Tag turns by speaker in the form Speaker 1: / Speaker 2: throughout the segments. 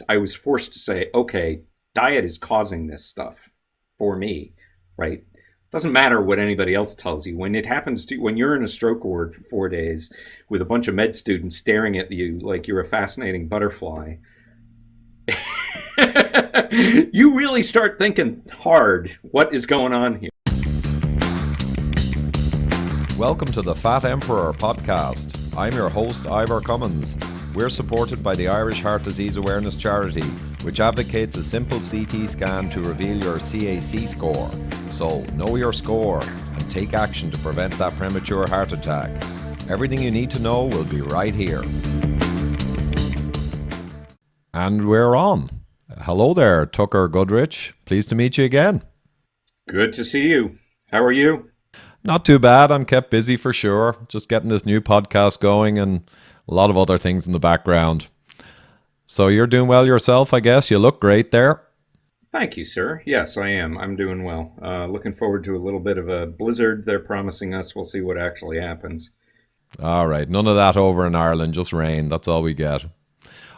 Speaker 1: I was forced to say, okay, diet is causing this stuff for me, right? Doesn't matter what anybody else tells you. When it happens to when you're in a stroke ward for 4 days with a bunch of med students staring at you like you're a fascinating butterfly, you really start thinking hard, what is going on here?
Speaker 2: Welcome to the Fat Emperor podcast. I'm your host, Ivor Cummins. We're supported by the Irish Heart Disease Awareness Charity, which advocates a simple CT scan to reveal your CAC score. So, know your score and take action to prevent that premature heart attack. Everything you need to know will be right here. And we're on. Hello there, Tucker Goodrich. Pleased to meet you again.
Speaker 1: Good to see you. How are you?
Speaker 2: Not too bad. I'm kept busy for sure. Just getting this new podcast going and a lot of other things in the background. So you're doing well yourself, I guess. You look great there.
Speaker 1: Thank you, sir. Yes, I am. I'm doing well. Looking forward to a little bit of a blizzard they're promising us. We'll see what actually happens.
Speaker 2: All right. None of that over in Ireland. Just rain. That's all we get.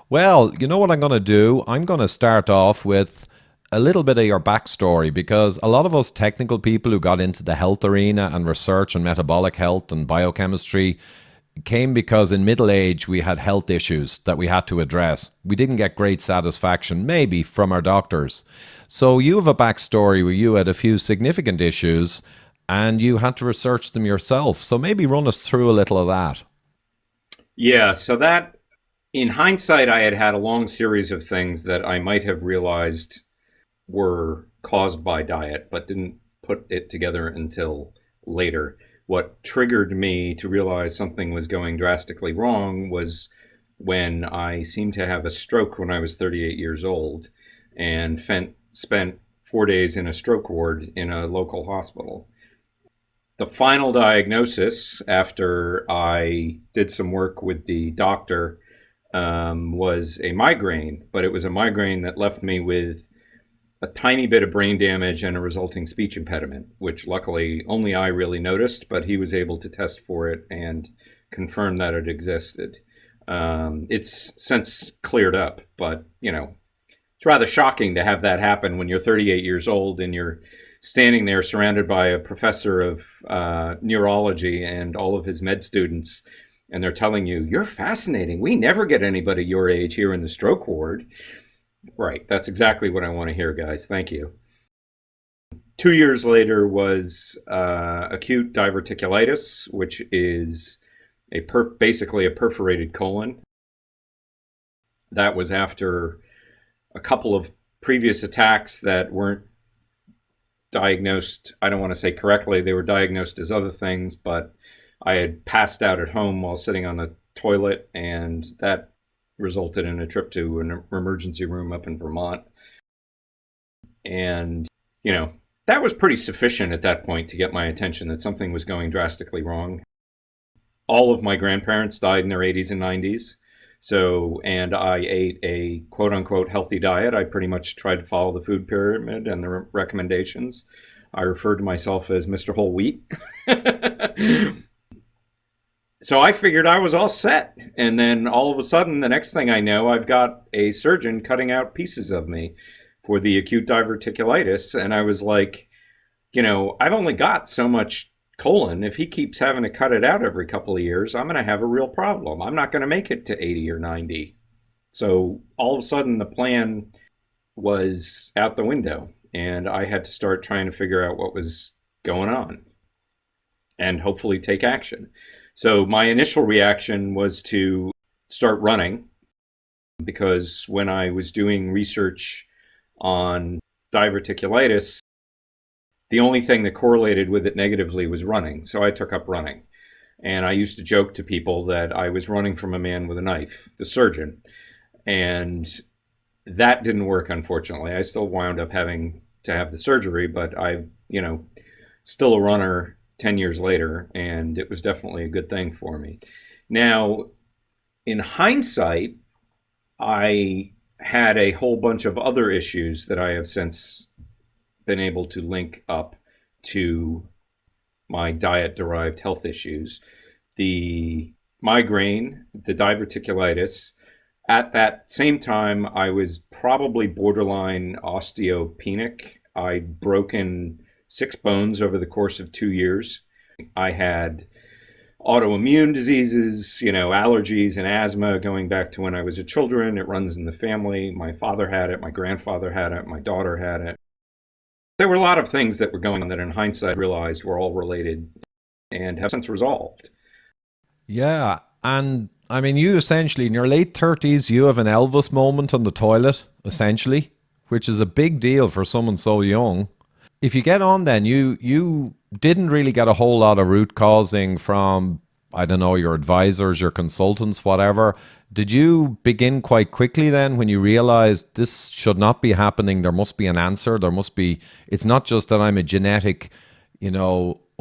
Speaker 2: Well, you know what I'm going to do? I'm going to start off with a little bit of your backstory, because a lot of us technical people who got into the health arena and research on metabolic health and biochemistry came because in middle age we had health issues that we had to address. We didn't get great satisfaction, maybe, from our doctors. So you have a backstory where you had a few significant issues and you had to research them yourself. So maybe run us through a little of that.
Speaker 1: Yeah, so that, in hindsight, I had had a long series of things that I might have realized were caused by diet, but didn't put it together until later. What triggered me to realize something was going drastically wrong was when I seemed to have a stroke when I was 38 years old and spent 4 days in a stroke ward in a local hospital. The final diagnosis, after I did some work with the doctor, was a migraine, but it was a migraine that left me with a tiny bit of brain damage and a resulting speech impediment, which luckily only I really noticed, but he was able to test for it and confirm that it existed. It's since cleared up, but it's rather shocking to have that happen when you're 38 years old and you're standing there surrounded by a professor of neurology and all of his med students, and they're telling you, "You're fascinating. We never get anybody your age here in the stroke ward." Right. That's exactly what I want to hear, guys. Thank you. 2 years later was acute diverticulitis, which is basically a perforated colon. That was after a couple of previous attacks that weren't diagnosed, I don't want to say correctly, they were diagnosed as other things, but I had passed out at home while sitting on the toilet, and that resulted in a trip to an emergency room up in Vermont. And, that was pretty sufficient at that point to get my attention that something was going drastically wrong. All of my grandparents died in their 80s and 90s. And I ate a quote unquote healthy diet. I pretty much tried to follow the food pyramid and the recommendations. I referred to myself as Mr. Whole Wheat. So I figured I was all set. And then all of a sudden, the next thing I know, I've got a surgeon cutting out pieces of me for the acute diverticulitis. And I was like, I've only got so much colon. If he keeps having to cut it out every couple of years, I'm going to have a real problem. I'm not going to make it to 80 or 90. So all of a sudden, the plan was out the window. And I had to start trying to figure out what was going on and hopefully take action. So my initial reaction was to start running, because when I was doing research on diverticulitis, the only thing that correlated with it negatively was running. So I took up running. And I used to joke to people that I was running from a man with a knife, the surgeon. And that didn't work, unfortunately. I still wound up having to have the surgery, but still a runner 10 years later, and it was definitely a good thing for me. Now, in hindsight, I had a whole bunch of other issues that I have since been able to link up to my diet-derived health issues. The migraine, the diverticulitis, At that same time, I was probably borderline osteopenic. I'd broken 6 bones over the course of 2 years. I had autoimmune diseases, allergies and asthma going back to when I was a children. It runs in the family. My father had it, my grandfather had it, my daughter had it. There were a lot of things that were going on that in hindsight I realized were all related and have since resolved.
Speaker 2: Yeah. And I mean, you essentially, in your late 30s, you have an Elvis moment on the toilet, essentially, which is a big deal for someone so young. If you get on, then you didn't really get a whole lot of root causing from, I don't know, your advisors, your consultants, whatever. Did you begin quite quickly then when you realized this should not be happening? There must be an answer. There must be, it's not just that I'm a genetic,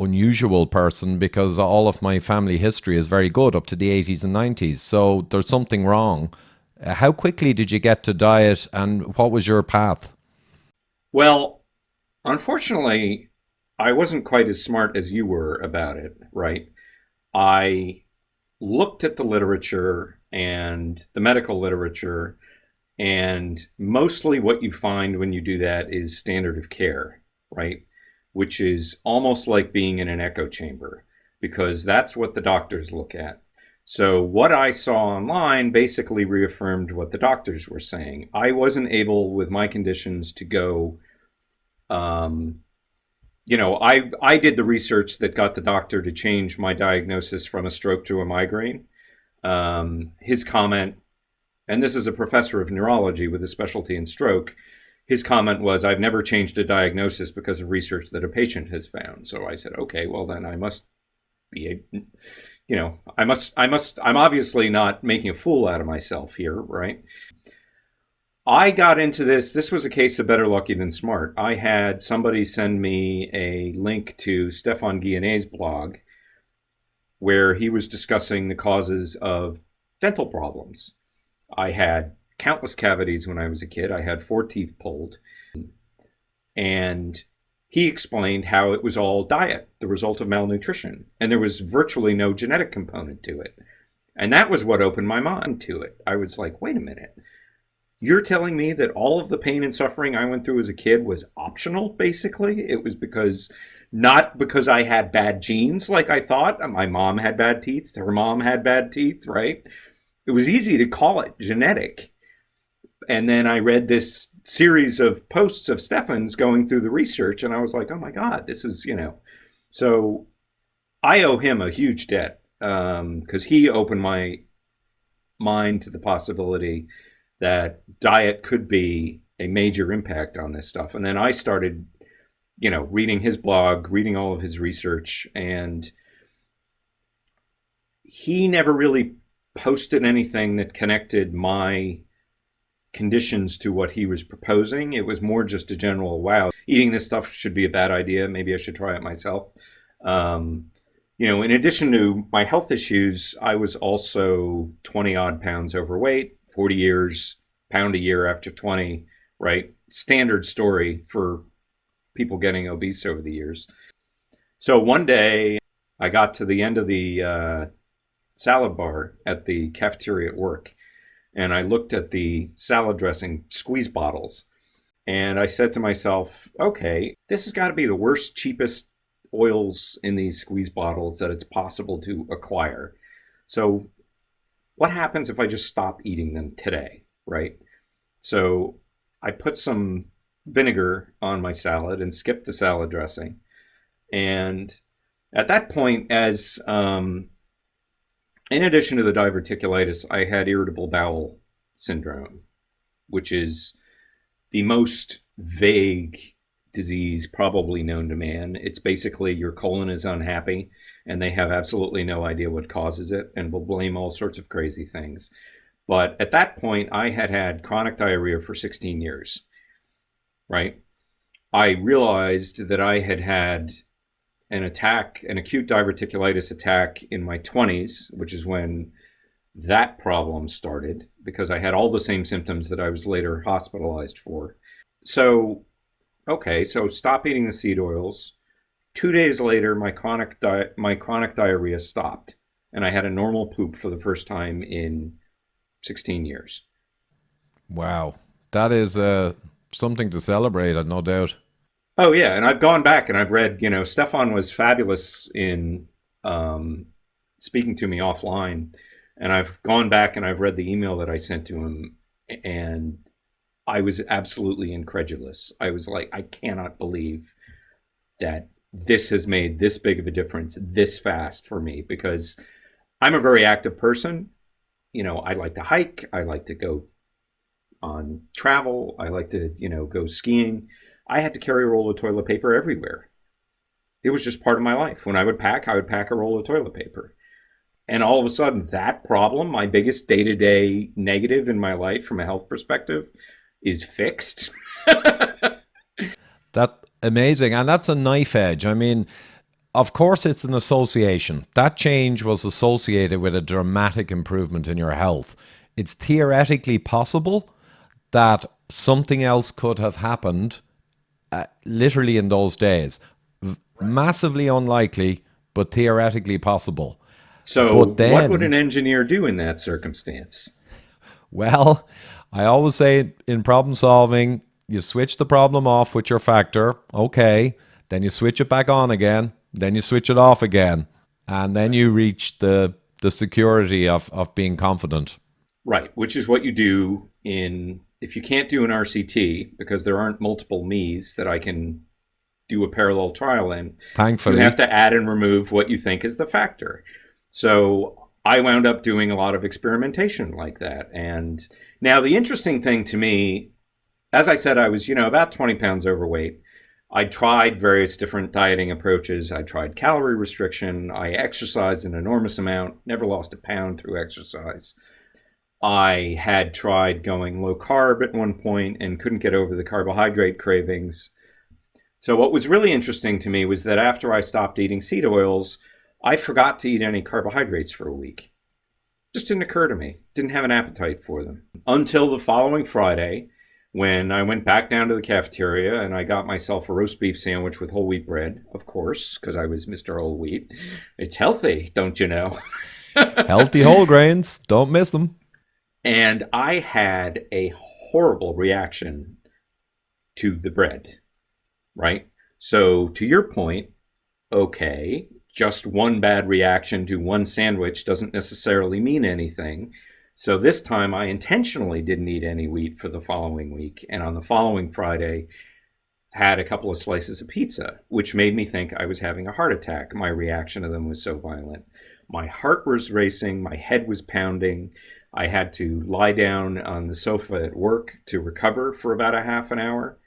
Speaker 2: unusual person, because all of my family history is very good up to the 80s and 90s. So there's something wrong. How quickly did you get to diet, and what was your path?
Speaker 1: Well, unfortunately, I wasn't quite as smart as you were about it, right? I looked at the literature and the medical literature, and mostly what you find when you do that is standard of care, right? Which is almost like being in an echo chamber, because that's what the doctors look at. So what I saw online basically reaffirmed what the doctors were saying. I wasn't able, with my conditions, to go. Um, I did the research that got the doctor to change my diagnosis from a stroke to a migraine. His comment, and this is a professor of neurology with a specialty in stroke, his comment was, "I've never changed a diagnosis because of research that a patient has found." So I said, okay, well then I must be, I'm obviously not making a fool out of myself here, right? I got into this. This was a case of better lucky than smart. I had somebody send me a link to Stefan Guillenet's blog where he was discussing the causes of dental problems. I had countless cavities when I was a kid. I had 4 teeth pulled. And he explained how it was all diet, the result of malnutrition. And there was virtually no genetic component to it. And that was what opened my mind to it. I was like, wait a minute. You're telling me that all of the pain and suffering I went through as a kid was optional, basically? It was not because I had bad genes like I thought. My mom had bad teeth. Her mom had bad teeth, right? It was easy to call it genetic. And then I read this series of posts of Stefan's going through the research, and I was like, oh my God, this is. So I owe him a huge debt, because he opened my mind to the possibility that diet could be a major impact on this stuff. And then I started, reading his blog, reading all of his research, and he never really posted anything that connected my conditions to what he was proposing. It was more just a general, wow, eating this stuff should be a bad idea. Maybe I should try it myself. In addition to my health issues, I was also 20 odd pounds overweight, 40 years, pound a year after 20, right? Standard story for people getting obese over the years. So one day I got to the end of the salad bar at the cafeteria at work, and I looked at the salad dressing squeeze bottles, and I said to myself, okay, this has got to be the worst, cheapest oils in these squeeze bottles that it's possible to acquire. So what happens if I just stop eating them today, right? So I put some vinegar on my salad and skipped the salad dressing. And at that point, in addition to the diverticulitis, I had irritable bowel syndrome, which is the most vague disease probably known to man. It's basically your colon is unhappy and they have absolutely no idea what causes it and will blame all sorts of crazy things. But at that point, I had had chronic diarrhea for 16 years, right? I realized that I had had an acute diverticulitis attack in my 20s, which is when that problem started, because I had all the same symptoms that I was later hospitalized for. So stop eating the seed oils. 2 days later, my chronic diarrhea stopped, and I had a normal poop for the first time in 16 years.
Speaker 2: Wow. That is something to celebrate, I've no doubt.
Speaker 1: Oh yeah, and I've gone back and I've read. Stefan was fabulous in um, speaking to me offline, and I've gone back and I've read the email that I sent to him, and I was absolutely incredulous. I was like, I cannot believe that this has made this big of a difference this fast for me, because I'm a very active person. I like to hike. I like to go on travel. I like to, go skiing. I had to carry a roll of toilet paper everywhere. It was just part of my life. When I would pack a roll of toilet paper. And all of a sudden, that problem, my biggest day to day negative in my life from a health perspective, is fixed.
Speaker 2: That amazing. And that's a knife edge. I mean, of course, it's an association. That change was associated with a dramatic improvement in your health. It's theoretically possible that something else could have happened literally in those days. Massively unlikely, but theoretically possible.
Speaker 1: So,
Speaker 2: But
Speaker 1: what would an
Speaker 2: then,
Speaker 1: engineer do in that circumstance?
Speaker 2: well, I always say in problem solving, you switch the problem off with your factor, okay, then you switch it back on again, then you switch it off again, and then you reach the security of being confident.
Speaker 1: Right, which is what you do if you can't do an RCT, because there aren't multiple me's that I can do a parallel trial in, you have
Speaker 2: Thankfully.
Speaker 1: to add and remove what you think is the factor. So I wound up doing a lot of experimentation like that. And now the interesting thing to me, as I said, I was, about 20 pounds overweight. I tried various different dieting approaches. I tried calorie restriction. I exercised an enormous amount, never lost a pound through exercise. I had tried going low carb at one point and couldn't get over the carbohydrate cravings. So what was really interesting to me was that after I stopped eating seed oils, I forgot to eat any carbohydrates for a week. Just didn't occur to me. Didn't have an appetite for them. Until the following Friday, when I went back down to the cafeteria and I got myself a roast beef sandwich with whole wheat bread, of course, because I was Mr. Whole Wheat. It's healthy, don't you know?
Speaker 2: Healthy whole grains, don't miss them.
Speaker 1: And I had a horrible reaction to the bread, right? So to your point, okay, just one bad reaction to one sandwich doesn't necessarily mean anything. So this time I intentionally didn't eat any wheat for the following week. And on the following Friday, had a couple of slices of pizza, which made me think I was having a heart attack. My reaction to them was so violent. My heart was racing, my head was pounding. I had to lie down on the sofa at work to recover for about a half an hour,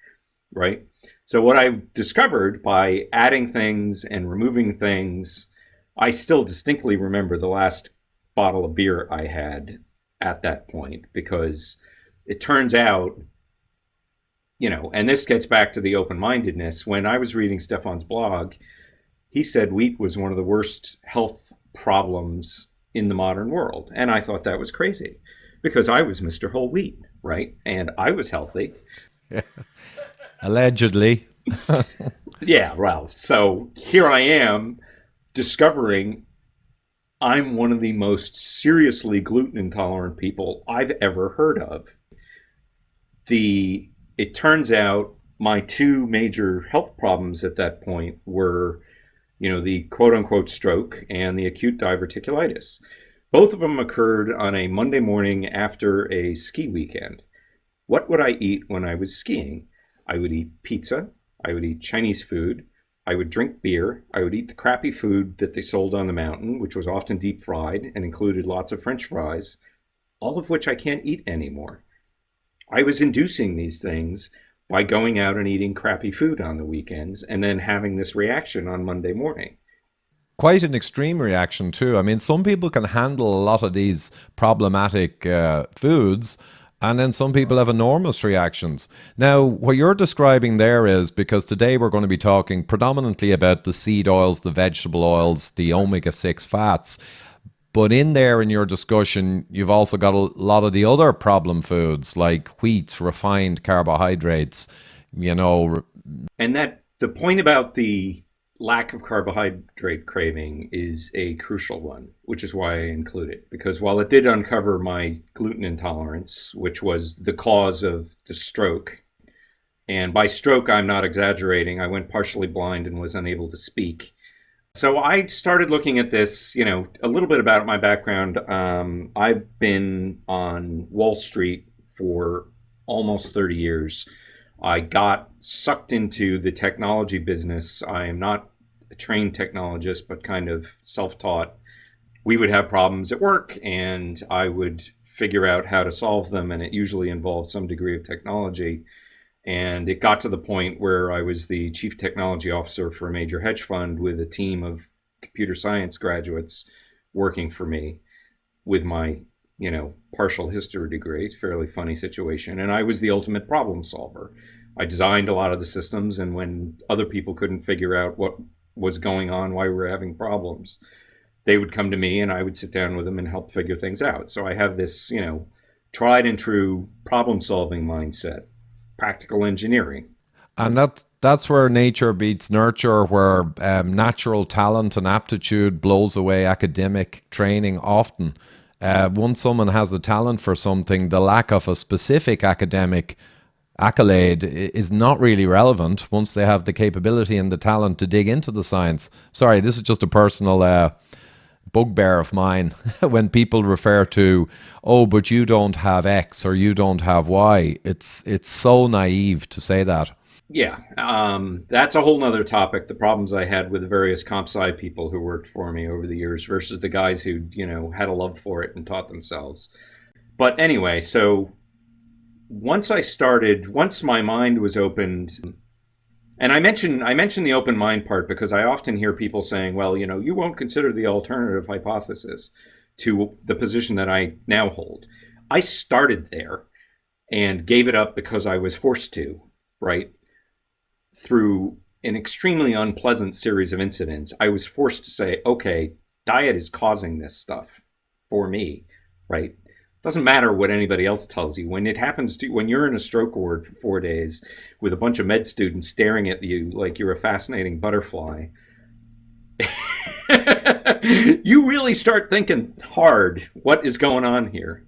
Speaker 1: right? So what I discovered by adding things and removing things, I still distinctly remember the last bottle of beer I had at that point, because it turns out, and this gets back to the open-mindedness. When I was reading Stefan's blog, he said wheat was one of the worst health problems in the modern world. And I thought that was crazy, because I was Mr. Whole Wheat, right? And I was healthy.
Speaker 2: Allegedly.
Speaker 1: Yeah, well, so here I am discovering I'm one of the most seriously gluten intolerant people I've ever heard of. It turns out my two major health problems at that point were, the quote unquote stroke and the acute diverticulitis. Both of them occurred on a Monday morning after a ski weekend. What would I eat when I was skiing? I would eat pizza. I would eat Chinese food. I would drink beer. I would eat the crappy food that they sold on the mountain, which was often deep fried and included lots of French fries, all of which I can't eat anymore. I was inducing these things by going out and eating crappy food on the weekends and then having this reaction on Monday morning.
Speaker 2: Quite an extreme reaction too. I mean, some people can handle a lot of these problematic foods, and then some people have enormous reactions. Now, what you're describing there is, because today we're going to be talking predominantly about the seed oils, the vegetable oils, the omega-6 fats. But in there, in your discussion, you've also got a lot of the other problem foods like wheat, refined carbohydrates,
Speaker 1: And that the point about the lack of carbohydrate craving is a crucial one, which is why I include it. Because while it did uncover my gluten intolerance, which was the cause of the stroke, and by stroke, I'm not exaggerating, I went partially blind and was unable to speak. So I started looking at this, a little bit about my background. I've been on Wall Street for almost 30 years. I got sucked into the technology business. I am not a trained technologist, but kind of self-taught. We would have problems at work, and I would figure out how to solve them, and it usually involved some degree of technology. And it got to the point where I was the chief technology officer for a major hedge fund with a team of computer science graduates working for me with my, partial history degree. It's a fairly funny situation. And I was the ultimate problem solver. I designed a lot of the systems, and when other people couldn't figure out what was going on, why we were having problems, they would come to me and I would sit down with them and help figure things out. So I have this, tried and true problem solving mindset. Practical engineering.
Speaker 2: And that's where nature beats nurture, where natural talent and aptitude blows away academic training often. Once someone has a talent for something, the lack of a specific academic accolade is not really relevant once they have the capability and the talent to dig into the science. Sorry, this is just a personal bugbear of mine when people refer to, oh, but you don't have X or you don't have Y. It's so naive to say that.
Speaker 1: Yeah, that's a whole nother topic, the problems I had with the various comp sci people who worked for me over the years versus the guys who, had a love for it and taught themselves. But anyway, so once my mind was opened, and I mentioned the open mind part because I often hear people saying, well, you won't consider the alternative hypothesis to the position that I now hold. I started there and gave it up because I was forced to, right? Through an extremely unpleasant series of incidents, I was forced to say, okay, diet is causing this stuff for me, right? Doesn't matter what anybody else tells you. When it happens to when you're in a stroke ward for 4 days with a bunch of med students staring at you like you're a fascinating butterfly, you really start thinking hard, what is going on here?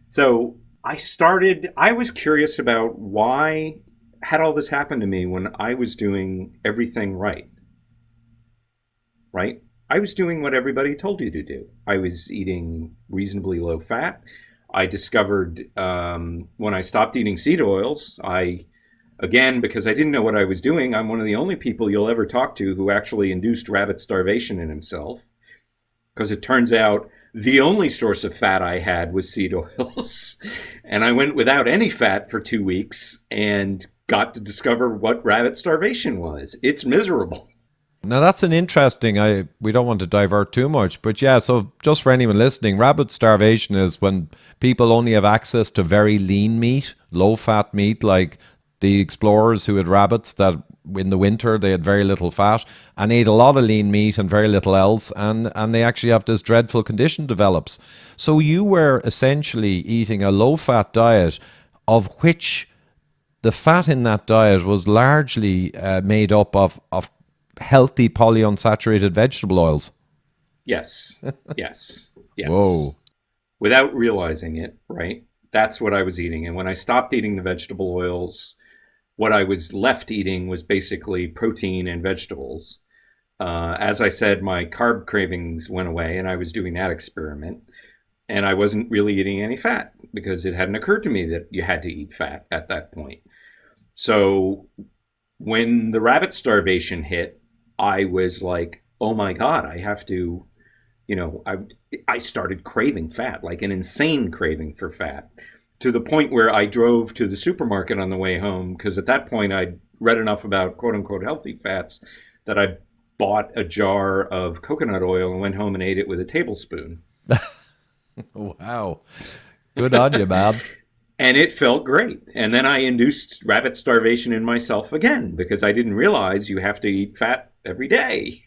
Speaker 1: So I was curious about why had all this happen to me when I was doing everything right? I was doing what everybody told you to do. I was eating reasonably low fat. I discovered when I stopped eating seed oils, because I didn't know what I was doing, I'm one of the only people you'll ever talk to who actually induced rabbit starvation in himself. Because it turns out the only source of fat I had was seed oils. And I went without any fat for 2 weeks and got to discover what rabbit starvation was. It's miserable.
Speaker 2: Now that's an interesting, we don't want to divert too much, but yeah, so just for anyone listening, rabbit starvation is when people only have access to very lean meat, low fat meat, like the explorers who had rabbits that in the winter they had very little fat and ate a lot of lean meat and very little else, and they actually have this dreadful condition develops. So you were essentially eating a low fat diet of which the fat in that diet was largely made up of healthy polyunsaturated vegetable oils.
Speaker 1: Yes. Yes.
Speaker 2: Whoa.
Speaker 1: Without realizing it, right? That's what I was eating. And when I stopped eating the vegetable oils, what I was left eating was basically protein and vegetables. As I said, my carb cravings went away, and I was doing that experiment. And I wasn't really eating any fat because it hadn't occurred to me that you had to eat fat at that point. So when the rabbit starvation hit, I was like, oh my God, I have to, I started craving fat, like an insane craving for fat, to the point where I drove to the supermarket on the way home, because at that point I'd read enough about quote unquote healthy fats that I bought a jar of coconut oil and went home and ate it with a tablespoon.
Speaker 2: Wow. Good on you, man.
Speaker 1: And it felt great. And then I induced rabbit starvation in myself again, because I didn't realize you have to eat fat every day,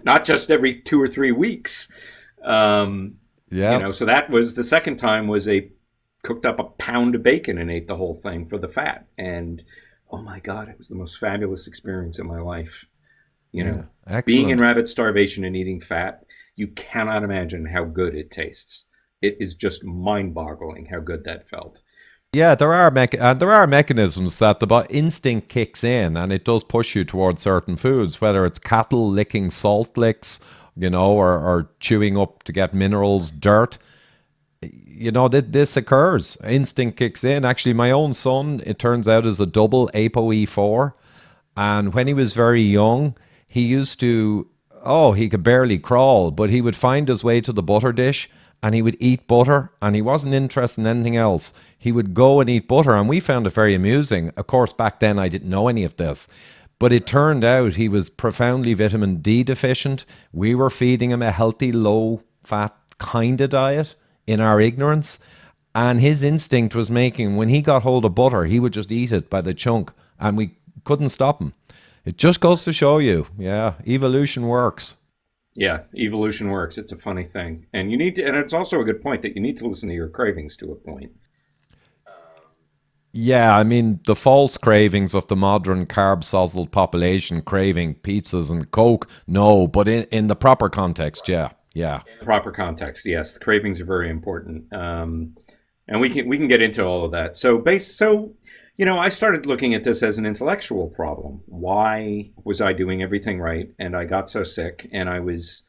Speaker 1: not just every 2 or 3 weeks. So that was the second time, was cooked up a pound of bacon and ate the whole thing for the fat. And oh my God, it was the most fabulous experience of my life. You know,
Speaker 2: Yeah,
Speaker 1: being in
Speaker 2: excellent.
Speaker 1: rabbit starvation and eating fat, you cannot imagine how good it tastes. It is just mind boggling how good that felt.
Speaker 2: Yeah, there are mechanisms that instinct kicks in, and it does push you towards certain foods, whether it's cattle licking salt licks, or chewing up to get minerals, dirt. This occurs. Instinct kicks in. Actually, my own son, it turns out, is a double ApoE4. And when he was very young, he used to, oh, he could barely crawl, but he would find his way to the butter dish and he would eat butter and he wasn't interested in anything else. He would go and eat butter, and we found it very amusing. Of course, back then I didn't know any of this. But it turned out he was profoundly vitamin D deficient. We were feeding him a healthy, low fat kind of diet in our ignorance. And his instinct was making, when he got hold of butter, he would just eat it by the chunk. And we couldn't stop him. It just goes to show you, yeah, evolution works.
Speaker 1: Yeah, evolution works. It's a funny thing. And you need to, and it's also a good point that you need to listen to your cravings to a point.
Speaker 2: Yeah, I mean, the false cravings of the modern carb-sozzled population craving pizzas and Coke, no, but in the proper context, yeah, yeah.
Speaker 1: Proper context, yes. The cravings are very important. And we can get into all of that. I started looking at this as an intellectual problem. Why was I doing everything right? And I got so sick, and I was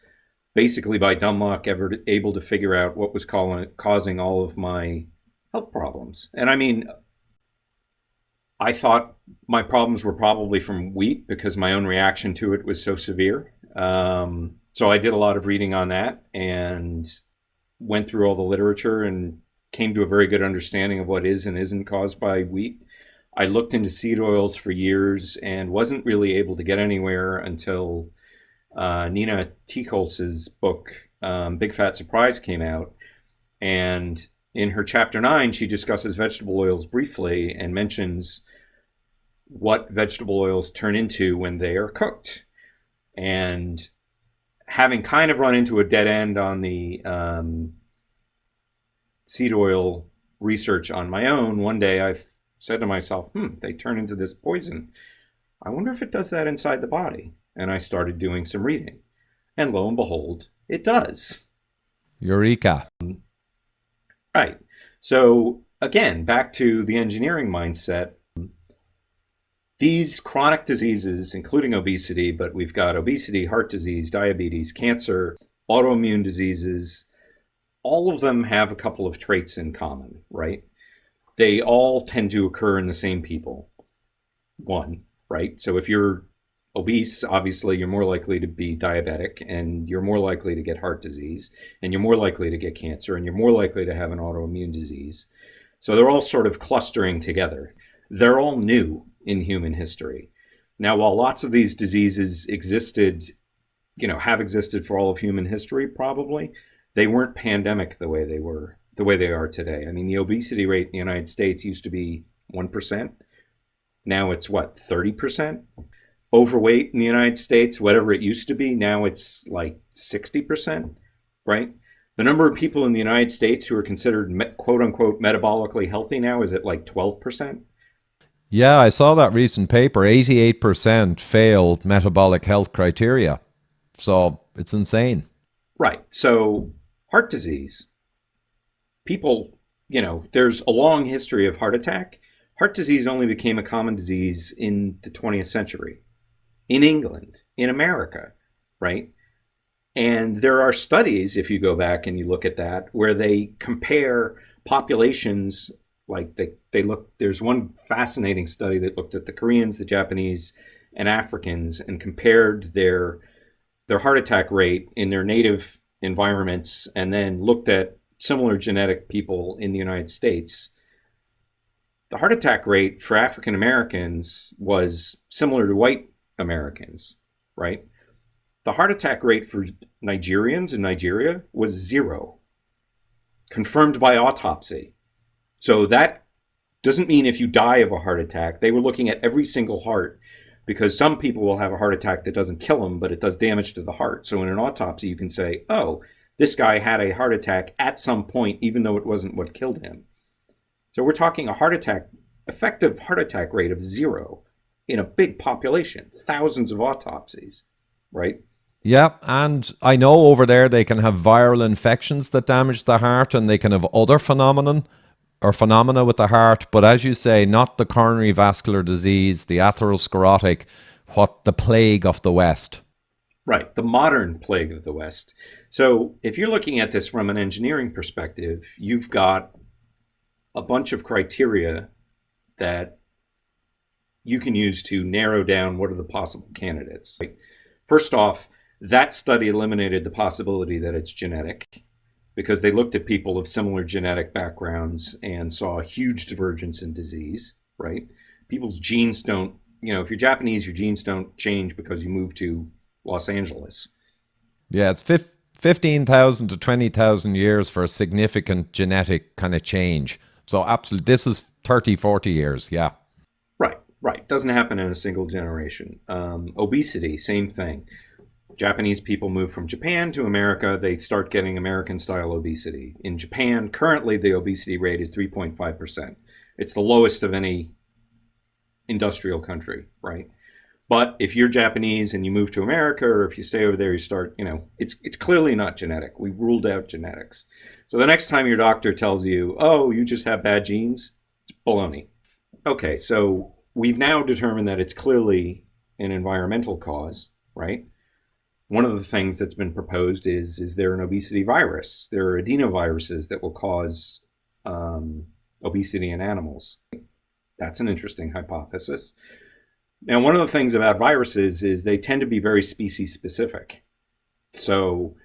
Speaker 1: basically by dumb luck ever able to figure out what was causing all of my health problems. And I mean, I thought my problems were probably from wheat because my own reaction to it was so severe. So I did a lot of reading on that and went through all the literature and came to a very good understanding of what is and isn't caused by wheat. I looked into seed oils for years and wasn't really able to get anywhere until Nina Teachoulse's book, Big Fat Surprise, came out. And in her chapter 9, she discusses vegetable oils briefly and mentions what vegetable oils turn into when they are cooked. And having kind of run into a dead end on the seed oil research on my own, one day I said to myself, they turn into this poison. I wonder if it does that inside the body. And I started doing some reading. And lo and behold, it does.
Speaker 2: Eureka.
Speaker 1: Right. So again, back to the engineering mindset. These chronic diseases, including obesity, but we've got obesity, heart disease, diabetes, cancer, autoimmune diseases, all of them have a couple of traits in common, right? They all tend to occur in the same people. One, right? So if you're obese, obviously you're more likely to be diabetic, and you're more likely to get heart disease, and you're more likely to get cancer, and you're more likely to have an autoimmune disease. So they're all sort of clustering together. They're all new in human history. Now, while lots of these diseases existed, have existed for all of human history, probably, they weren't pandemic the way they are today. I mean, the obesity rate in the United States used to be 1%. Now it's what, 30%? Overweight in the United States, whatever it used to be, now it's like 60%, right? The number of people in the United States who are considered quote unquote metabolically healthy now is at like 12%.
Speaker 2: Yeah, I saw that recent paper. 88% failed metabolic health criteria. So it's insane.
Speaker 1: Right. So heart disease, people, there's a long history of heart attack. Heart disease only became a common disease in the 20th century, in England, in America, right? And there are studies, if you go back and you look at that, where they compare populations. Like they look, there's one fascinating study that looked at the Koreans, the Japanese, and Africans and compared their heart attack rate in their native environments, and then looked at similar genetic people in the United States. The heart attack rate for African Americans was similar to white Americans, right? The heart attack rate for Nigerians in Nigeria was 0, confirmed by autopsy. So that doesn't mean if you die of a heart attack. They were looking at every single heart, because some people will have a heart attack that doesn't kill them, but it does damage to the heart. So in an autopsy, you can say, oh, this guy had a heart attack at some point, even though it wasn't what killed him. So we're talking a heart attack effective heart attack rate of 0 in a big population, thousands of autopsies, right?
Speaker 2: Yeah, and I know over there they can have viral infections that damage the heart, and they can have other phenomena with the heart. But as you say, not the coronary vascular disease, the atherosclerotic, what the plague of the West.
Speaker 1: Right, the modern plague of the West. So if you're looking at this from an engineering perspective, you've got a bunch of criteria that you can use to narrow down what are the possible candidates. Right? First off, that study eliminated the possibility that it's genetic because they looked at people of similar genetic backgrounds and saw a huge divergence in disease, right? People's genes don't, if you're Japanese, your genes don't change because you move to Los Angeles.
Speaker 2: Yeah, it's 15,000 to 20,000 years for a significant genetic kind of change. So absolutely, this is 30, 40 years, yeah.
Speaker 1: Right. Doesn't happen in a single generation. Obesity, same thing. Japanese people move from Japan to America, they start getting American-style obesity. In Japan, currently the obesity rate is 3.5%. It's the lowest of any industrial country, right? But if you're Japanese and you move to America, or if you stay over there, you start, it's clearly not genetic. We've ruled out genetics. So the next time your doctor tells you, oh, you just have bad genes, it's baloney. Okay, so we've now determined that it's clearly an environmental cause, right? One of the things that's been proposed is there an obesity virus? There are adenoviruses that will cause obesity in animals. That's an interesting hypothesis. Now, one of the things about viruses is they tend to be very species specific. So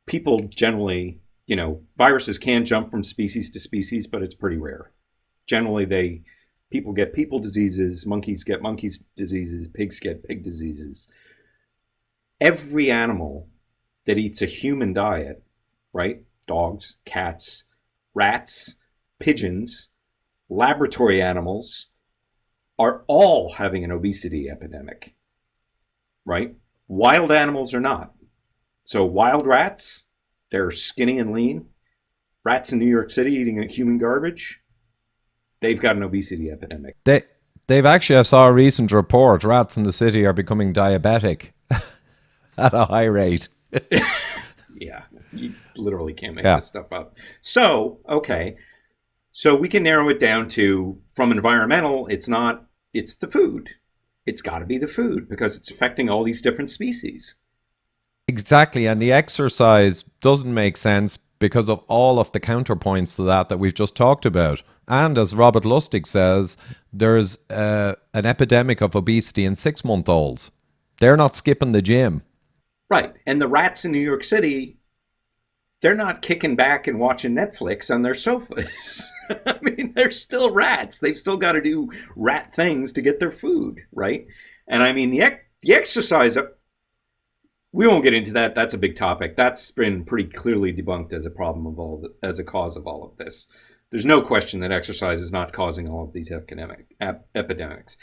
Speaker 1: people generally, viruses can jump from species to species, but it's pretty rare. Generally, people get people diseases, monkeys get monkey diseases, pigs get pig diseases. Every animal that eats a human diet, right? Dogs, cats, rats, pigeons, laboratory animals are all having an obesity epidemic, right? Wild animals are not. So wild rats, they're skinny and lean. Rats in New York City eating human garbage, they've got an obesity epidemic.
Speaker 2: They've actually, I saw a recent report, rats in the city are becoming diabetic at a high rate.
Speaker 1: Yeah, you literally can't make this stuff up. So, okay. So we can narrow it down to, from environmental, it's the food. It's got to be the food because it's affecting all these different species.
Speaker 2: Exactly, and the exercise doesn't make sense because of all of the counterpoints to that we've just talked about. And as Robert Lustig says, there's an epidemic of obesity in 6-month-olds. They're not skipping the gym.
Speaker 1: Right, and the rats in New York City, they're not kicking back and watching Netflix on their sofas. I mean, they're still rats. They've still got to do rat things to get their food, right? And I mean, the exercise, we won't get into that. That's a big topic. That's been pretty clearly debunked as a problem as a cause of all of this. There's no question that exercise is not causing all of these epidemics.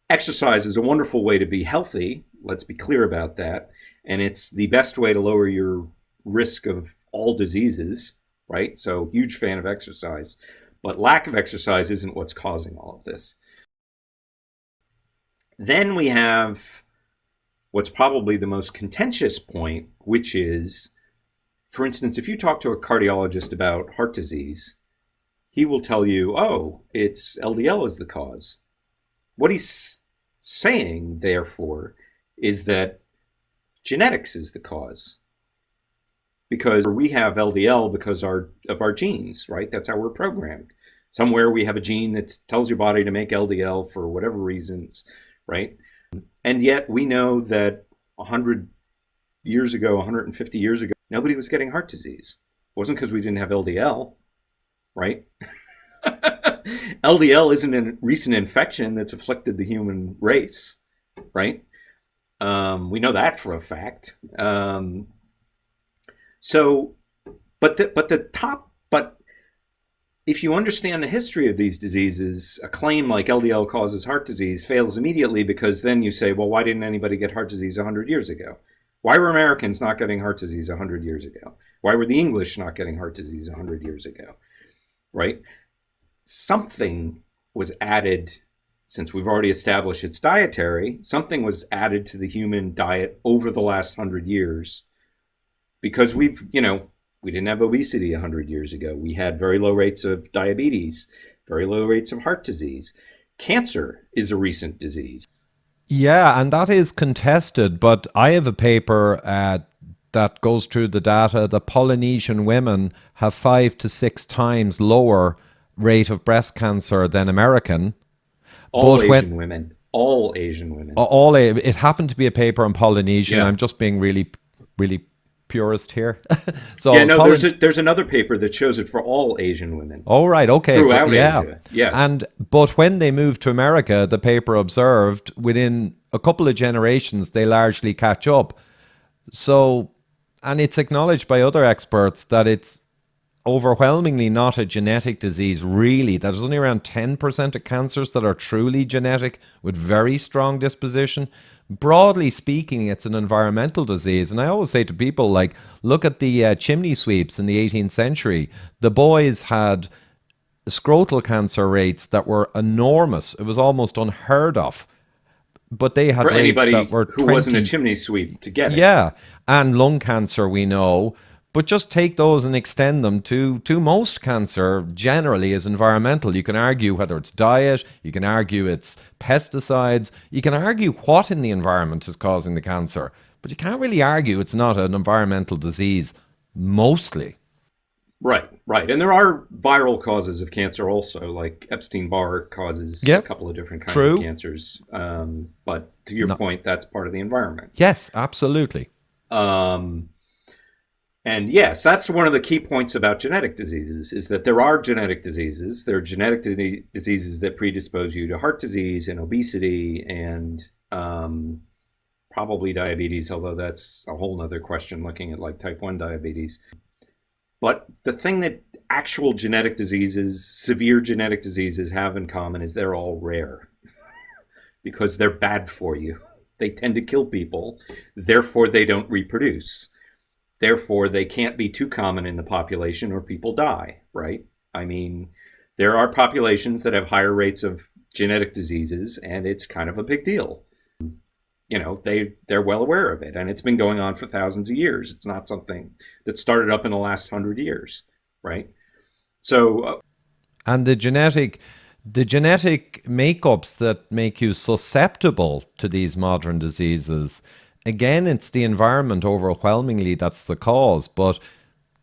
Speaker 1: Exercise is a wonderful way to be healthy. Let's be clear about that. And it's the best way to lower your risk of all diseases, right? So huge fan of exercise. But lack of exercise isn't what's causing all of this. Then we have what's probably the most contentious point, which is, for instance, if you talk to a cardiologist about heart disease, he will tell you, oh, it's LDL is the cause. What he's saying, therefore, is that genetics is the cause. Because we have LDL because of our genes, right? That's how we're programmed. Somewhere we have a gene that tells your body to make LDL for whatever reasons, right? And yet we know that 100 years ago, 150 years ago, nobody was getting heart disease. It wasn't because we didn't have LDL, right? LDL isn't a recent infection that's afflicted the human race, right? We know that for a fact. But if you understand the history of these diseases, a claim like LDL causes heart disease fails immediately because then you say, well, why didn't anybody get heart disease 100 years ago? Why were Americans not getting heart disease 100 years ago? Why were the English not getting heart disease 100 years ago? Right? Something was added, since we've already established it's dietary, something was added to the human diet over the last 100 years because we didn't have obesity 100 years ago. We had very low rates of diabetes, very low rates of heart disease. Cancer is a recent disease.
Speaker 2: Yeah, and that is contested, but I have a paper that goes through the data that Polynesian women have 5 to 6 times lower rate of breast cancer than American.
Speaker 1: All Asian women. All Asian women.
Speaker 2: It happened to be a paper on Polynesian.
Speaker 1: Yeah.
Speaker 2: I'm just being really, really purist here. So
Speaker 1: yeah, no, there's another paper that shows it for all Asian women.
Speaker 2: Oh, right, okay.
Speaker 1: Throughout
Speaker 2: yeah.
Speaker 1: Asia. Yes.
Speaker 2: But when they moved to America, the paper observed within a couple of generations, they largely catch up. So, and it's acknowledged by other experts that it's overwhelmingly not a genetic disease, really. There's only around 10% of cancers that are truly genetic with very strong disposition. Broadly speaking, it's an environmental disease. And I always say to people, like, look at the chimney sweeps in the 18th century. The boys had scrotal cancer rates that were enormous. It was almost unheard of. But they had
Speaker 1: for
Speaker 2: rates
Speaker 1: anybody
Speaker 2: that were
Speaker 1: who wasn't a chimney sweep to get it.
Speaker 2: Yeah, and lung cancer, we know. But just take those and extend them to most cancer generally is environmental. You can argue whether it's diet, you can argue it's pesticides, you can argue what in the environment is causing the cancer, but you can't really argue it's not an environmental disease, mostly.
Speaker 1: Right. And there are viral causes of cancer also, like Epstein-Barr causes a couple of different kinds of cancers. But to your point, that's part of the environment.
Speaker 2: Yes, absolutely.
Speaker 1: And yes, that's one of the key points about genetic diseases, is that there are genetic diseases. There are genetic diseases that predispose you to heart disease and obesity and probably diabetes, although that's a whole nother question looking at like type 1 diabetes. But the thing that actual genetic diseases, severe genetic diseases have in common is they're all rare because they're bad for you. They tend to kill people. Therefore, they don't reproduce. Therefore, they can't be too common in the population or people die, right? I mean, there are populations that have higher rates of genetic diseases, and it's kind of a big deal. You know, they're well aware of it, and it's been going on for thousands of years. It's not something that started up in the last 100 years, right? So,
Speaker 2: and the genetic makeups that make you susceptible to these modern diseases, again, it's the environment overwhelmingly that's the cause, but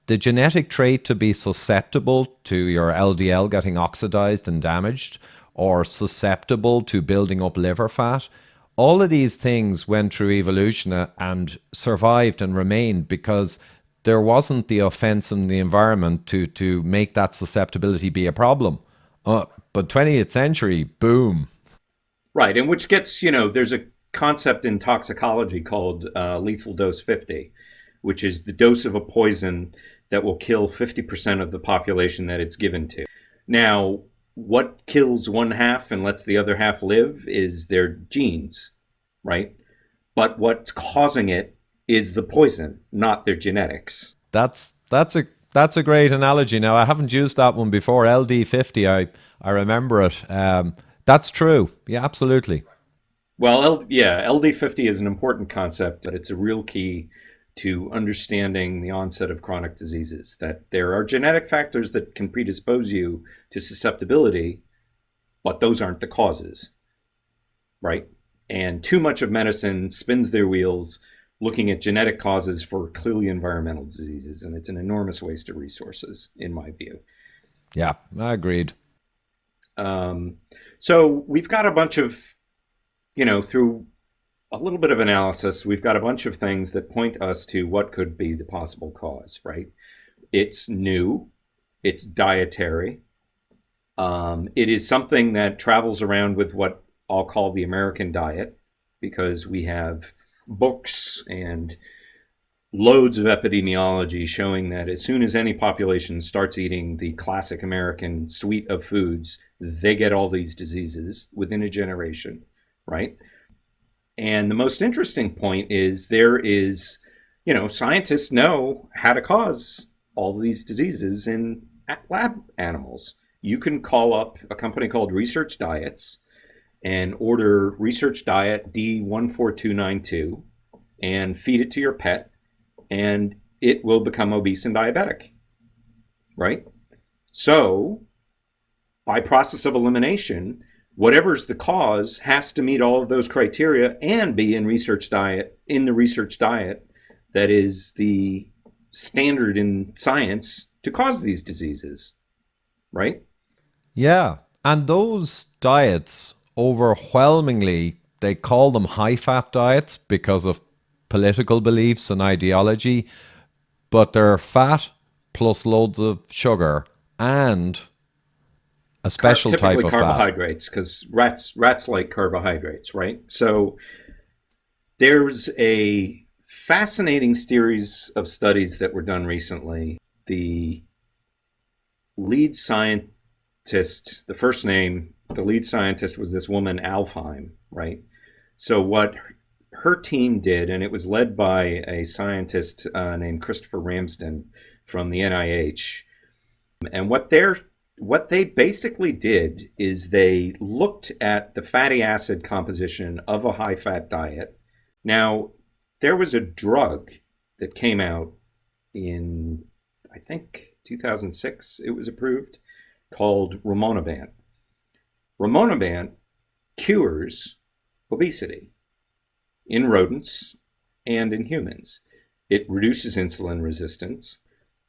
Speaker 2: the genetic trait to be susceptible to your LDL getting oxidized and damaged, or susceptible to building up liver fat, all of these things went through evolution and survived and remained because there wasn't the offense in the environment to make that susceptibility be a problem. But 20th century, boom.
Speaker 1: Right, and which gets, there's a concept in toxicology called lethal dose 50, which is the dose of a poison that will kill 50% of the population that it's given to. Now, what kills one half and lets the other half live is their genes, right? But what's causing it is the poison, not their genetics.
Speaker 2: That's a great analogy. Now, I haven't used that one before. LD50, I remember it. That's true. Yeah, absolutely.
Speaker 1: Well, LD50 is an important concept, but it's a real key to understanding the onset of chronic diseases, that there are genetic factors that can predispose you to susceptibility, but those aren't the causes, right? And too much of medicine spins their wheels looking at genetic causes for clearly environmental diseases, and it's an enormous waste of resources, in my view.
Speaker 2: Yeah, I agreed.
Speaker 1: So we've got a bunch of, through a little bit of analysis, we've got a bunch of things that point us to what could be the possible cause, right? It's new, it's dietary. It is something that travels around with what I'll call the American diet, because we have books and loads of epidemiology showing that as soon as any population starts eating the classic American suite of foods, they get all these diseases within a generation, right? And the most interesting point is there is, scientists know how to cause all these diseases in lab animals you can call up a company called Research Diets and order Research Diet D14292 and feed it to your pet, and it will become obese and diabetic, right? So, by process of elimination, whatever's the cause has to meet all of those criteria and be in the research diet that is the standard in science to cause these diseases, right?
Speaker 2: Yeah. And those diets, overwhelmingly, they call them high fat diets because of political beliefs and ideology, but they're fat plus loads of sugar and a special type
Speaker 1: Typically
Speaker 2: of fat.
Speaker 1: carbohydrates, because rats like carbohydrates, right? So there's a fascinating series of studies that were done recently. The lead scientist, the lead scientist was this woman, Alfheim, right? So what her team did, and it was led by a scientist named Christopher Ramsden from the NIH, and what they basically did is they looked at the fatty acid composition of a high-fat diet. Now, there was a drug that came out in, I think, 2006, it was approved, called rimonabant. Rimonabant cures obesity in rodents and in humans. It reduces insulin resistance.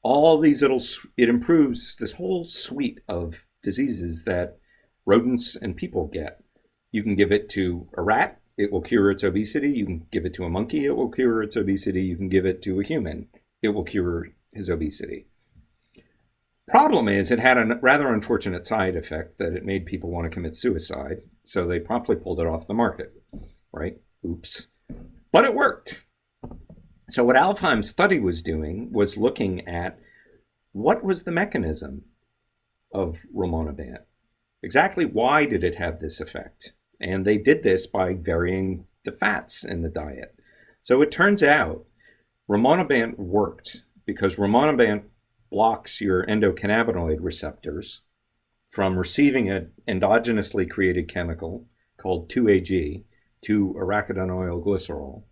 Speaker 1: It improves this whole suite of diseases that rodents and people get. You can give it to a rat, it will cure its obesity. You can give it to a monkey, it will cure its obesity. You can give it to a human, it will cure his obesity. Problem is, it had a rather unfortunate side effect that it made people want to commit suicide, so they promptly pulled it off the market, right? Oops. But it worked. So what Alfheim's study was doing was looking at what was the mechanism of rimonabant. Exactly why did it have this effect? And they did this by varying the fats in the diet. So it turns out rimonabant worked because rimonabant blocks your endocannabinoid receptors from receiving an endogenously created chemical called 2-AG, 2-arachidonyl glycerol.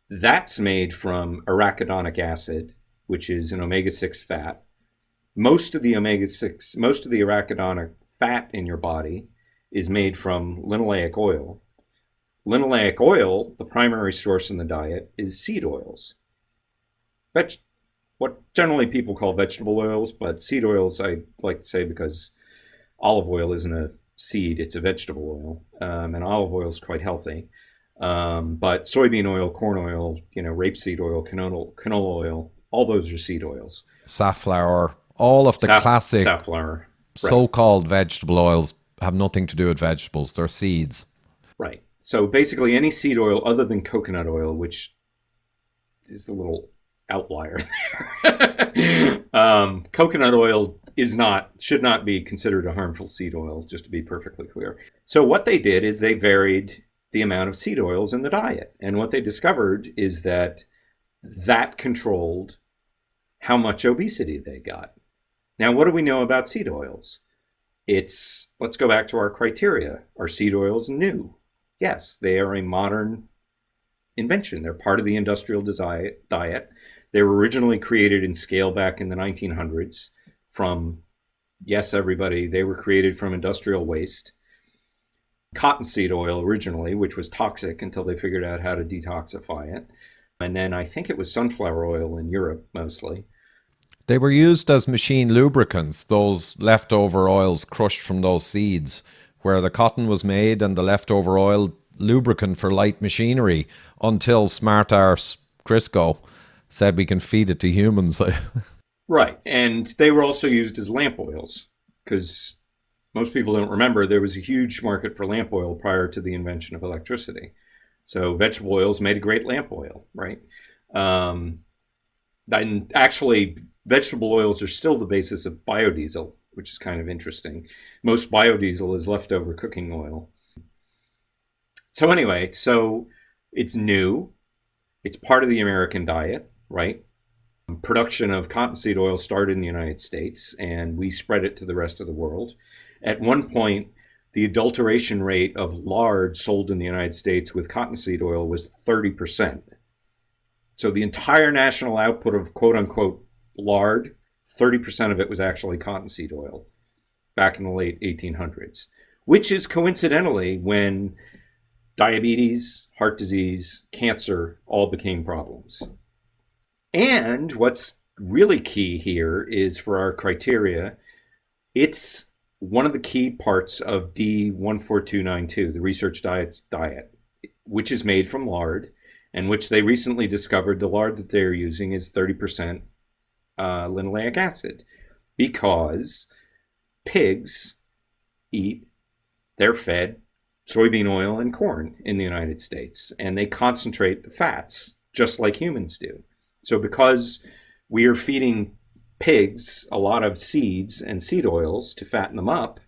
Speaker 1: That's made from arachidonic acid, which is an omega-6 fat. Most of the arachidonic fat in your body is made from linoleic oil. Linoleic oil, the primary source in the diet, is seed oils. What generally people call vegetable oils, but seed oils I like to say because olive oil isn't a seed, it's a vegetable oil, and olive oil is quite healthy. But soybean oil, corn oil, rapeseed oil, canola oil, all those are seed oils.
Speaker 2: Safflower, all of the classic
Speaker 1: safflower,
Speaker 2: so-called vegetable oils have nothing to do with vegetables. They're seeds.
Speaker 1: Right. So basically any seed oil other than coconut oil, which is the little outlier there. Coconut oil should not be considered a harmful seed oil, just to be perfectly clear. So what they did is they varied the amount of seed oils in the diet. And what they discovered is that controlled how much obesity they got. Now, what do we know about seed oils? Let's go back to our criteria. Are seed oils new? Yes, they are a modern invention. They're part of the industrial diet. They were originally created in scale back in the 1900s from, yes, everybody, they were created from industrial waste. Cottonseed oil originally, which was toxic until they figured out how to detoxify it. And then I think it was sunflower oil in Europe mostly.
Speaker 2: They were used as machine lubricants, those leftover oils crushed from those seeds, where the cotton was made and the leftover oil lubricant for light machinery, until smart arse Crisco said we can feed it to humans.
Speaker 1: Right. And they were also used as lamp oils because most people don't remember there was a huge market for lamp oil prior to the invention of electricity. So vegetable oils made a great lamp oil, right? And actually, vegetable oils are still the basis of biodiesel, which is kind of interesting. Most biodiesel is leftover cooking oil. So anyway, so it's new. It's part of the American diet, right? Production of cottonseed oil started in the United States, and we spread it to the rest of the world. At one point, the adulteration rate of lard sold in the United States with cottonseed oil was 30%. So the entire national output of quote unquote lard, 30% of it was actually cottonseed oil back in the late 1800s, which is coincidentally when diabetes, heart disease, cancer all became problems. And what's really key here is for our criteria, it's one of the key parts of D14292, the research diet's diet, which is made from lard, and which they recently discovered the lard that they're using is 30% linoleic acid, because pigs they're fed soybean oil and corn in the United States, and they concentrate the fats just like humans do. So because we are feeding pigs a lot of seeds and seed oils to fatten them up,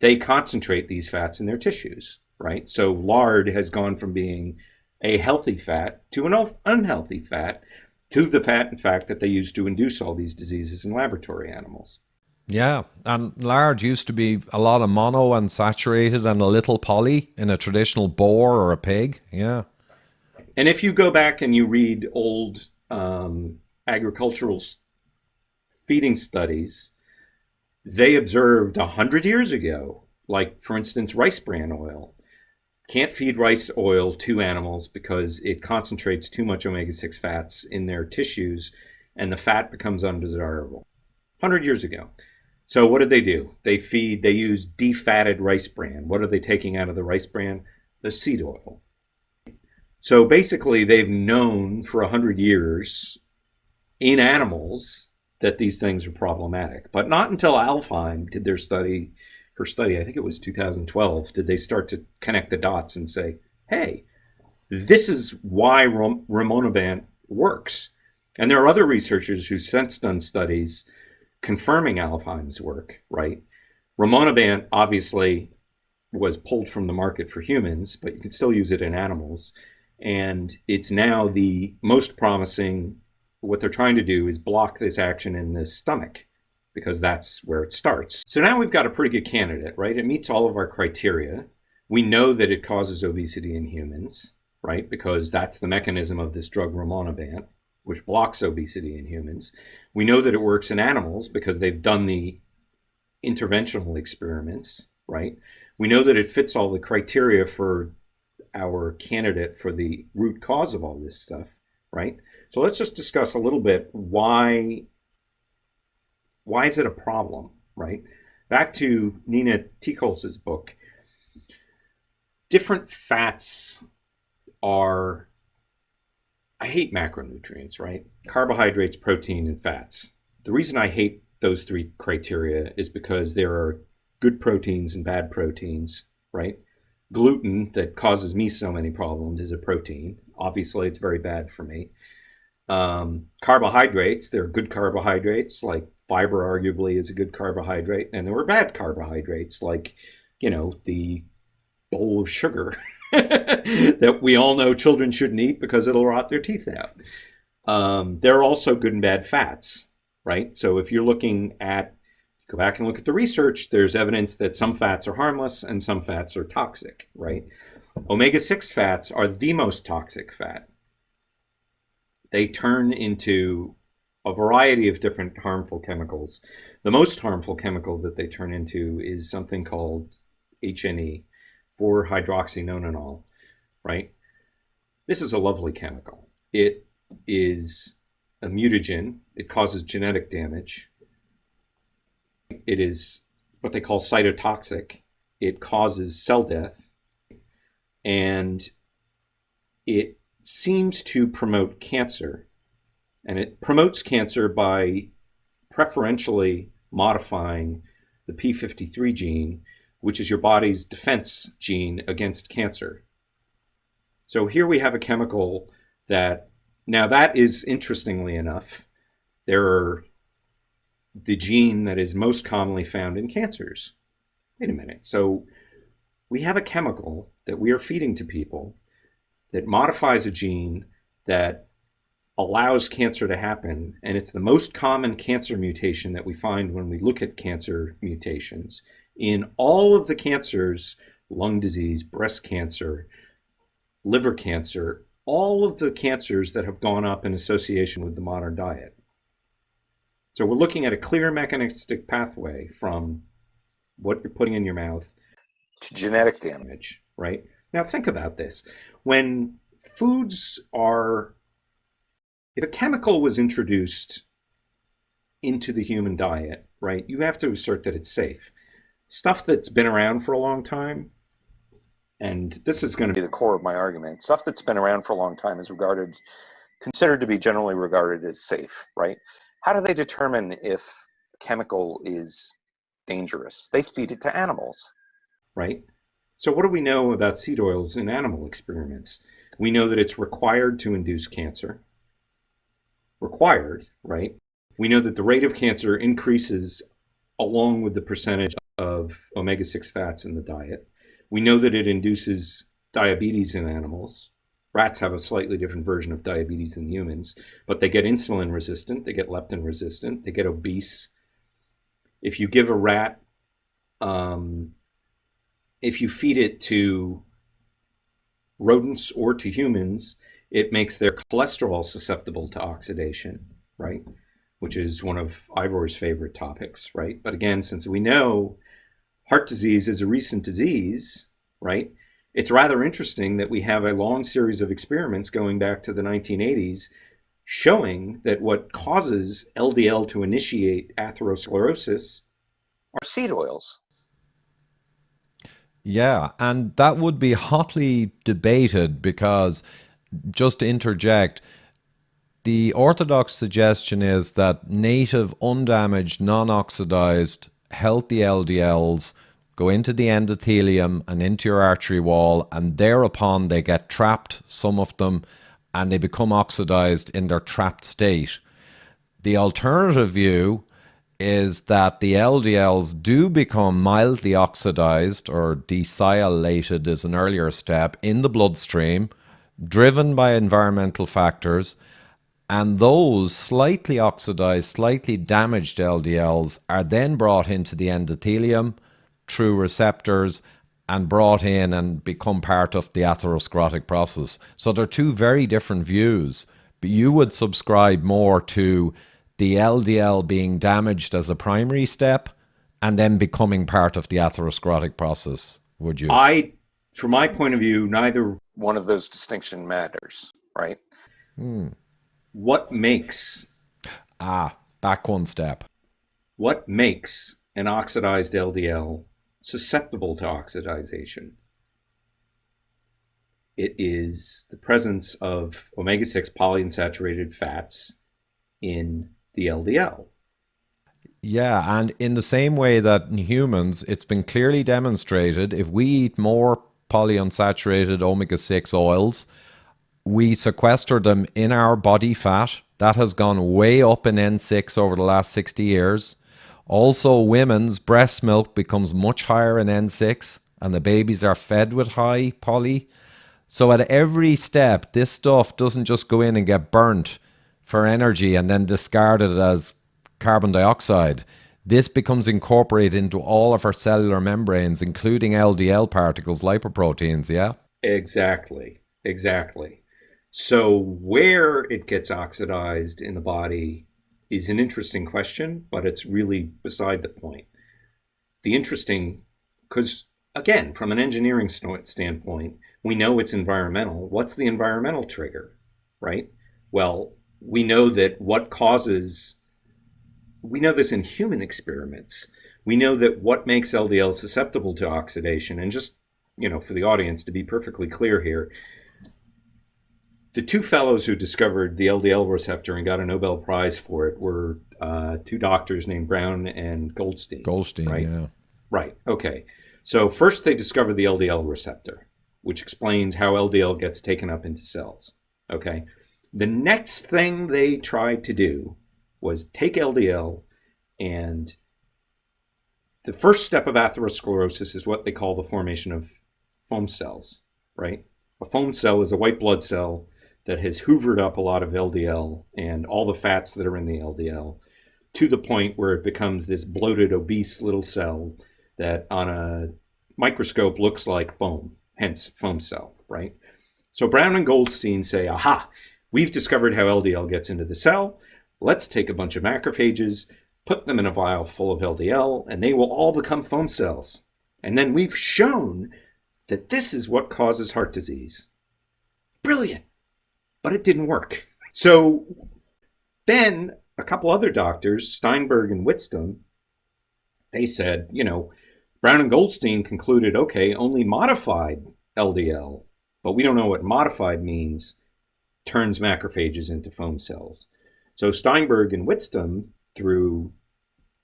Speaker 1: they concentrate these fats in their tissues, right? So lard has gone from being a healthy fat to an unhealthy fat, to the fat, in fact, that they use to induce all these diseases in laboratory animals.
Speaker 2: Yeah, and lard used to be a lot of mono unsaturated and a little poly in a traditional boar or a pig. Yeah.
Speaker 1: And if you go back and you read old agricultural feeding studies, they observed 100 years ago, like, for instance, rice bran oil. Can't feed rice oil to animals because it concentrates too much omega-6 fats in their tissues, and the fat becomes undesirable. 100 years ago. So what did they do? They use defatted rice bran. What are they taking out of the rice bran? The seed oil. So basically, they've known for 100 years in animals that these things are problematic. But not until Alfheim did her study, I think it was 2012, did they start to connect the dots and say, hey, this is why rimonabant works. And there are other researchers who've since done studies confirming Alfheim's work, right? Rimonabant obviously was pulled from the market for humans, but you can still use it in animals. And it's now the most promising. What they're trying to do is block this action in the stomach, because that's where it starts. So now we've got a pretty good candidate, right? It meets all of our criteria. We know that it causes obesity in humans, right? Because that's the mechanism of this drug rimonabant, which blocks obesity in humans. We know that it works in animals because they've done the interventional experiments, right? We know that it fits all the criteria for our candidate for the root cause of all this stuff, right? So let's just discuss a little bit why is it a problem, right? Back to Nina Ticolz's book. Different fats are, I hate macronutrients, right? Carbohydrates, protein, and fats. The reason I hate those three criteria is because there are good proteins and bad proteins, right? Gluten, that causes me so many problems, is a protein. Obviously, it's very bad for me. Carbohydrates, there are good carbohydrates, like fiber arguably is a good carbohydrate, and there were bad carbohydrates, like, the bowl of sugar that we all know children shouldn't eat because it'll rot their teeth out. There are also good and bad fats, right? So if you're go back and look at the research, there's evidence that some fats are harmless and some fats are toxic, right? Omega-6 fats are the most toxic fat. They turn into a variety of different harmful chemicals. The most harmful chemical that they turn into is something called HNE, 4-hydroxynonenal, right? This is a lovely chemical. It is a mutagen. It causes genetic damage. It is what they call cytotoxic. It causes cell death, and it seems to promote cancer. And it promotes cancer by preferentially modifying the p53 gene, which is your body's defense gene against cancer. So here we have a chemical that is, interestingly enough, the gene that is most commonly found in cancers. Wait a minute. So we have a chemical that we are feeding to people that modifies a gene that allows cancer to happen, and it's the most common cancer mutation that we find when we look at cancer mutations. In all of the cancers, lung disease, breast cancer, liver cancer, all of the cancers that have gone up in association with the modern diet. So we're looking at a clear mechanistic pathway from what you're putting in your mouth
Speaker 3: to genetic damage,
Speaker 1: right? Now think about this. When foods are, if a chemical was introduced into the human diet, right, you have to assert that it's safe. Stuff that's been around for a long time, and this is going to
Speaker 3: be the core of my argument, stuff that's been around for a long time is considered to be generally regarded as safe, right? How do they determine if a chemical is dangerous? They feed it to animals.
Speaker 1: Right? So what do we know about seed oils in animal experiments? We know that it's required to induce cancer. Required, right? We know that the rate of cancer increases along with the percentage of omega-6 fats in the diet. We know that it induces diabetes in animals. Rats have a slightly different version of diabetes than humans, but they get insulin resistant, they get leptin resistant, they get obese. If you give a rat, if you feed it to rodents or to humans, it makes their cholesterol susceptible to oxidation, right? Which is one of Ivor's favorite topics, right? But again, since we know heart disease is a recent disease, right? It's rather interesting that we have a long series of experiments going back to the 1980s showing that what causes LDL to initiate atherosclerosis
Speaker 3: are seed oils.
Speaker 2: Yeah, and that would be hotly debated because, just to interject, the orthodox suggestion is that native, undamaged, non-oxidized, healthy LDLs go into the endothelium and into your artery wall, and thereupon they get trapped, some of them, and they become oxidized in their trapped state. The alternative view is that the LDLs do become mildly oxidized, or desilolated is an earlier step, in the bloodstream, driven by environmental factors, and those slightly oxidized, slightly damaged LDLs are then brought into the endothelium through receptors and brought in and become part of the atherosclerotic process. So they're two very different views, but you would subscribe more to the LDL being damaged as a primary step and then becoming part of the atherosclerotic process, would you?
Speaker 1: From my point of view, neither
Speaker 3: one of those distinctions matters, right?
Speaker 1: What makes...
Speaker 2: back one step.
Speaker 1: What makes an oxidized LDL susceptible to oxidization? It is the presence of omega-6 polyunsaturated fats in the LDL.
Speaker 2: Yeah, and in the same way that in humans, it's been clearly demonstrated if we eat more polyunsaturated omega-6 oils, we sequester them in our body fat. That has gone way up in N6 over the last 60 years. Also, women's breast milk becomes much higher in N6, and the babies are fed with high poly. So at every step, this stuff doesn't just go in and get burnt for energy and then discarded as carbon dioxide. This becomes incorporated into all of our cellular membranes, including LDL particles, lipoproteins, yeah?
Speaker 1: Exactly. So where it gets oxidized in the body is an interesting question, but it's really beside the point. Because again, from an engineering standpoint, we know it's environmental. What's the environmental trigger, right? Well, we know that we know this in human experiments. We know that what makes LDL susceptible to oxidation, and just, for the audience to be perfectly clear here, the two fellows who discovered the LDL receptor and got a Nobel Prize for it were two doctors named Brown and Goldstein.
Speaker 2: Right? Yeah.
Speaker 1: Right, okay. So first they discovered the LDL receptor, which explains how LDL gets taken up into cells, okay? The next thing they tried to do was take LDL, and the first step of atherosclerosis is what they call the formation of foam cells, right? A foam cell is a white blood cell that has hoovered up a lot of LDL and all the fats that are in the LDL to the point where it becomes this bloated, obese little cell that on a microscope looks like foam, hence foam cell, right? So Brown and Goldstein say, aha, we've discovered how LDL gets into the cell. Let's take a bunch of macrophages, put them in a vial full of LDL, and they will all become foam cells. And then we've shown that this is what causes heart disease. Brilliant. But it didn't work. So then a couple other doctors, Steinberg and Whitstone, they said, Brown and Goldstein concluded, okay, only modified LDL, but we don't know what modified means, turns macrophages into foam cells. So Steinberg and Whitstone, through,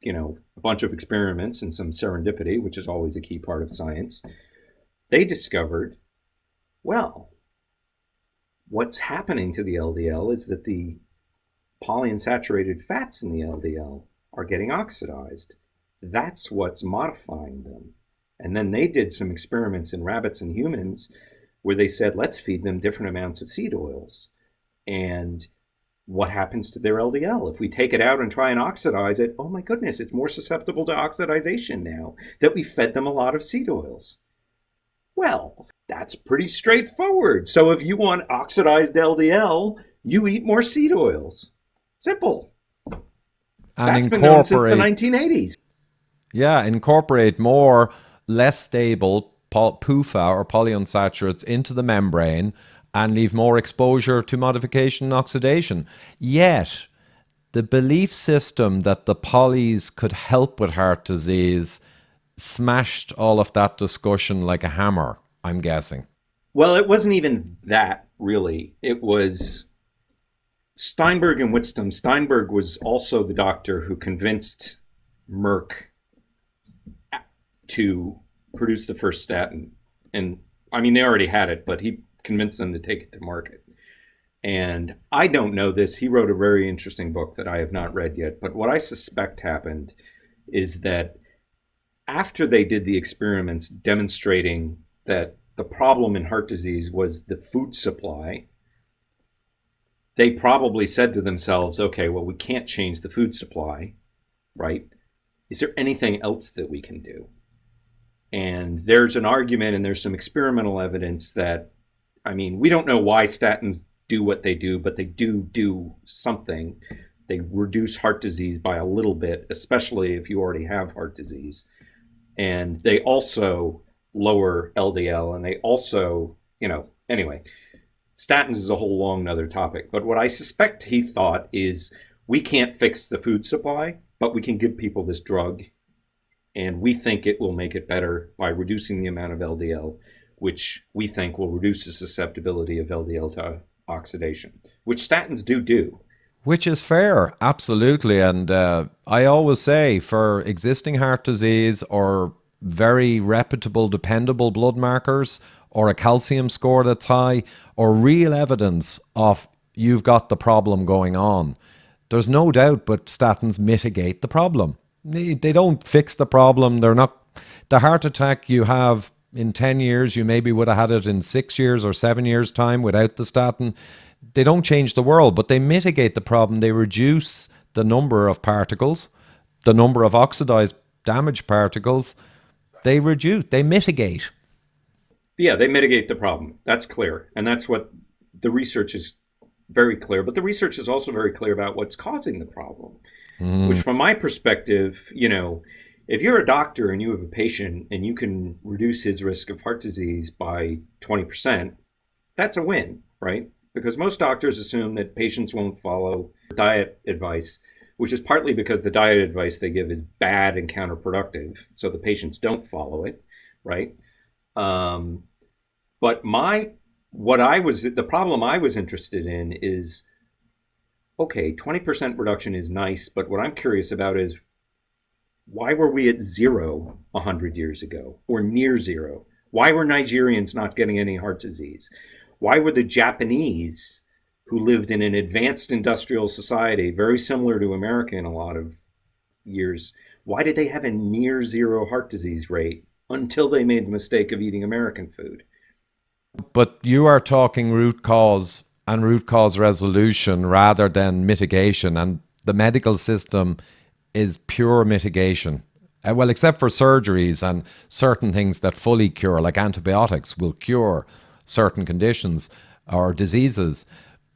Speaker 1: a bunch of experiments and some serendipity, which is always a key part of science, they discovered, well, what's happening to the LDL is that the polyunsaturated fats in the LDL are getting oxidized. That's what's modifying them. And then they did some experiments in rabbits and humans where they said, let's feed them different amounts of seed oils. And what happens to their LDL? If we take it out and try and oxidize it, oh my goodness, it's more susceptible to oxidization now that we fed them a lot of seed oils. Well, that's pretty straightforward. So if you want oxidized LDL, you eat more seed oils. Simple.
Speaker 2: And
Speaker 1: that's been known since the 1980s.
Speaker 2: Yeah, incorporate more less stable PUFA or polyunsaturates into the membrane and leave more exposure to modification and oxidation. Yet, the belief system that the polys could help with heart disease smashed all of that discussion like a hammer, I'm guessing.
Speaker 1: Well, it wasn't even that, really. It was Steinberg and Whitstone. Steinberg was also the doctor who convinced Merck to produce the first statin. And I mean, they already had it, but he convinced them to take it to market. And I don't know this. He wrote a very interesting book that I have not read yet. But what I suspect happened is that after they did the experiments demonstrating that the problem in heart disease was the food supply, they probably said to themselves, okay, well, we can't change the food supply, right? Is there anything else that we can do? And there's an argument and there's some experimental evidence that, I mean, we don't know why statins do what they do, but they do something. They reduce heart disease by a little bit, especially if you already have heart disease. And they also lower LDL, and they also, anyway, statins is a whole long other topic. But what I suspect he thought is we can't fix the food supply, but we can give people this drug, and we think it will make it better by reducing the amount of LDL, which we think will reduce the susceptibility of LDL to oxidation, which statins do.
Speaker 2: Which is fair, absolutely. And I always say for existing heart disease or very reputable, dependable blood markers or a calcium score that's high or real evidence of you've got the problem going on, there's no doubt but statins mitigate the problem. They don't fix the problem. They're not the heart attack you have in 10 years, you maybe would have had it in 6 years or 7 years time without the statin. They don't change the world, but they mitigate the problem. They reduce the number of particles, the number of oxidized damaged particles. They mitigate.
Speaker 1: Yeah, they mitigate the problem. That's clear. And that's what the research is very clear. But the research is also very clear about what's causing the problem, which from my perspective, if you're a doctor and you have a patient and you can reduce his risk of heart disease by 20%, that's a win, right? Because most doctors assume that patients won't follow diet advice, which is partly because the diet advice they give is bad and counterproductive, so the patients don't follow it, right? But the problem I was interested in is, okay, 20% reduction is nice, but what I'm curious about is why were we at 0 100 years ago or near 0? Why were Nigerians not getting any heart disease? Why were the Japanese, who lived in an advanced industrial society, very similar to America in a lot of years, why did they have a near 0 heart disease rate until they made the mistake of eating American food?
Speaker 2: But you are talking root cause and root cause resolution rather than mitigation. And the medical system is pure mitigation. Well, except for surgeries and certain things that fully cure, like antibiotics will cure certain conditions or diseases.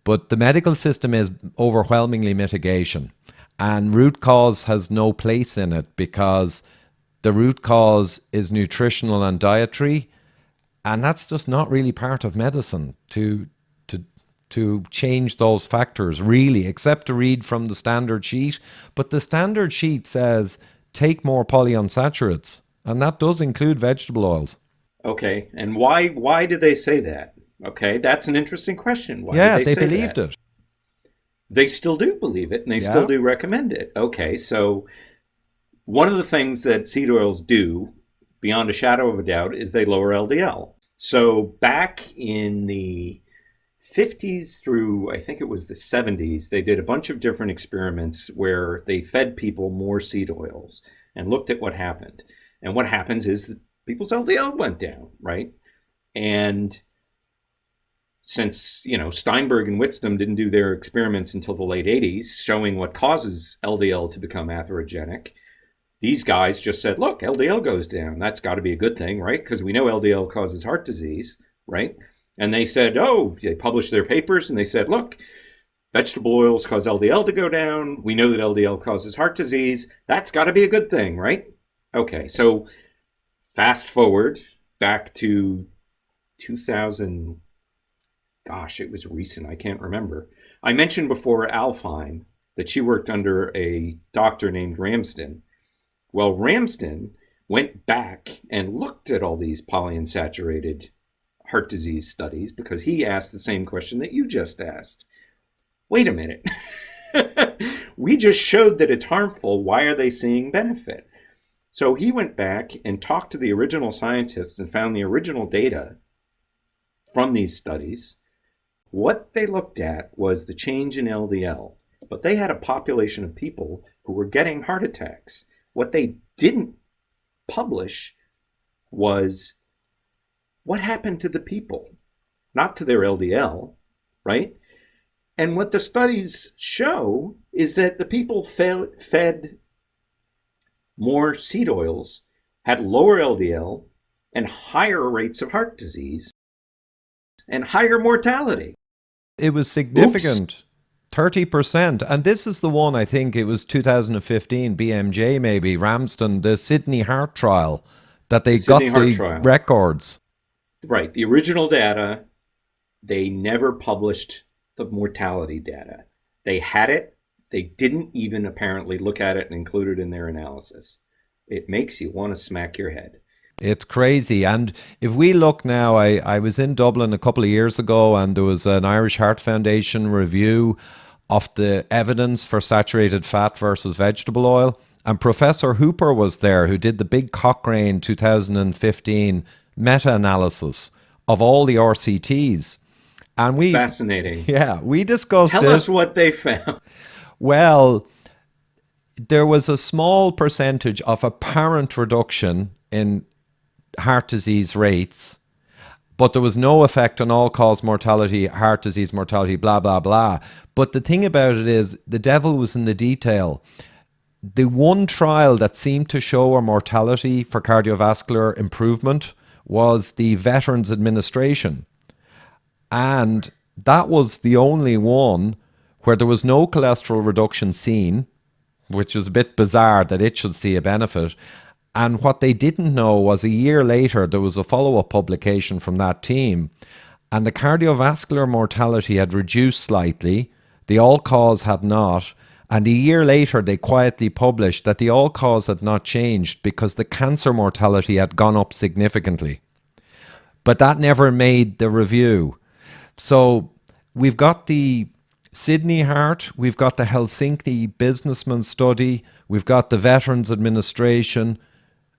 Speaker 2: But the medical system is overwhelmingly mitigation. And root cause has no place in it because the root cause is nutritional and dietary. And that's just not really part of medicine to change those factors, really, except to read from the standard sheet. But the standard sheet says take more polyunsaturates, and that does include vegetable oils.
Speaker 1: Okay, and why did they say that? Okay, that's an interesting question. Why did
Speaker 2: Yeah,
Speaker 1: they
Speaker 2: they
Speaker 1: say
Speaker 2: believed
Speaker 1: that?
Speaker 2: it.
Speaker 1: They still do believe it, and they still
Speaker 2: Yeah.
Speaker 1: do recommend it. Okay, so one of the things that seed oils do, beyond a shadow of a doubt, is they lower LDL. So back in the 50s through, I think it was the 70s, they did a bunch of different experiments where they fed people more seed oils and looked at what happened. And what happens is that people's LDL went down, right? And since, Steinberg and Whitstone didn't do their experiments until the late 80s, showing what causes LDL to become atherogenic, these guys just said, look, LDL goes down. That's got to be a good thing, right? Because we know LDL causes heart disease, right? And they said, they published their papers and they said, look, vegetable oils cause LDL to go down. We know that LDL causes heart disease. That's got to be a good thing, right? Okay, so fast forward back to 2000. Gosh, it was recent. I can't remember. I mentioned before Alfheim that she worked under a doctor named Ramsden. Well, Ramsden went back and looked at all these polyunsaturated heart disease studies because he asked the same question that you just asked. Wait a minute. We just showed that it's harmful. Why are they seeing benefit? So he went back and talked to the original scientists and found the original data from these studies. What they looked at was the change in LDL, but they had a population of people who were getting heart attacks. What they didn't publish was what happened to the people, not to their LDL, right? And what the studies show is that the people fed more seed oils had lower LDL and higher rates of heart disease and higher mortality.
Speaker 2: It was significant.
Speaker 1: Oops.
Speaker 2: 30%. And this is the one, I think it was 2015, BMJ maybe, Ramsden, the Sydney Heart Trial, that they got the records.
Speaker 1: Right. The original data, they never published the mortality data. They had it. They didn't even apparently look at it and include it in their analysis. It makes you want to smack your head.
Speaker 2: It's crazy. And if we look now, I was in Dublin a couple of years ago and there was an Irish Heart Foundation review of the evidence for saturated fat versus vegetable oil. And Professor Hooper was there, who did the big Cochrane 2015 meta-analysis of all the RCTs. And
Speaker 1: Fascinating.
Speaker 2: Yeah, we discussed
Speaker 1: Tell us what they found.
Speaker 2: Well, there was a small percentage of apparent reduction in heart disease rates, but there was no effect on all-cause mortality, heart disease mortality, blah, blah, blah. But the thing about it is the devil was in the detail. The one trial that seemed to show a mortality for cardiovascular improvement was the Veterans Administration. And that was the only one where there was no cholesterol reduction seen, which is a bit bizarre that it should see a benefit. And what they didn't know was a year later, there was a follow-up publication from that team, and the cardiovascular mortality had reduced slightly, the all-cause had not, and a year later they quietly published that the all-cause had not changed because the cancer mortality had gone up significantly. But that never made the review. So we've got the Sydney Heart, we've got the Helsinki Businessman Study, we've got the Veterans Administration,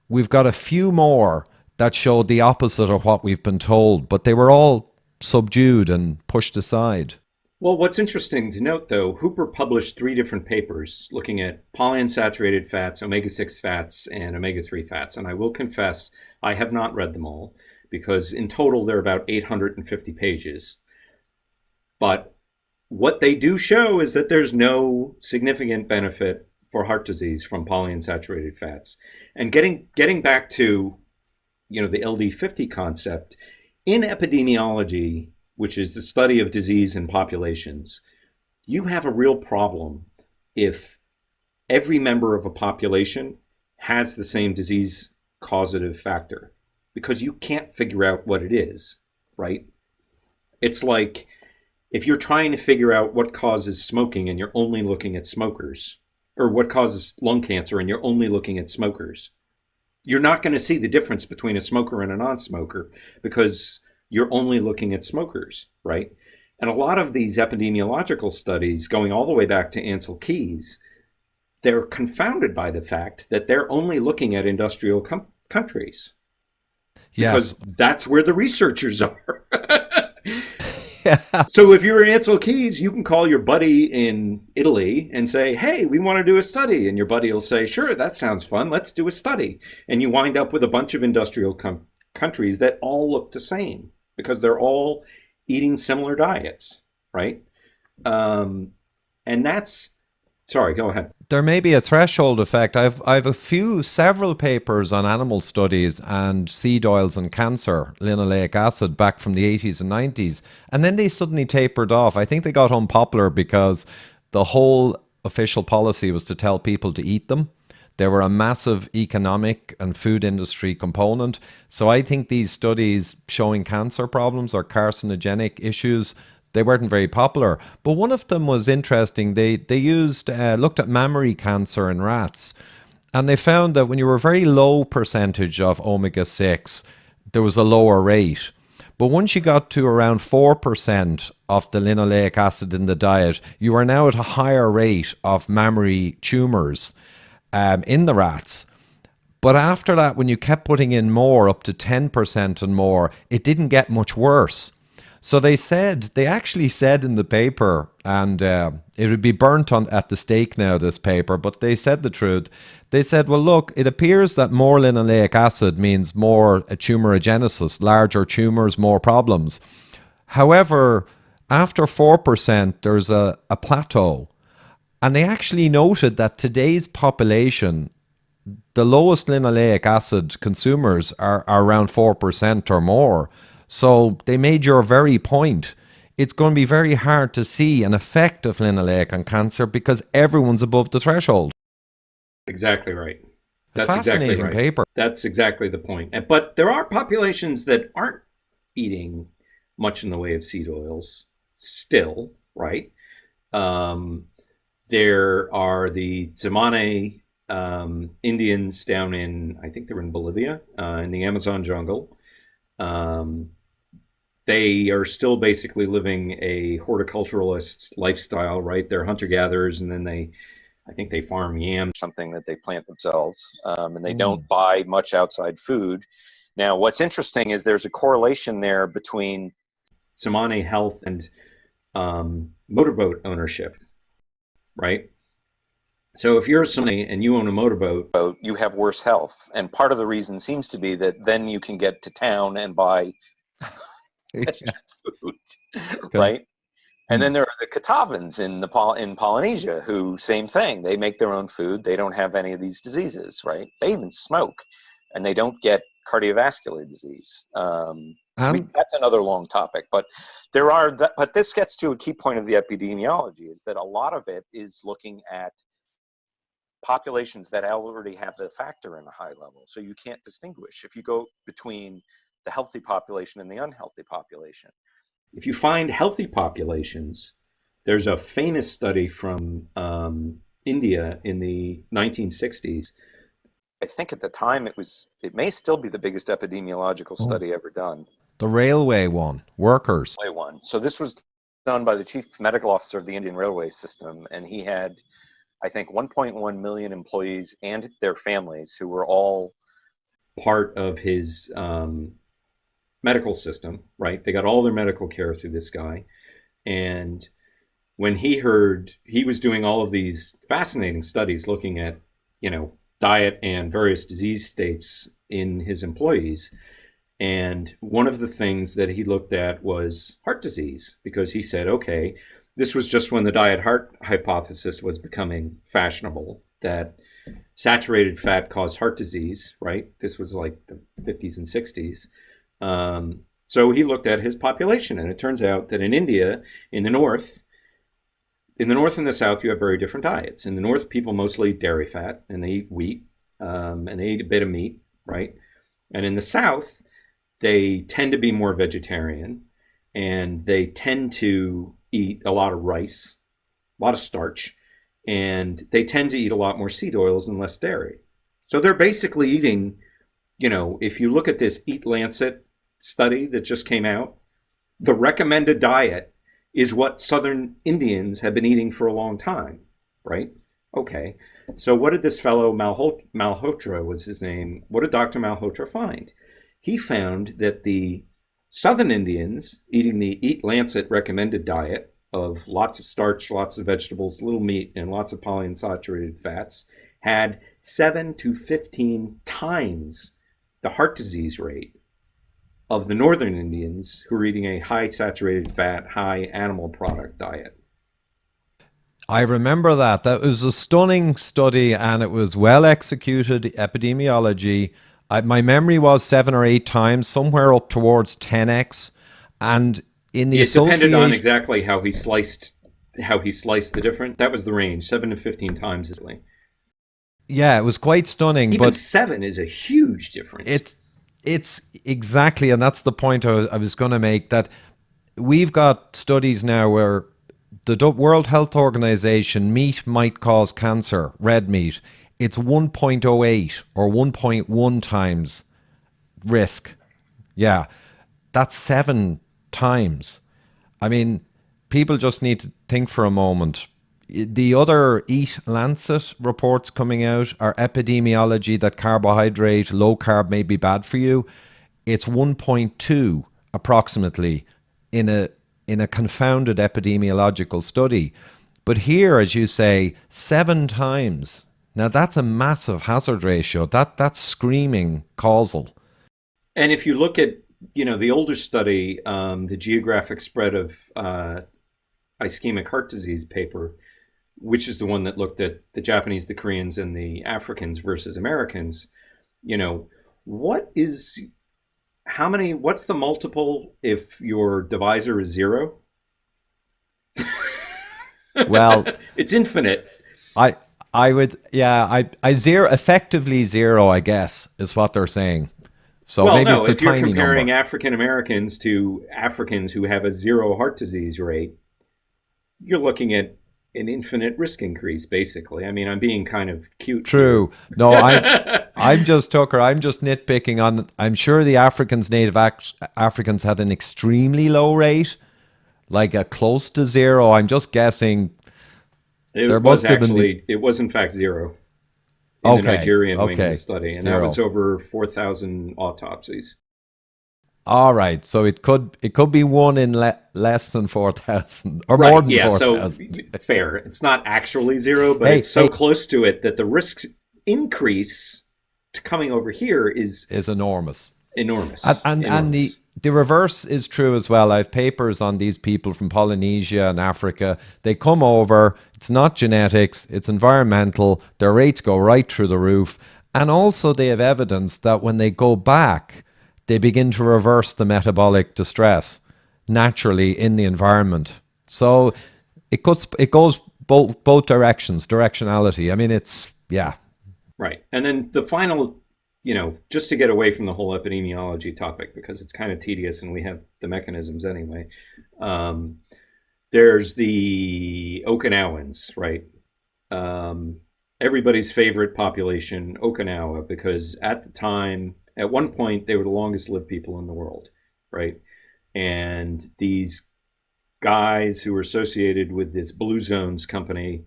Speaker 2: we've got a few more that showed the opposite of what we've been told, but they were all subdued and pushed aside.
Speaker 1: Well, what's interesting to note, though, Hooper published 3 different papers looking at polyunsaturated fats, omega-6 fats, and omega-3 fats. And I will confess, I have not read them all, because in total they're about 850 pages. But what they do show is that there's no significant benefit for heart disease from polyunsaturated fats. And getting back to, the LD50 concept, in epidemiology, which is the study of disease in populations, you have a real problem if every member of a population has the same disease causative factor, because you can't figure out what it is, right? It's like if you're trying to figure out what causes smoking and you're only looking at smokers, or what causes lung cancer and you're only looking at smokers, you're not going to see the difference between a smoker and a non-smoker because you're only looking at smokers, right? And a lot of these epidemiological studies, going all the way back to Ansel Keys, they're confounded by the fact that they're only looking at industrial countries.
Speaker 2: Yes.
Speaker 1: Because that's where the researchers are.
Speaker 2: Yeah.
Speaker 1: So if you're Ansel Keys, you can call your buddy in Italy and say, hey, we want to do a study. And your buddy will say, sure, that sounds fun. Let's do a study. And you wind up with a bunch of industrial countries that all look the same because they're all eating similar diets, right? And that's, sorry, go ahead.
Speaker 2: There may be a threshold effect. I've several papers on animal studies and seed oils and cancer, linoleic acid, back from the 80s and 90s. And then they suddenly tapered off. I think they got unpopular because the whole official policy was to tell people to eat them. They were a massive economic and food industry component. So I think these studies showing cancer problems or carcinogenic issues, they weren't very popular. But one of them was interesting. They looked at mammary cancer in rats, and they found that when you were a very low percentage of omega-6, there was a lower rate. But once you got to around 4% of the linoleic acid in the diet, you are now at a higher rate of mammary tumors in the rats. But after that, when you kept putting in more, up to 10% and more, it didn't get much worse. So they actually said in the paper, and it would be burnt at the stake now, this paper, but they said the truth. They said, well, look, it appears that more linoleic acid means more tumorigenesis, larger tumors, more problems. However, after 4%, there's a plateau. And they actually noted that today's population, the lowest linoleic acid consumers are around 4% or more. So they made your very point. It's going to be very hard to see an effect of linoleic on cancer because everyone's above the threshold.
Speaker 1: Exactly right.
Speaker 2: That's fascinating exactly right. Paper.
Speaker 1: That's exactly the point. But there are populations that aren't eating much in the way of seed oils still, right? There are the Tsimane Indians down in, I think they're in Bolivia, in the Amazon jungle. They are still basically living a horticulturalist lifestyle, right? They're hunter-gatherers, and then I think they farm yams.
Speaker 3: Something that they plant themselves, and they don't buy much outside food. Now, what's interesting is there's a correlation there between
Speaker 1: Tsimane health and motorboat ownership, right? So if you're somebody and you own a motorboat,
Speaker 3: you have worse health. And part of the reason seems to be that then you can get to town and buy food, okay. Right? And then there are the Okinawans in Polynesia who, same thing, they make their own food. They don't have any of these diseases, right? They even smoke, and they don't get cardiovascular disease. That's another long topic, but but this gets to a key point of the epidemiology, is that a lot of it is looking at populations that already have the factor in a high level. So you can't distinguish if you go between the healthy population and the unhealthy population.
Speaker 1: If you find healthy populations, there's a famous study from India in the 1960s.
Speaker 3: I think at the time it may still be the biggest epidemiological study ever done.
Speaker 2: The railway one, workers.
Speaker 3: So this was done by the chief medical officer of the Indian railway system, and he had, I think, 1.1 million employees and their families who were all
Speaker 1: part of his medical system, right? They got all their medical care through this guy. And when he heard he was doing all of these fascinating studies looking at, diet and various disease states in his employees, And one of the things that he looked at was heart disease, because he said, okay, this was just when the diet heart hypothesis was becoming fashionable, that saturated fat caused heart disease, right? This was like the 50s and 60s. So he looked at his population, and it turns out that in India, in the north and the south, you have very different diets. In the north, people mostly eat dairy fat, and they eat wheat, and they eat a bit of meat, right? And in the south, they tend to be more vegetarian, and they tend to eat a lot of rice, a lot of starch, and they tend to eat a lot more seed oils and less dairy. So they're basically eating, if you look at this Eat Lancet study that just came out, the recommended diet is what Southern Indians have been eating for a long time, right? Okay. So what did this fellow, Malhotra was his name, what did Dr. Malhotra find? He found that the Southern Indians eating the Eat Lancet recommended diet of lots of starch, lots of vegetables, little meat, and lots of polyunsaturated fats had 7 to 15 times the heart disease rate of the Northern Indians who are eating a high saturated fat, high animal product diet.
Speaker 2: I remember that. That was a stunning study, and it was well executed epidemiology. My memory was 7 or 8 times, somewhere up towards 10x. And in the
Speaker 1: it depended on
Speaker 2: association,
Speaker 1: exactly how he sliced the different. That was the range, 7 to 15 times.
Speaker 2: yeah, it was quite stunning.
Speaker 1: Even
Speaker 2: but
Speaker 1: 7 is a huge difference.
Speaker 2: It's exactly, and that's the point I was going to make, that we've got studies now where the World Health Organization, meat might cause cancer, red meat. It's 1.08 or 1.1 times risk. Yeah, that's 7 times. I mean, people just need to think for a moment. The other Eat Lancet reports coming out are epidemiology that carbohydrate, low carb may be bad for you. It's 1.2 approximately in a confounded epidemiological study. But here, as you say, 7 times. Now that's a massive hazard ratio. That's screaming causal.
Speaker 1: And if you look at the older study, the geographic spread of ischemic heart disease paper, which is the one that looked at the Japanese, the Koreans, and the Africans versus Americans, what's the multiple if your divisor is 0?
Speaker 2: Well,
Speaker 1: it's infinite.
Speaker 2: I would, yeah, I zero, effectively 0, I guess, is what they're saying. So
Speaker 1: well,
Speaker 2: maybe
Speaker 1: no,
Speaker 2: it's a
Speaker 1: if you're
Speaker 2: tiny
Speaker 1: comparing
Speaker 2: number.
Speaker 1: African Americans to Africans who have a 0 heart disease rate, you're looking at an infinite risk increase, basically. I mean, I'm being kind of cute.
Speaker 2: True. No, I'm just Tucker. I'm just nitpicking on. I'm sure the native Africans had an extremely low rate, like a close to 0. I'm just guessing.
Speaker 1: It was in fact 0 in the Nigerian wing of the study, and
Speaker 2: 0.
Speaker 1: that was over 4,000 autopsies.
Speaker 2: All right, so it could be 1 in less than 4,000 or
Speaker 1: right,
Speaker 2: more than
Speaker 1: yeah,
Speaker 2: 4,000.
Speaker 1: So fair. It's not actually 0, but it's so close to it that the risk increase to coming over here is
Speaker 2: enormous.
Speaker 1: Enormous.
Speaker 2: And the reverse is true as well. I have papers on these people from Polynesia and Africa. They come over, it's not genetics, it's environmental, their rates go right through the roof. And also they have evidence that when they go back, they begin to reverse the metabolic distress naturally in the environment. So it goes both directions, directionality. I mean, it's, yeah.
Speaker 1: Right. And then the final, just to get away from the whole epidemiology topic, because it's kind of tedious and we have the mechanisms anyway, there's the Okinawans, right? Everybody's favorite population, Okinawa, because at one point, they were the longest lived people in the world, right? And these guys who were associated with this Blue Zones company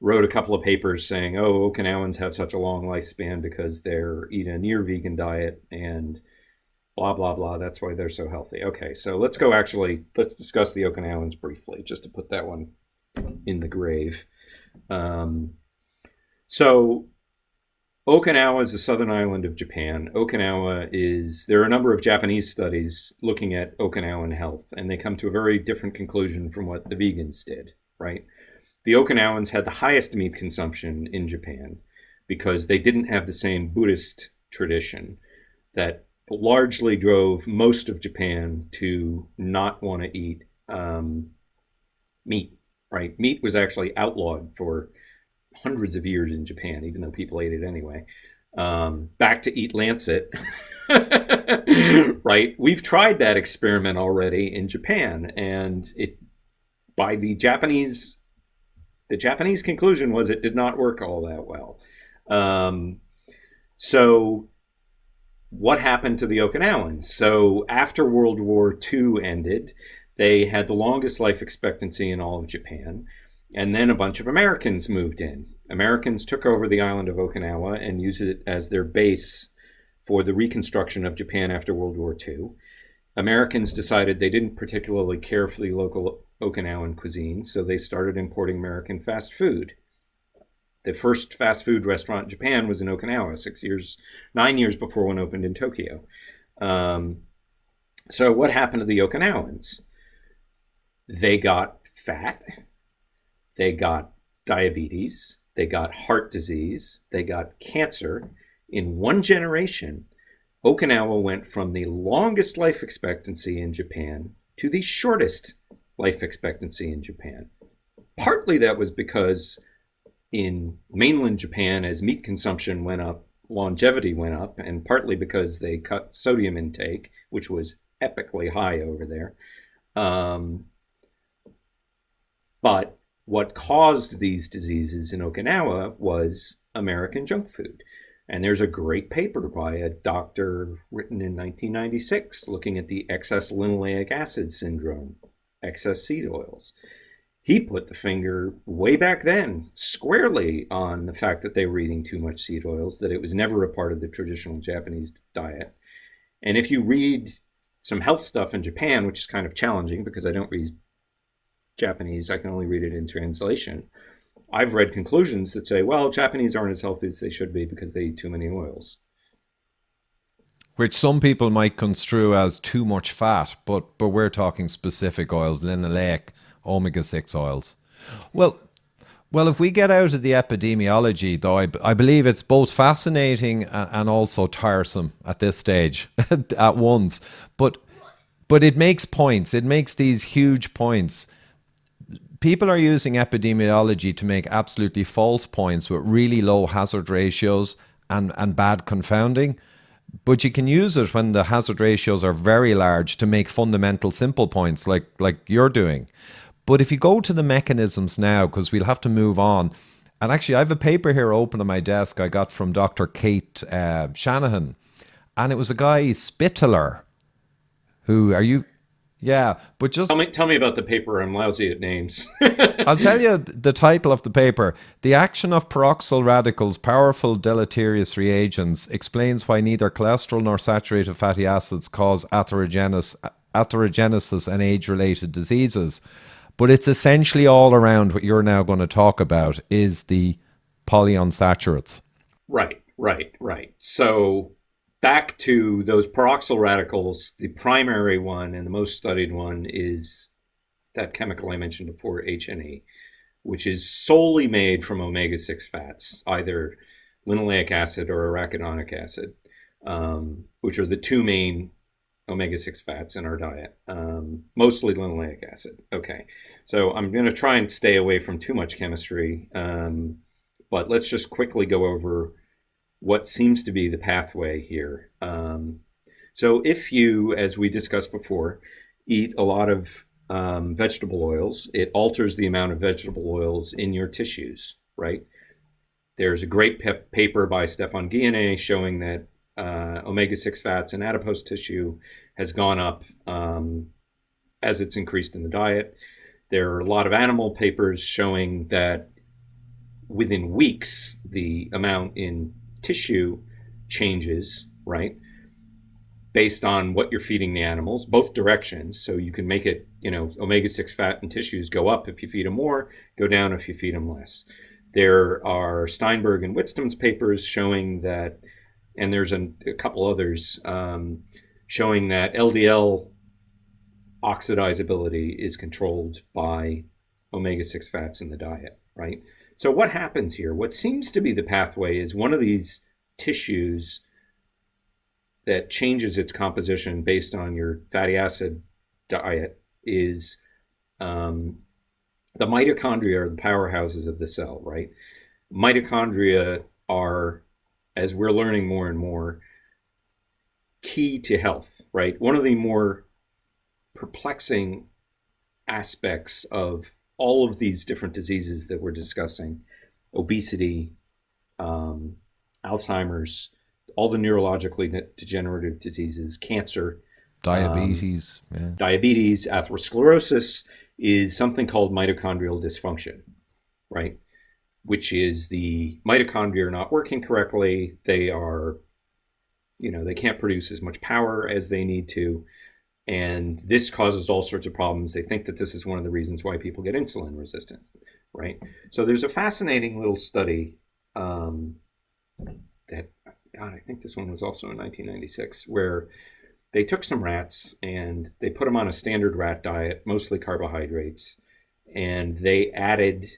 Speaker 1: wrote a couple of papers saying, oh, Okinawans have such a long lifespan because they're eating a near vegan diet and blah, blah, blah. That's why they're so healthy. Okay, so let's discuss the Okinawans briefly, just to put that one in the grave. So Okinawa is the southern island of Japan. There are a number of Japanese studies looking at Okinawan health, and they come to a very different conclusion from what the vegans did, right? The Okinawans had the highest meat consumption in Japan because they didn't have the same Buddhist tradition that largely drove most of Japan to not want to eat meat, right? Meat was actually outlawed for hundreds of years in Japan, even though people ate it anyway. Back to eat Lancet, right? We've tried that experiment already in Japan, and by the Japanese conclusion was it did not work all that well. So what happened to the Okinawans? So after World War II ended, they had the longest life expectancy in all of Japan. And then a bunch of Americans moved in. Americans took over the island of Okinawa and used it as their base for the reconstruction of Japan after World War II. Americans decided they didn't particularly care for the local Okinawan cuisine, so they started importing American fast food. The first fast food restaurant in Japan was in Okinawa 9 years before one opened in Tokyo. So what happened to the Okinawans? They got fat, they got diabetes, they got heart disease, they got cancer. In one generation, Okinawa went from the longest life expectancy in Japan to the shortest life expectancy in Japan. Partly that was because in mainland Japan, as meat consumption went up, longevity went up, and partly because they cut sodium intake, which was epically high over there. But what caused these diseases in Okinawa was American junk food. And there's a great paper by a doctor written in 1996 looking at the excess linoleic acid syndrome, excess seed oils. He put the finger way back then squarely on the fact that they were eating too much seed oils, that it was never a part of the traditional Japanese diet. And if you read some health stuff in Japan, which is kind of challenging because I don't read Japanese, I can only read it in translation. I've read conclusions that say, well, Japanese aren't as healthy as they should be because they eat too many oils.
Speaker 2: Which some people might construe as too much fat, but we're talking specific oils, linoleic, omega-6 oils. Well, if we get out of the epidemiology, though, I believe it's both fascinating and also tiresome at this stage at once. But it makes points. It makes these huge points. People are using epidemiology to make absolutely false points with really low hazard ratios and bad confounding. But you can use it when the hazard ratios are very large to make fundamental simple points like you're doing. But if you go to the mechanisms now, because we'll have to move on, and actually I have a paper here open on my desk I got from Dr. Kate Shanahan, and it was a guy, Spittler, who, are you... Yeah, but just...
Speaker 1: Tell me about the paper. I'm lousy at names.
Speaker 2: I'll tell you the title of the paper. The action of peroxyl radicals, powerful deleterious reagents, explains why neither cholesterol nor saturated fatty acids cause atherogenesis and age-related diseases. But it's essentially all around what you're now going to talk about is the polyunsaturates.
Speaker 1: Right. So back to those peroxyl radicals, the primary one and the most studied one is that chemical I mentioned before, HNE, which is solely made from omega-6 fats, either linoleic acid or arachidonic acid, which are the two main omega-6 fats in our diet, mostly linoleic acid. Okay, so I'm going to try and stay away from too much chemistry, but let's just quickly go over what seems to be the pathway here. So if you, as we discussed before, eat a lot of vegetable oils, it alters the amount of vegetable oils in your tissues, right? There's a great paper by Stefan Guillenet showing that omega-6 fats in adipose tissue has gone up as it's increased in the diet. There are a lot of animal papers showing that within weeks, the amount in tissue changes, right? Based on what you're feeding the animals, both directions. So you can make it, omega-6 fat in tissues go up if you feed them more, go down if you feed them less. There are Steinberg and Whitstam's papers showing that, and there's a couple others showing that LDL oxidizability is controlled by omega-6 fats in the diet, right? So what happens here? What seems to be the pathway is one of these tissues that changes its composition based on your fatty acid diet is the mitochondria are the powerhouses of the cell, right? Mitochondria are, as we're learning more and more, key to health, right? One of the more perplexing aspects of all of these different diseases that we're discussing, obesity, Alzheimer's, all the neurologically degenerative diseases, cancer,
Speaker 2: Diabetes.
Speaker 1: diabetes, atherosclerosis, is something called mitochondrial dysfunction, right? Which is the mitochondria are not working correctly. They are, they can't produce as much power as they need to. And this causes all sorts of problems. They think that this is one of the reasons why people get insulin resistant, right? So there's a fascinating little study that, God, I think this one was also in 1996, where they took some rats and they put them on a standard rat diet, mostly carbohydrates, and they added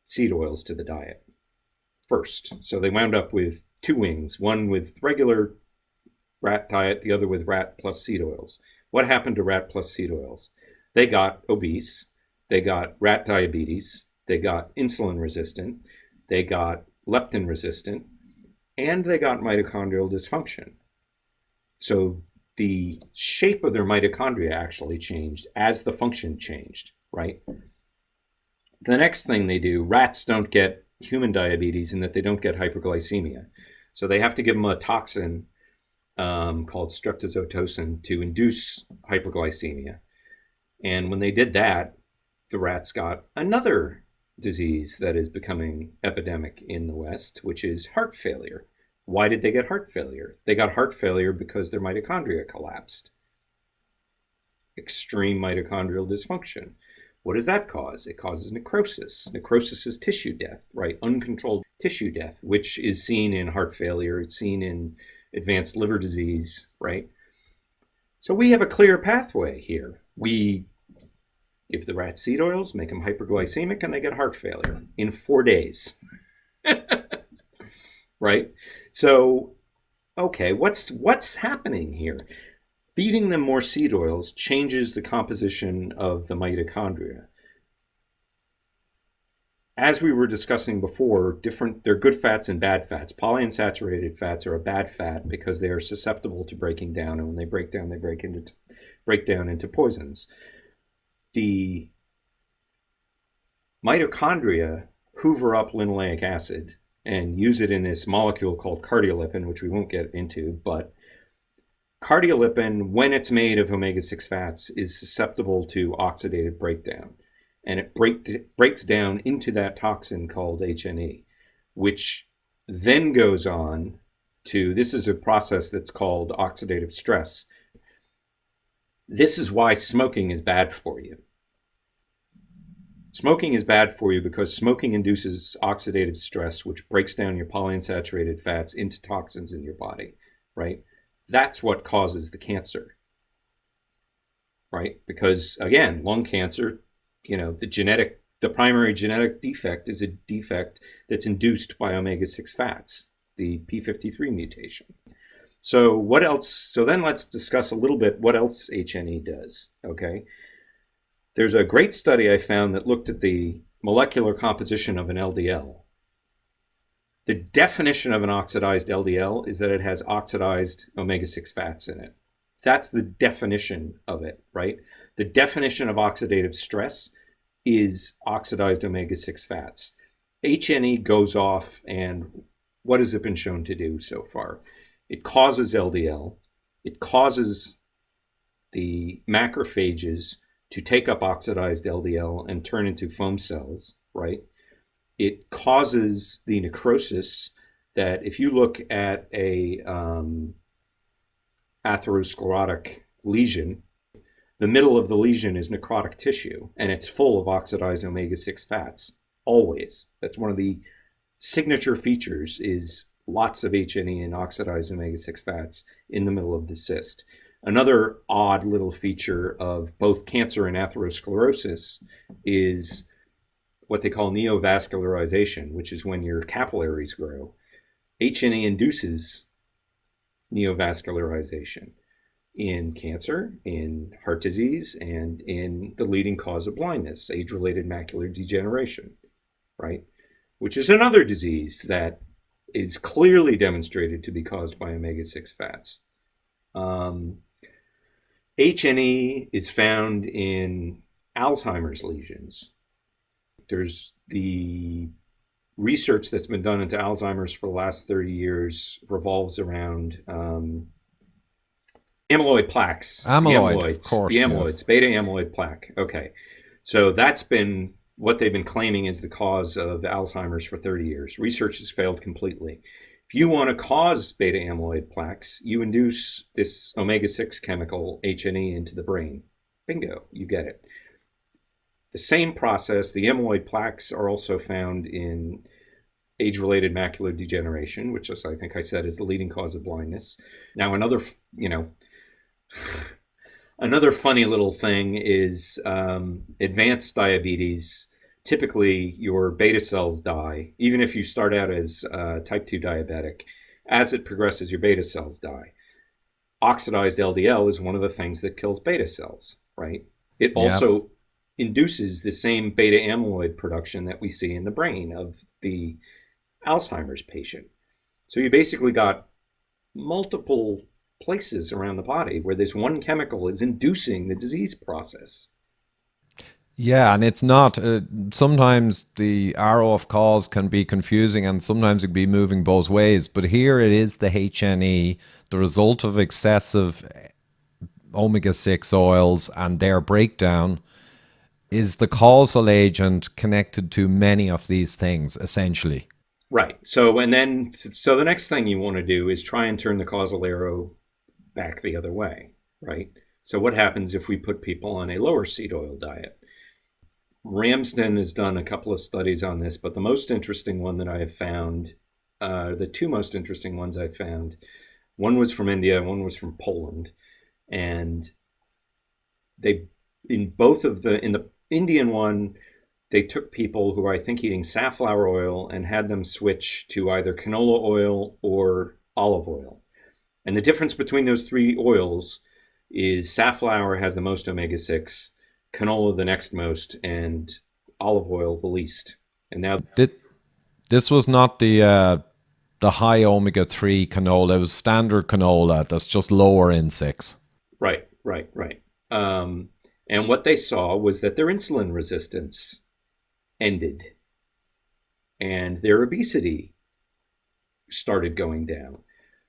Speaker 1: seed oils to the diet first. So they wound up with two wings, one with regular rat diet, the other with rat plus seed oils. What happened to rat plus seed oils? They got obese, they got rat diabetes, they got insulin resistant, they got leptin resistant, and they got mitochondrial dysfunction. So the shape of their mitochondria actually changed as the function changed, right? The next thing they do, rats don't get human diabetes in that they don't get hyperglycemia. So they have to give them a toxin called streptozotocin to induce hyperglycemia. And when they did that, the rats got another disease that is becoming epidemic in the West, which is heart failure. Why did they get heart failure? They got heart failure because their mitochondria collapsed. Extreme mitochondrial dysfunction. What does that cause? It causes necrosis. Necrosis is tissue death, right? Uncontrolled tissue death, which is seen in heart failure. It's seen in advanced liver disease, right? So we have a clear pathway here. We give the rats seed oils, make them hyperglycemic, and they get heart failure in 4 days. Right? So, okay, what's happening here? Feeding them more seed oils changes the composition of the mitochondria. As we were discussing before, they're good fats and bad fats. Polyunsaturated fats are a bad fat because they are susceptible to breaking down, and when they break down, they break down into poisons. The mitochondria hoover up linoleic acid and use it in this molecule called cardiolipin, which we won't get into, but cardiolipin, when it's made of omega-6 fats, is susceptible to oxidative breakdown. And it breaks down into that toxin called HNE, which then goes on to, this is a process that's called oxidative stress. This is why smoking is bad for you. Smoking is bad for you because smoking induces oxidative stress, which breaks down your polyunsaturated fats into toxins in your body, right? That's what causes the cancer, right? Because again, lung cancer, the primary genetic defect is a defect that's induced by omega-6 fats, the p53 mutation. So what else? So then let's discuss a little bit what else HNE does, okay? There's a great study I found that looked at the molecular composition of an LDL. The definition of an oxidized LDL is that it has oxidized omega-6 fats in it. That's the definition of it, right? The definition of oxidative stress is oxidized omega-6 fats. HNE goes off, and what has it been shown to do so far? It causes LDL. It causes the macrophages to take up oxidized LDL and turn into foam cells, right? It causes the necrosis that if you look at a atherosclerotic lesion, the middle of the lesion is necrotic tissue, and it's full of oxidized omega-6 fats. always. That's one of the signature features is lots of HNE and oxidized omega-6 fats in the middle of the cyst. Another odd little feature of both cancer and atherosclerosis is what they call neovascularization, which is when your capillaries grow. HNE induces neovascularization in cancer, in heart disease, and in the leading cause of blindness, age-related macular degeneration, right? Which is another disease that is clearly demonstrated to be caused by omega-6 fats. HNE is found in Alzheimer's lesions. There's the research that's been done into Alzheimer's for the last 30 years revolves around amyloid plaques.
Speaker 2: Amyloid, of course.
Speaker 1: The amyloids, yes. Beta amyloid plaque. Okay. So that's been what they've been claiming is the cause of Alzheimer's for 30 years. Research has failed completely. If you want to cause beta amyloid plaques, you induce this omega-6 chemical, HNE, into the brain. Bingo, you get it. The same process, the amyloid plaques are also found in age-related macular degeneration, which, as I think I said, is the leading cause of blindness. Now, another funny little thing is advanced diabetes. Typically, your beta cells die, even if you start out as type 2 diabetic. As it progresses, your beta cells die. Oxidized LDL is one of the things that kills beta cells, right? It also induces the same beta amyloid production that we see in the brain of the Alzheimer's patient. So you basically got multiple places around the body where this one chemical is inducing the disease process.
Speaker 2: Yeah, and it's not, sometimes the arrow of cause can be confusing and sometimes it can be moving both ways. But here it is the HNE, the result of excessive omega-6 oils and their breakdown is the causal agent connected to many of these things, essentially.
Speaker 1: Right. So the next thing you want to do is try and turn the causal arrow back the other way, right? So what happens if we put people on a lower seed oil diet? Ramsden has done a couple of studies on this, but the most interesting one that I have found, the two most interesting ones I found, one was from India and one was from Poland. And in the Indian one, they took people who were, I think, eating safflower oil and had them switch to either canola oil or olive oil. And the difference between those three oils is safflower has the most omega-6, canola the next most, and olive oil the least. And now
Speaker 2: this was not the high omega-3 canola. It was standard canola that's just lower in 6.
Speaker 1: Right. And what they saw was that their insulin resistance ended and their obesity started going down.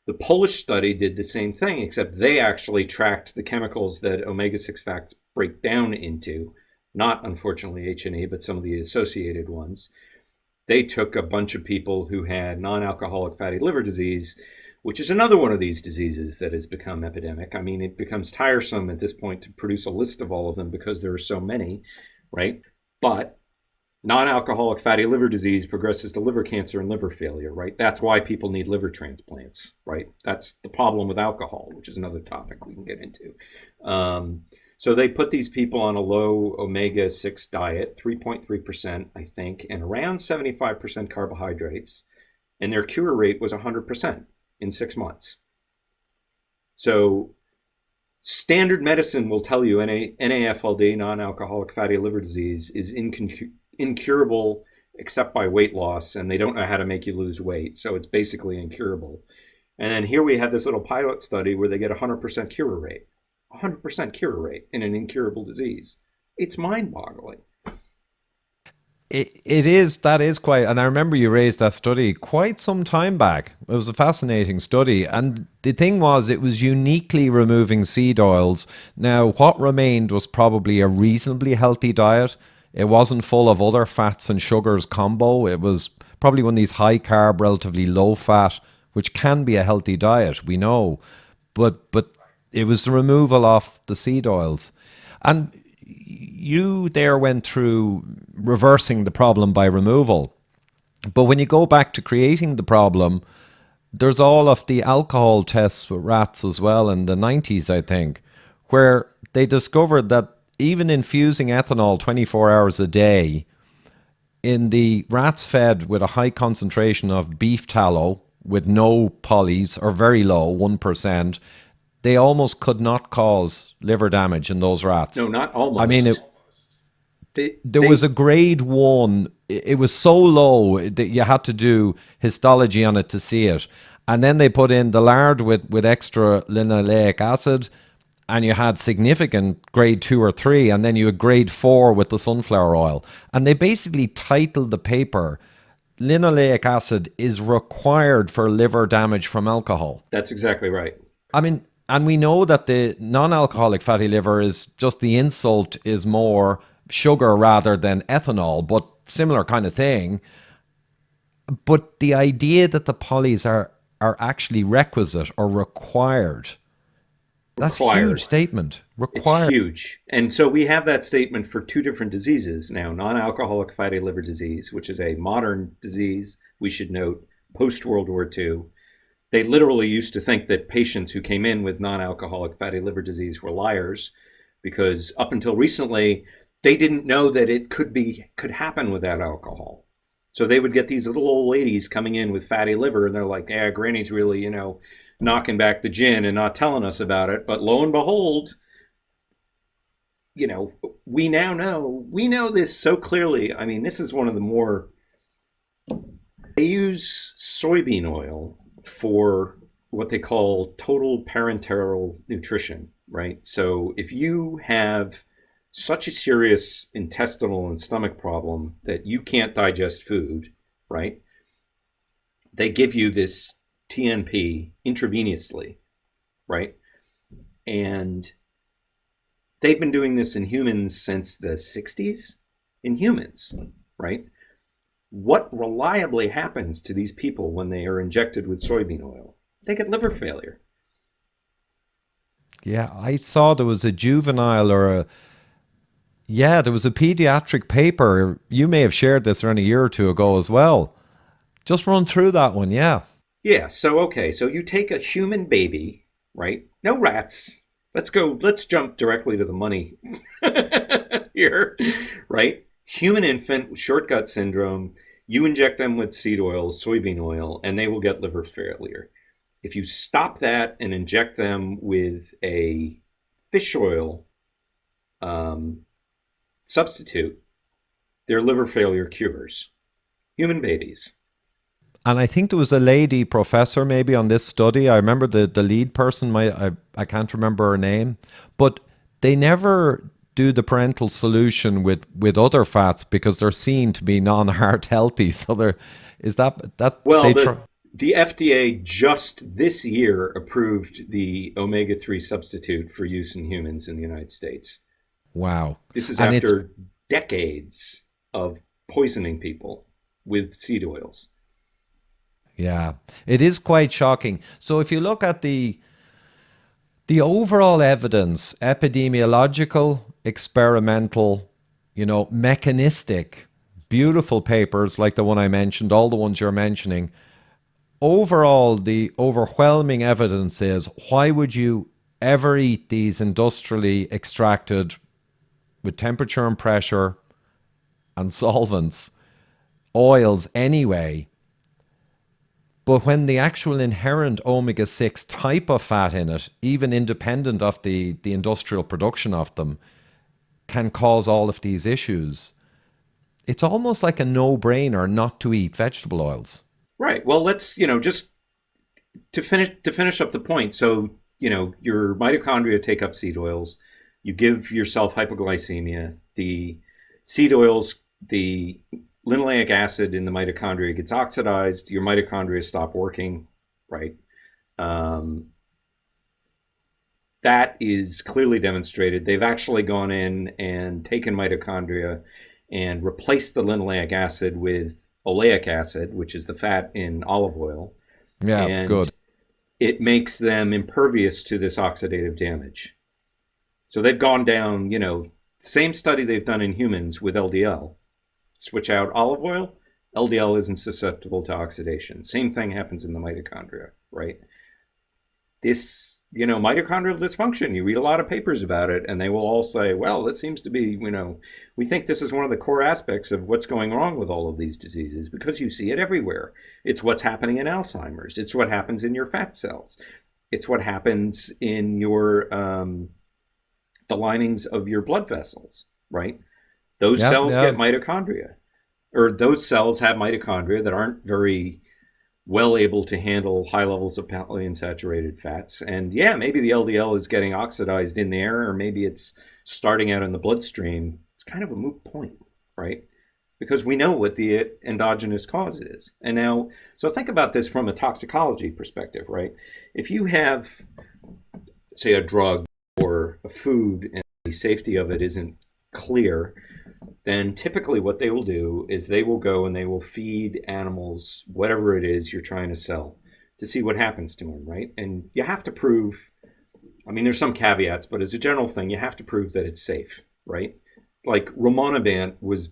Speaker 1: The Polish study did the same thing, except they actually tracked the chemicals that omega-6 fats break down into, not unfortunately HNE, but some of the associated ones. They took a bunch of people who had non-alcoholic fatty liver disease, which is another one of these diseases that has become epidemic. I mean, it becomes tiresome at this point to produce a list of all of them because there are so many, right? But non-alcoholic fatty liver disease progresses to liver cancer and liver failure, right? That's why people need liver transplants, right? That's the problem with alcohol, which is another topic we can get into. So they put these people on a low omega-6 diet, 3.3%, I think, and around 75% carbohydrates, and their cure rate was 100% in 6 months. So standard medicine will tell you NAFLD, non-alcoholic fatty liver disease, is incurable except by weight loss, and they don't know how to make you lose weight. So it's basically incurable. And then here we have this little pilot study where they get 100% cure rate. 100% cure rate in an incurable disease. It's mind-boggling.
Speaker 2: That is quite, and I remember you raised that study quite some time back. It was a fascinating study. And the thing was, it was uniquely removing seed oils. Now, what remained was probably a reasonably healthy diet. It wasn't full of other fats and sugars combo. It was probably one of these high carb, relatively low fat, which can be a healthy diet, we know. But it was the removal of the seed oils. And you there went through reversing the problem by removal. But when you go back to creating the problem, there's all of the alcohol tests with rats as well in the 90s, I think, where they discovered that even infusing ethanol 24 hours a day in the rats fed with a high concentration of beef tallow with no polys or very low, 1%, they almost could not cause liver damage in those rats.
Speaker 1: No, not almost.
Speaker 2: I mean,
Speaker 1: They,
Speaker 2: there
Speaker 1: they,
Speaker 2: was a grade 1. It was so low that you had to do histology on it to see it. And then they put in the lard with extra linoleic acid, and you had significant grade 2 or 3, and then you had grade 4 with the sunflower oil. And they basically titled the paper, linoleic acid is required for liver damage from alcohol.
Speaker 1: That's exactly right.
Speaker 2: I mean, and we know that the non-alcoholic fatty liver is just the insult is more sugar rather than ethanol, but similar kind of thing. But the idea that the polys are actually requisite or required, that's a huge statement. Required.
Speaker 1: It's huge. And so we have that statement for two different diseases now. Non-alcoholic fatty liver disease, which is a modern disease, we should note, post-World War II. They literally used to think that patients who came in with non-alcoholic fatty liver disease were liars, because up until recently, they didn't know that it could happen without alcohol. So they would get these little old ladies coming in with fatty liver, and they're like, "Yeah, Granny's really, knocking back the gin and not telling us about it." But lo and behold, we know this so clearly. I mean, this is one of the more. They use soybean oil for what they call total parenteral nutrition, right? So if you have such a serious intestinal and stomach problem that you can't digest food, right? They give you this TNP intravenously, right? And they've been doing this in humans since the 60s, in humans, right? What reliably happens to these people when they are injected with soybean oil? They get liver failure.
Speaker 2: Yeah, I saw there was a juvenile there was a pediatric paper. You may have shared this around a year or two ago as well. Just run through that one, yeah.
Speaker 1: Yeah, so you take a human baby, right? No rats. Let's jump directly to the money here, right? Human infant with short gut syndrome, you inject them with seed oil, soybean oil, and they will get liver failure. If you stop that and inject them with a fish oil substitute, their liver failure cures. Human babies.
Speaker 2: And I think there was a lady professor maybe on this study. I remember the lead person, I can't remember her name, but they never do the parental solution with other fats because they're seen to be non-heart healthy. So
Speaker 1: the FDA just this year approved the omega-3 substitute for use in humans in the United States.
Speaker 2: Wow.
Speaker 1: This is after decades of poisoning people with seed oils.
Speaker 2: Yeah, it is quite shocking. So if you look at the overall evidence, epidemiological, experimental, mechanistic, beautiful papers like the one I mentioned, all the ones you're mentioning, overall, the overwhelming evidence is, why would you ever eat these industrially extracted with temperature and pressure and solvents oils anyway? But when the actual inherent omega-6 type of fat in it, even independent of the industrial production of them, can cause all of these issues, it's almost like a no-brainer not to eat vegetable oils.
Speaker 1: Right. Well, let's, just to finish up the point. So, your mitochondria take up seed oils. You give yourself hypoglycemia. The seed oils, the linoleic acid in the mitochondria gets oxidized. Your mitochondria stop working, right? That is clearly demonstrated. They've actually gone in and taken mitochondria and replaced the linoleic acid with oleic acid, which is the fat in olive oil.
Speaker 2: Yeah, it's good.
Speaker 1: It makes them impervious to this oxidative damage. So they've gone down, Same study they've done in humans with LDL. Switch out olive oil, LDL isn't susceptible to oxidation. Same thing happens in the mitochondria, right? This, mitochondrial dysfunction, you read a lot of papers about it, and they will all say, well, this seems to be, we think this is one of the core aspects of what's going wrong with all of these diseases, because you see it everywhere. It's what's happening in Alzheimer's. It's what happens in your fat cells. It's what happens in your, the linings of your blood vessels, right? Those cells get mitochondria, or those cells have mitochondria that aren't very well able to handle high levels of polyunsaturated fats. And yeah, maybe the LDL is getting oxidized in the air, or maybe it's starting out in the bloodstream. It's kind of a moot point, right? Because we know what the endogenous cause is. And now, so think about this from a toxicology perspective, right? If you have, say, a drug or a food and the safety of it isn't clear, then typically what they will do is they will go and they will feed animals whatever it is you're trying to sell to see what happens to them, right? And you have to prove, there's some caveats, but as a general thing, you have to prove that it's safe, right? Like rimonabant was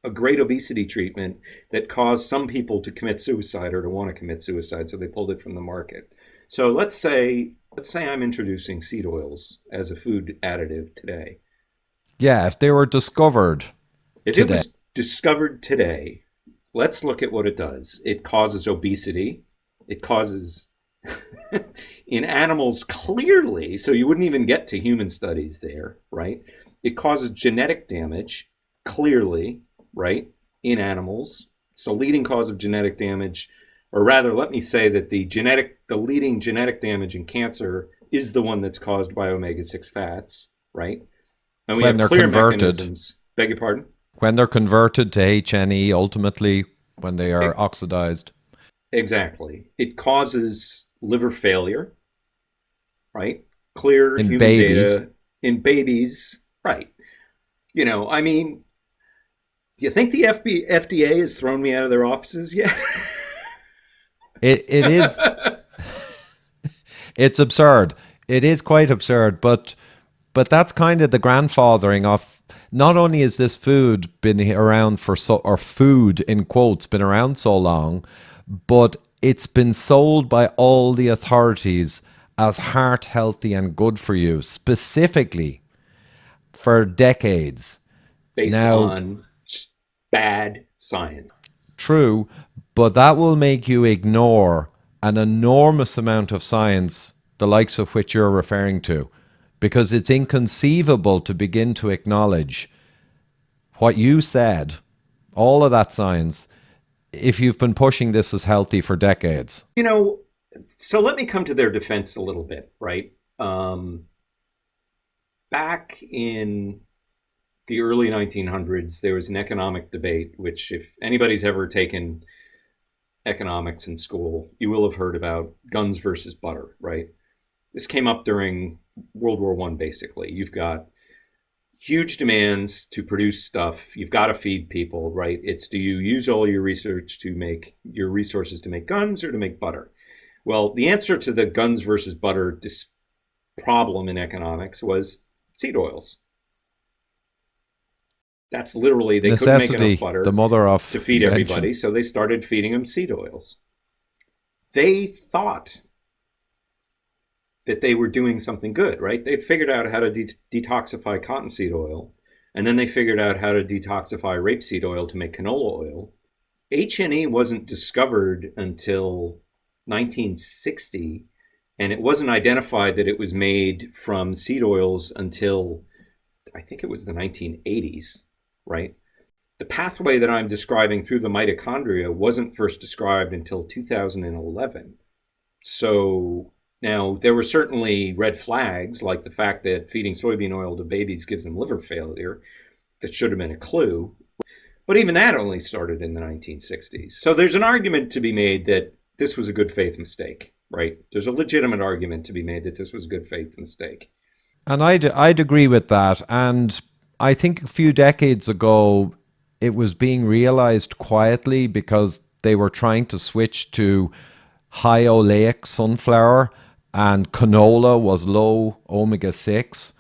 Speaker 1: a great obesity treatment that caused some people to commit suicide or to want to commit suicide, so they pulled it from the market. So let's say I'm introducing seed oils as a food additive today.
Speaker 2: Yeah, if they were discovered
Speaker 1: If
Speaker 2: today.
Speaker 1: it was discovered today, let's look at what it does. It causes obesity. It causes, in animals clearly, so you wouldn't even get to human studies there, right? It causes genetic damage, clearly, right, in animals. It's the leading cause of genetic damage, or rather, let me say that the leading genetic damage in cancer is the one that's caused by omega-6 fats, right? And we
Speaker 2: When
Speaker 1: have
Speaker 2: they're
Speaker 1: clear
Speaker 2: converted.
Speaker 1: mechanisms. Beg your pardon?
Speaker 2: When they're converted to HNE, ultimately, when they are oxidized.
Speaker 1: Exactly. It causes liver failure, right? Clear
Speaker 2: In
Speaker 1: human
Speaker 2: babies.
Speaker 1: data in babies, right? Do you think the FDA has thrown me out of their offices yet?
Speaker 2: It is. It's absurd. It is quite absurd, but that's kind of the grandfathering of, not only is this food been around or food in quotes been around so long, but it's been sold by all the authorities as heart healthy and good for you, specifically for decades.
Speaker 1: Based
Speaker 2: Now,
Speaker 1: on bad science.
Speaker 2: true, but that will make you ignore an enormous amount of science, the likes of which you're referring to, because it's inconceivable to begin to acknowledge what you said, all of that science, if you've been pushing this as healthy for decades.
Speaker 1: So let me come to their defense a little bit, right? Back in the early 1900s, there was an economic debate, which if anybody's ever taken economics in school, you will have heard about guns versus butter, right? This came up during World War I, basically. You've got huge demands to produce stuff. You've got to feed people, right? It's, do you use all your resources to make guns or to make butter? Well, the answer to the guns versus butter problem in economics was seed oils. That's literally, they couldn't make enough butter
Speaker 2: the mother of
Speaker 1: to feed
Speaker 2: invention.
Speaker 1: everybody, so they started feeding them seed oils. They thought that they were doing something good, right? They'd figured out how to detoxify cottonseed oil, and then they figured out how to detoxify rapeseed oil to make canola oil. H&E wasn't discovered until 1960, and it wasn't identified that it was made from seed oils until, I think it was the 1980s, right? The pathway that I'm describing through the mitochondria wasn't first described until 2011. So now, there were certainly red flags, like the fact that feeding soybean oil to babies gives them liver failure. That should have been a clue. But even that only started in the 1960s. So there's an argument to be made that this was a good faith mistake, right? There's a legitimate argument to be made that this was a good faith mistake.
Speaker 2: And I'd agree with that. And I think a few decades ago, it was being realized quietly because they were trying to switch to high oleic sunflower, and canola was low omega-6.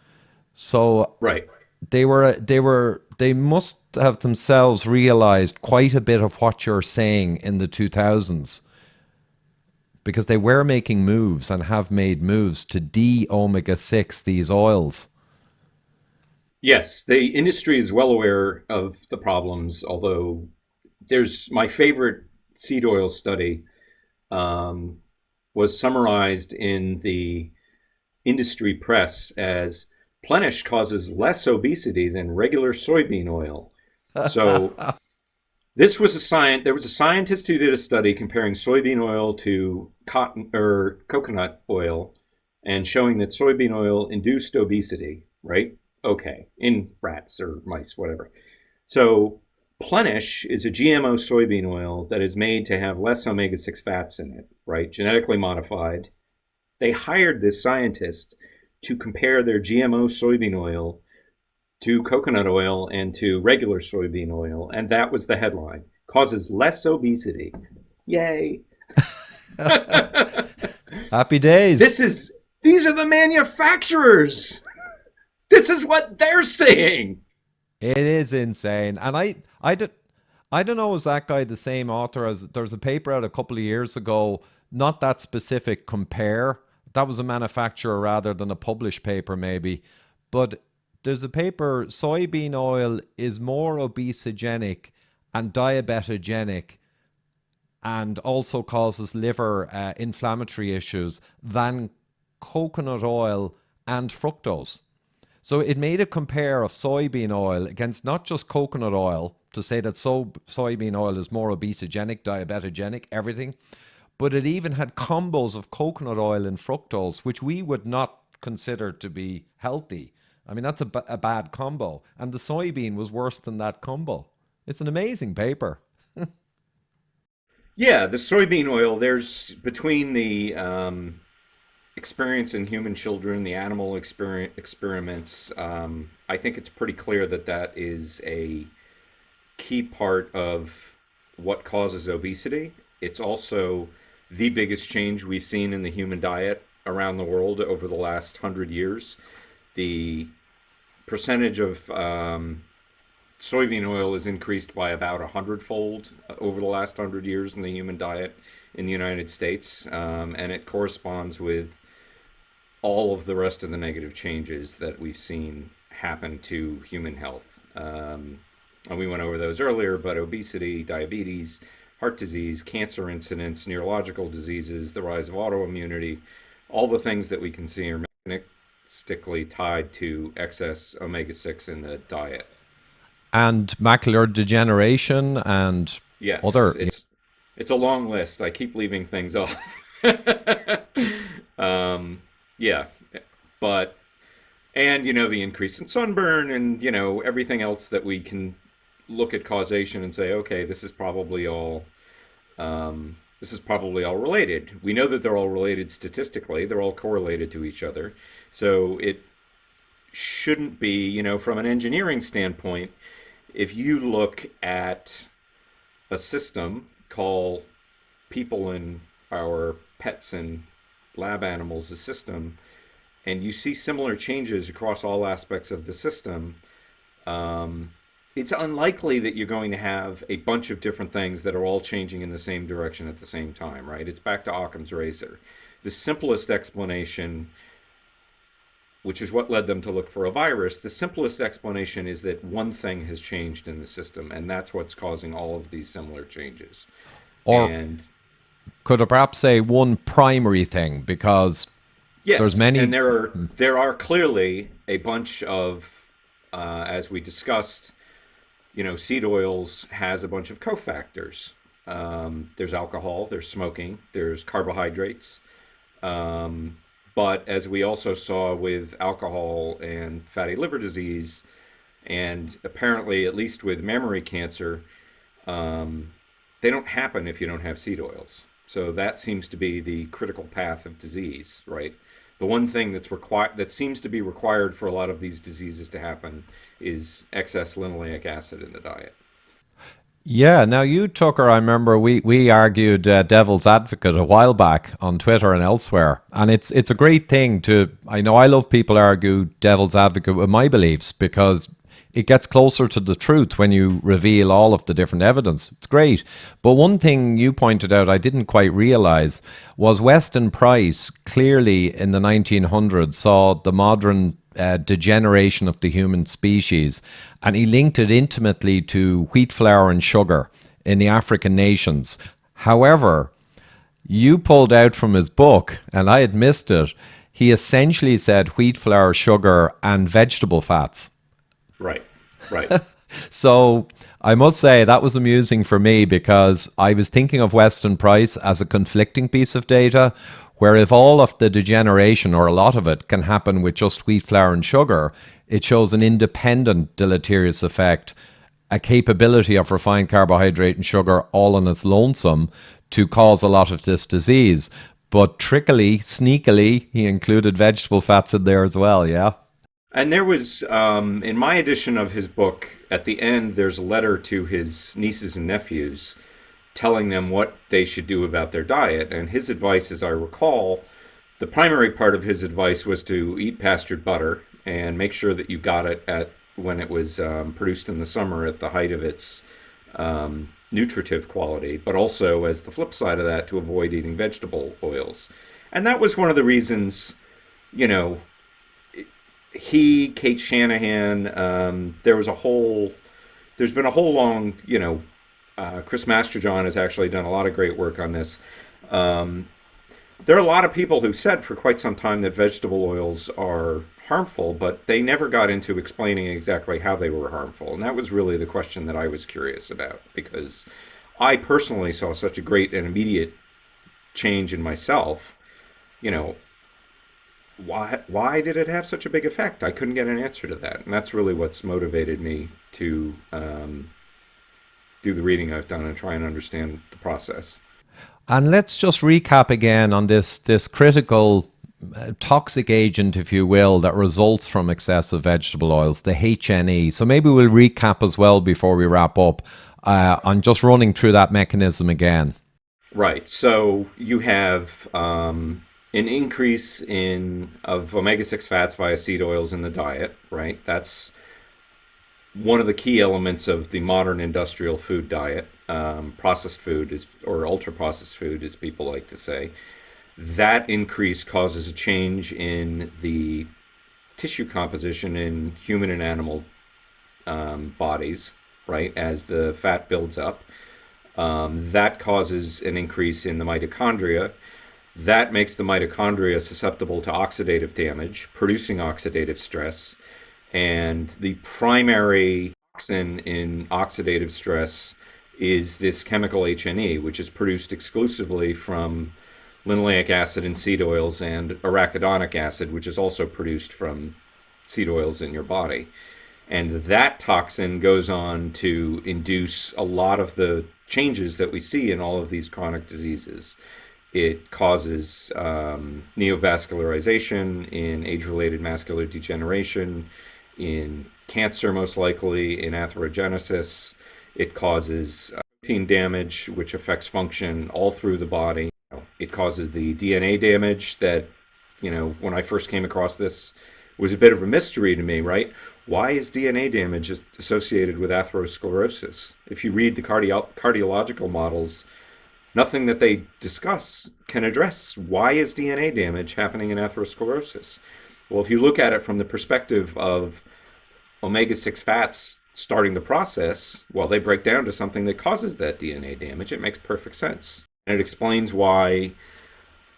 Speaker 2: So
Speaker 1: Right.
Speaker 2: they must have themselves realized quite a bit of what you're saying in the 2000s, because they were making moves and have made moves to de omega 6 these oils.
Speaker 1: Yes, the industry is well aware of the problems, although there's my favorite seed oil study um, was summarized in the industry press as Plenish causes less obesity than regular soybean oil. So this was a science. There was a scientist who did a study comparing soybean oil to cotton or coconut oil, and showing that soybean oil induced obesity. Right? Okay, in rats or mice, whatever. So Plenish is a GMO soybean oil that is made to have less omega 6 fats in it, right? Genetically modified. They hired this scientist to compare their GMO soybean oil to coconut oil and to regular soybean oil, and that was the headline: causes less obesity. Yay.
Speaker 2: Happy days.
Speaker 1: This is these are the manufacturers. This is what they're saying.
Speaker 2: It is insane. And I don't know, is that guy the same author as there was a paper out a couple of years ago, not that specific compare. That was a manufacturer rather than a published paper maybe. But there's a paper, soybean oil is more obesogenic and diabetogenic and also causes liver inflammatory issues than coconut oil and fructose. So it made a compare of soybean oil against not just coconut oil to say that soybean oil is more obesogenic, diabetogenic, everything, but it even had combos of coconut oil and fructose, which we would not consider to be healthy. I mean, that's a bad combo. And the soybean was worse than that combo. It's an amazing paper.
Speaker 1: Yeah, the soybean oil, there's between the experience in human children, the animal experiments, I think it's pretty clear that that is a key part of what causes obesity. It's also the biggest change we've seen in the human diet around the world over the last 100 years. The percentage of soybean oil is increased by about 100-fold over the last 100 years in the human diet in the United States, and it corresponds with all of the rest of the negative changes that we've seen happen to human health. And we went over those earlier, but obesity, diabetes, heart disease, cancer incidence, neurological diseases, the rise of autoimmunity, all the things that we can see are mechanistically tied to excess omega 6 in the diet.
Speaker 2: And macular degeneration and
Speaker 1: Yes,
Speaker 2: other.
Speaker 1: it's a long list. I keep leaving things off. Yeah, but and the increase in sunburn and everything else that we can look at causation and say, okay, this is probably all related. We know that they're all related statistically. They're all correlated to each other. So it shouldn't be, from an engineering standpoint, if you look at a system, call people and our pets and lab animals a system, and you see similar changes across all aspects of the system, it's unlikely that you're going to have a bunch of different things that are all changing in the same direction at the same time, right? It's back to Occam's razor. The simplest explanation, which is what led them to look for a virus, the simplest explanation is that one thing has changed in the system, and that's what's causing all of these similar changes.
Speaker 2: Or
Speaker 1: And
Speaker 2: could I perhaps say one primary thing? Because there's
Speaker 1: yes,
Speaker 2: many.
Speaker 1: and there are clearly a bunch of, as we discussed, seed oils has a bunch of cofactors. There's alcohol, there's smoking, there's carbohydrates. But as we also saw with alcohol and fatty liver disease, and apparently at least with mammary cancer, they don't happen if you don't have seed oils. So that seems to be the critical path of disease, right? The one thing that seems to be required for a lot of these diseases to happen is excess linoleic acid in the diet.
Speaker 2: Yeah, now you, Tucker, I remember we argued devil's advocate a while back on Twitter and elsewhere. And it's a great thing to, I know I love people argue devil's advocate with my beliefs because it gets closer to the truth when you reveal all of the different evidence. It's great. But one thing you pointed out I didn't quite realize was Weston Price clearly in the 1900s saw the modern degeneration of the human species, and he linked it intimately to wheat flour and sugar in the African nations. However, you pulled out from his book, and I had missed it. He essentially said wheat flour, sugar, and vegetable fats.
Speaker 1: Right, right.
Speaker 2: So I must say that was amusing for me because I was thinking of Weston Price as a conflicting piece of data, where if all of the degeneration or a lot of it can happen with just wheat flour and sugar, it shows an independent deleterious effect, a capability of refined carbohydrate and sugar all on its lonesome to cause a lot of this disease. But trickily, sneakily, he included vegetable fats in there as well, yeah?
Speaker 1: And there was, in my edition of his book, at the end, there's a letter to his nieces and nephews telling them what they should do about their diet. And his advice, as I recall, the primary part of his advice was to eat pastured butter and make sure that you got it at when it was produced in the summer at the height of its nutritive quality, but also as the flip side of that, to avoid eating vegetable oils. And that was one of the reasons, you know, Kate Shanahan, there's been a whole long, Chris Masterjohn has actually done a lot of great work on this. There are a lot of people who said for quite some time that vegetable oils are harmful, but they never got into explaining exactly how they were harmful. And that was really the question that I was curious about, because I personally saw such a great and immediate change in myself. You know, why did it have such a big effect? I couldn't get an answer to that. And that's really what's motivated me to do the reading I've done and try and understand the process.
Speaker 2: And let's just recap again on this critical toxic agent, if you will, that results from excessive vegetable oils, the HNE. So maybe we'll recap as well before we wrap up on just running through that mechanism again.
Speaker 1: Right. So you have an increase of omega-6 fats via seed oils in the diet, right? That's one of the key elements of the modern industrial food diet. Processed food or ultra-processed food, as people like to say. That increase causes a change in the tissue composition in human and animal bodies, right, as the fat builds up. That causes an increase in the mitochondria. That makes the mitochondria susceptible to oxidative damage, producing oxidative stress. And the primary toxin in oxidative stress is this chemical HNE, which is produced exclusively from linoleic acid in seed oils and arachidonic acid, which is also produced from seed oils in your body. And that toxin goes on to induce a lot of the changes that we see in all of these chronic diseases. It causes neovascularization in age-related macular degeneration, in cancer most likely, in atherogenesis. It causes protein damage, which affects function all through the body. It causes the DNA damage that, when I first came across this, was a bit of a mystery to me, right? Why is DNA damage associated with atherosclerosis? If you read the cardiological models, nothing that they discuss can address why is DNA damage happening in atherosclerosis. Well, if you look at it from the perspective of omega-6 fats starting the process, well, they break down to something that causes that DNA damage. It makes perfect sense. And it explains why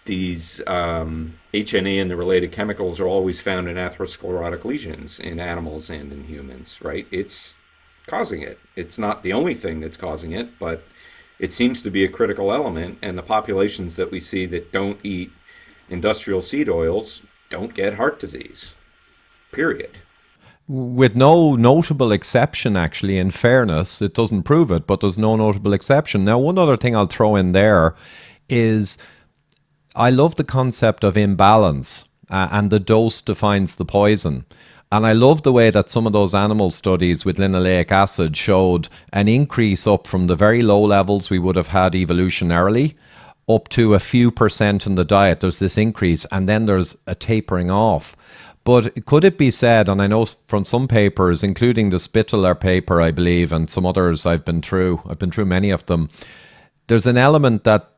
Speaker 1: these HNA and the related chemicals are always found in atherosclerotic lesions in animals and in humans, right? It's causing it. It's not the only thing that's causing it, but it seems to be a critical element. And the populations that we see that don't eat industrial seed oils don't get heart disease, period.
Speaker 2: With no notable exception, actually, in fairness. It doesn't prove it, but there's no notable exception. Now, one other thing I'll throw in there is I love the concept of imbalance, and the dose defines the poison. And I love the way that some of those animal studies with linoleic acid showed an increase up from the very low levels we would have had evolutionarily up to a few percent in the diet. There's this increase, and then there's a tapering off. But could it be said, and I know from some papers, including the Spittler paper, I believe, and some others I've been through many of them, there's an element that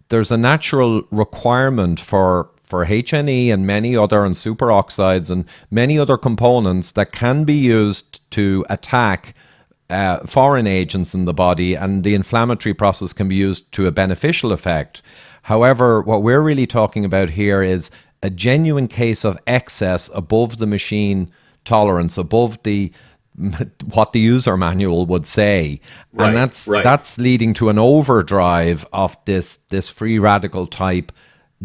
Speaker 2: there's a natural requirement for HNE and many other, and superoxides and many other components that can be used to attack foreign agents in the body, and the inflammatory process can be used to a beneficial effect. However, what we're really talking about here is a genuine case of excess above the machine tolerance, above the what the user manual would say.
Speaker 1: Right,
Speaker 2: and that's leading to an overdrive of this free radical type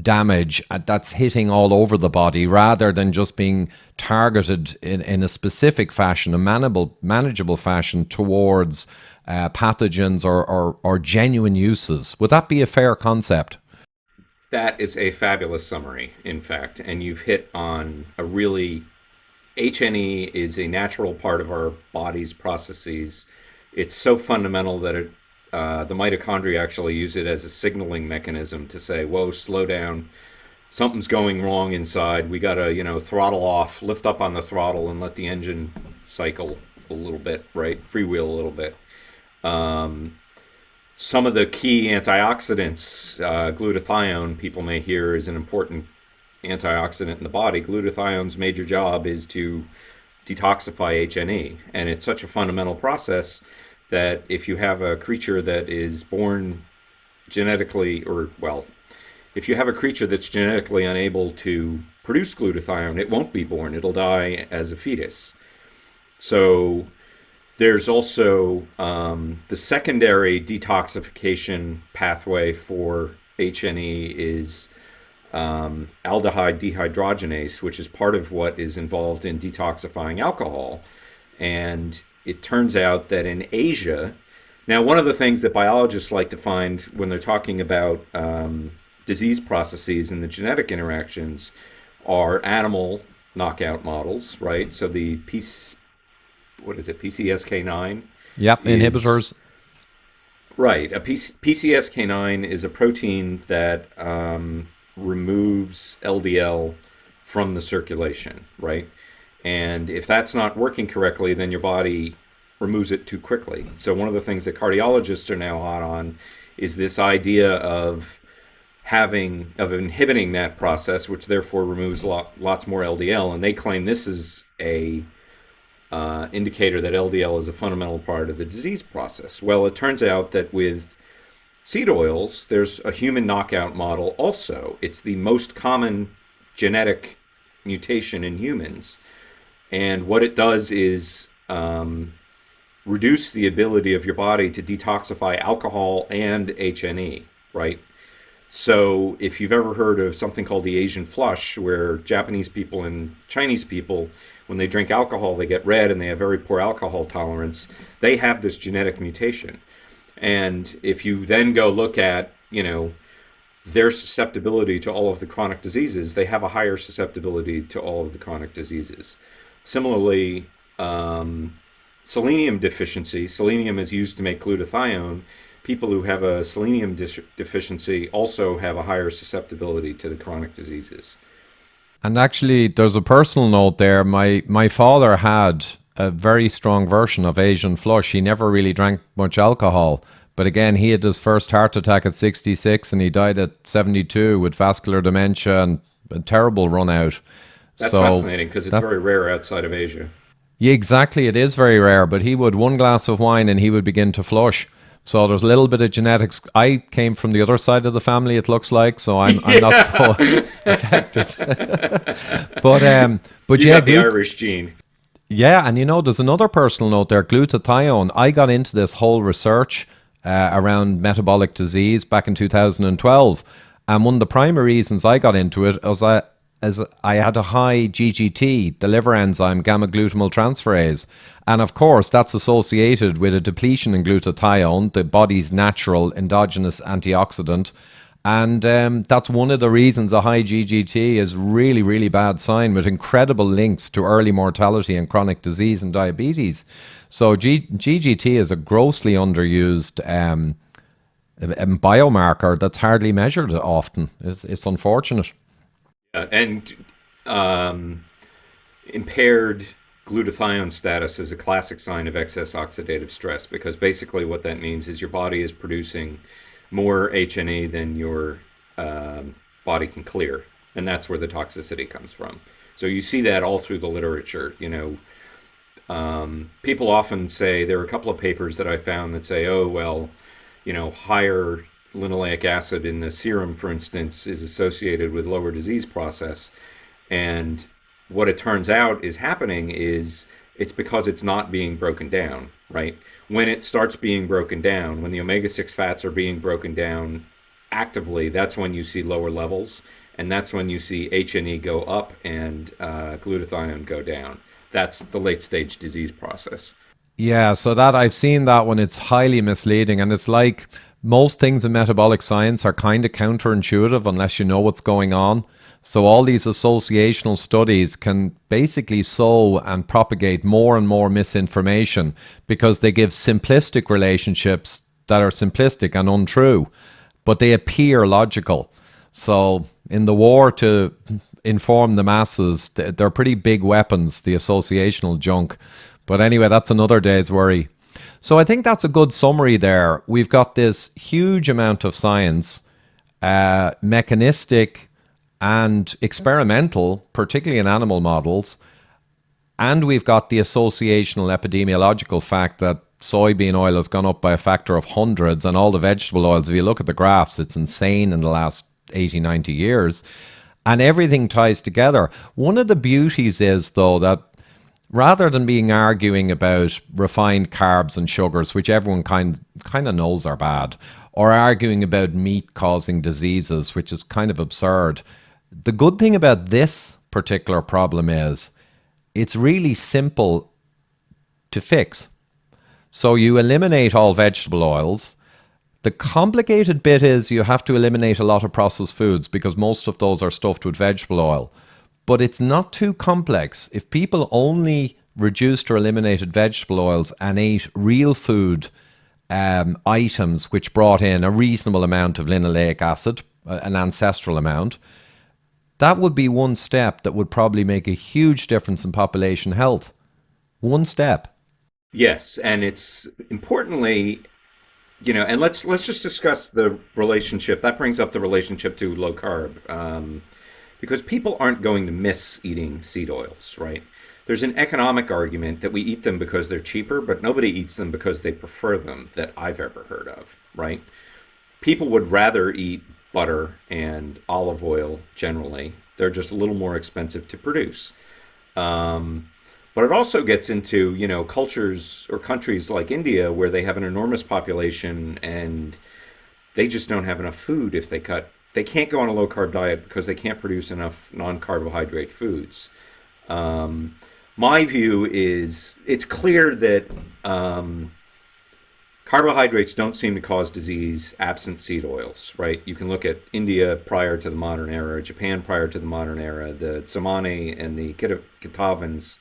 Speaker 2: damage that's hitting all over the body, rather than just being targeted in a specific fashion, a manageable fashion towards pathogens or genuine uses. Would that be a fair concept?
Speaker 1: That is a fabulous summary, in fact, and you've hit on a really... HNE is a natural part of our body's processes. It's so fundamental that the mitochondria actually use it as a signaling mechanism to say, whoa, slow down, something's going wrong inside, we gotta, throttle off, lift up on the throttle and let the engine cycle a little bit, right? Freewheel a little bit. Some of the key antioxidants, glutathione, people may hear is an important antioxidant in the body. Glutathione's major job is to detoxify HNE, and it's such a fundamental process that if you have a creature that is born genetically, if you have a creature that's genetically unable to produce glutathione, it won't be born. It'll die as a fetus. So there's also the secondary detoxification pathway for HNE is aldehyde dehydrogenase, which is part of what is involved in detoxifying alcohol. And it turns out that in Asia, now one of the things that biologists like to find when they're talking about disease processes and the genetic interactions are animal knockout models, right? So the PCSK9?
Speaker 2: Yep, inhibitors.
Speaker 1: Right. PCSK9 is a protein that removes LDL from the circulation, right? And if that's not working correctly, then your body removes it too quickly. So one of the things that cardiologists are now hot on is this idea of inhibiting that process, which therefore removes lots more LDL. And they claim this is a indicator that LDL is a fundamental part of the disease process. Well, it turns out that with seed oils, there's a human knockout model also. It's the most common genetic mutation in humans. And what it does is reduce the ability of your body to detoxify alcohol and HNE, right? So if you've ever heard of something called the Asian flush, where Japanese people and Chinese people, when they drink alcohol, they get red and they have very poor alcohol tolerance, they have this genetic mutation. And if you then go look at, their susceptibility to all of the chronic diseases, they have a higher susceptibility to all of the chronic diseases. Similarly, selenium deficiency, selenium is used to make glutathione. People who have a selenium deficiency also have a higher susceptibility to the chronic diseases.
Speaker 2: And actually, there's a personal note there. My father had a very strong version of Asian flush. He never really drank much alcohol. But again, he had his first heart attack at 66 and he died at 72 with vascular dementia and a terrible run out.
Speaker 1: That's fascinating because it's very rare outside of Asia.
Speaker 2: Yeah, exactly. It is very rare. But he would one glass of wine and he would begin to flush. So there's a little bit of genetics. I came from the other side of the family, it looks like, so I'm not so affected. but
Speaker 1: you got the Irish gene.
Speaker 2: Yeah, and there's another personal note there, glutathione. I got into this whole research around metabolic disease back in 2012, and one of the primary reasons I got into it was as I had a high GGT, the liver enzyme gamma-glutamyl transferase. And of course, that's associated with a depletion in glutathione, the body's natural endogenous antioxidant. And that's one of the reasons a high GGT is really, really bad sign, with incredible links to early mortality and chronic disease and diabetes. So GGT is a grossly underused a biomarker that's hardly measured often. It's unfortunate.
Speaker 1: And impaired glutathione status is a classic sign of excess oxidative stress, because basically what that means is your body is producing more H&E than your body can clear, and that's where the toxicity comes from. So you see that all through the literature. People often say, there are a couple of papers that I found that say, oh, well, higher linoleic acid in the serum, for instance, is associated with lower disease process. And what it turns out is happening is it's because it's not being broken down, right? When it starts being broken down, when the omega-6 fats are being broken down actively, that's when you see lower levels, and that's when you see H&E go up and glutathione go down. That's the late stage disease process.
Speaker 2: Yeah, so that I've seen that one. It's highly misleading, and it's like most things in metabolic science are kind of counterintuitive unless you know what's going on. So all these associational studies can basically sow and propagate more and more misinformation because they give simplistic relationships that are simplistic and untrue, but they appear logical. So in the war to inform the masses, they're pretty big weapons, the associational junk. But anyway, that's another day's worry. So I think that's a good summary there. We've got this huge amount of science, mechanistic and experimental, particularly in animal models. And we've got the associational epidemiological fact that soybean oil has gone up by a factor of hundreds, and all the vegetable oils, if you look at the graphs, it's insane in the last 80, 90 years. And everything ties together. One of the beauties is, though, that rather than being arguing about refined carbs and sugars, which everyone kind of knows are bad, or arguing about meat causing diseases, which is kind of absurd, the good thing about this particular problem is it's really simple to fix. So you eliminate all vegetable oils. The complicated bit is you have to eliminate a lot of processed foods because most of those are stuffed with vegetable oil. But it's not too complex. If people only reduced or eliminated vegetable oils and ate real food items which brought in a reasonable amount of linoleic acid, an ancestral amount, that would be one step that would probably make a huge difference in population health. One step.
Speaker 1: Yes, and it's importantly, and let's just discuss the relationship. That brings up the relationship to low carb, because people aren't going to miss eating seed oils, right? There's an economic argument that we eat them because they're cheaper, but nobody eats them because they prefer them that I've ever heard of, right? People would rather eat butter and olive oil generally. They're just a little more expensive to produce. But it also gets into, cultures or countries like India where they have an enormous population and they just don't have enough food if they can't go on a low carb diet because they can't produce enough non-carbohydrate foods. My view is it's clear that carbohydrates don't seem to cause disease absent seed oils, right? You can look at India prior to the modern era, Japan prior to the modern era, the Tsamani and the Okinawans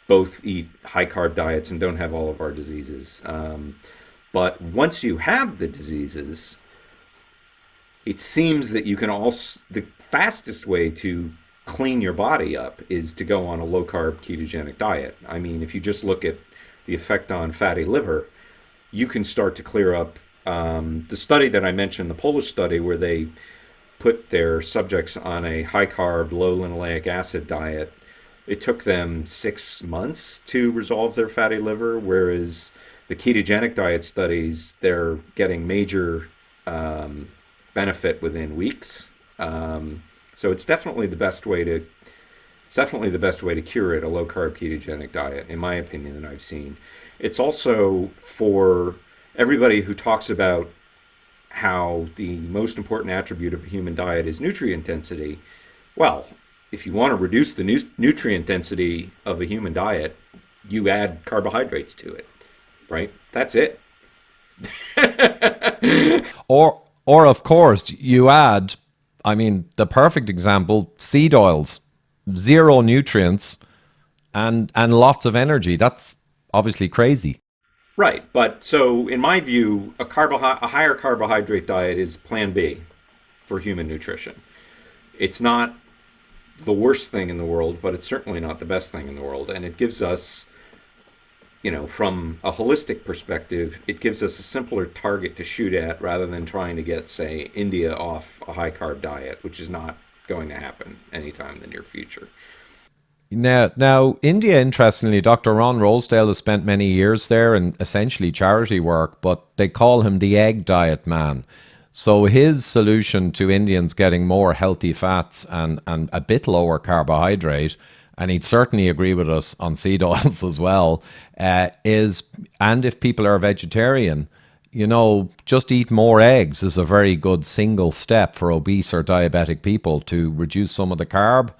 Speaker 1: both eat high carb diets and don't have all of our diseases. But once you have the diseases, it seems that you can also, the fastest way to clean your body up is to go on a low carb ketogenic diet. I mean, if you just look at the effect on fatty liver, you can start to clear up. The study that I mentioned, the Polish study where they put their subjects on a high carb, low linoleic acid diet, it took them 6 months to resolve their fatty liver, whereas the ketogenic diet studies, they're getting major benefit within weeks. So it's definitely the best way to cure it, a low carb ketogenic diet, in my opinion, that I've seen. It's also for everybody who talks about how the most important attribute of a human diet is nutrient density. Well, if you want to reduce the nutrient density of a human diet, you add carbohydrates to it, right? That's it.
Speaker 2: Or, of course, you add, I mean, the perfect example, seed oils, zero nutrients and lots of energy. That's obviously crazy.
Speaker 1: Right, but so in my view, a higher carbohydrate diet is plan B for human nutrition. It's not the worst thing in the world, but it's certainly not the best thing in the world. And it gives us, from a holistic perspective, it gives us a simpler target to shoot at rather than trying to get, say, India off a high carb diet, which is not going to happen anytime in the near future.
Speaker 2: Now, India, interestingly, Dr. Ron Rosedale has spent many years there in essentially charity work, but they call him the egg diet man. So his solution to Indians getting more healthy fats and a bit lower carbohydrate, and he'd certainly agree with us on seed oils as well, is, and if people are vegetarian, just eat more eggs is a very good single step for obese or diabetic people to reduce some of the carb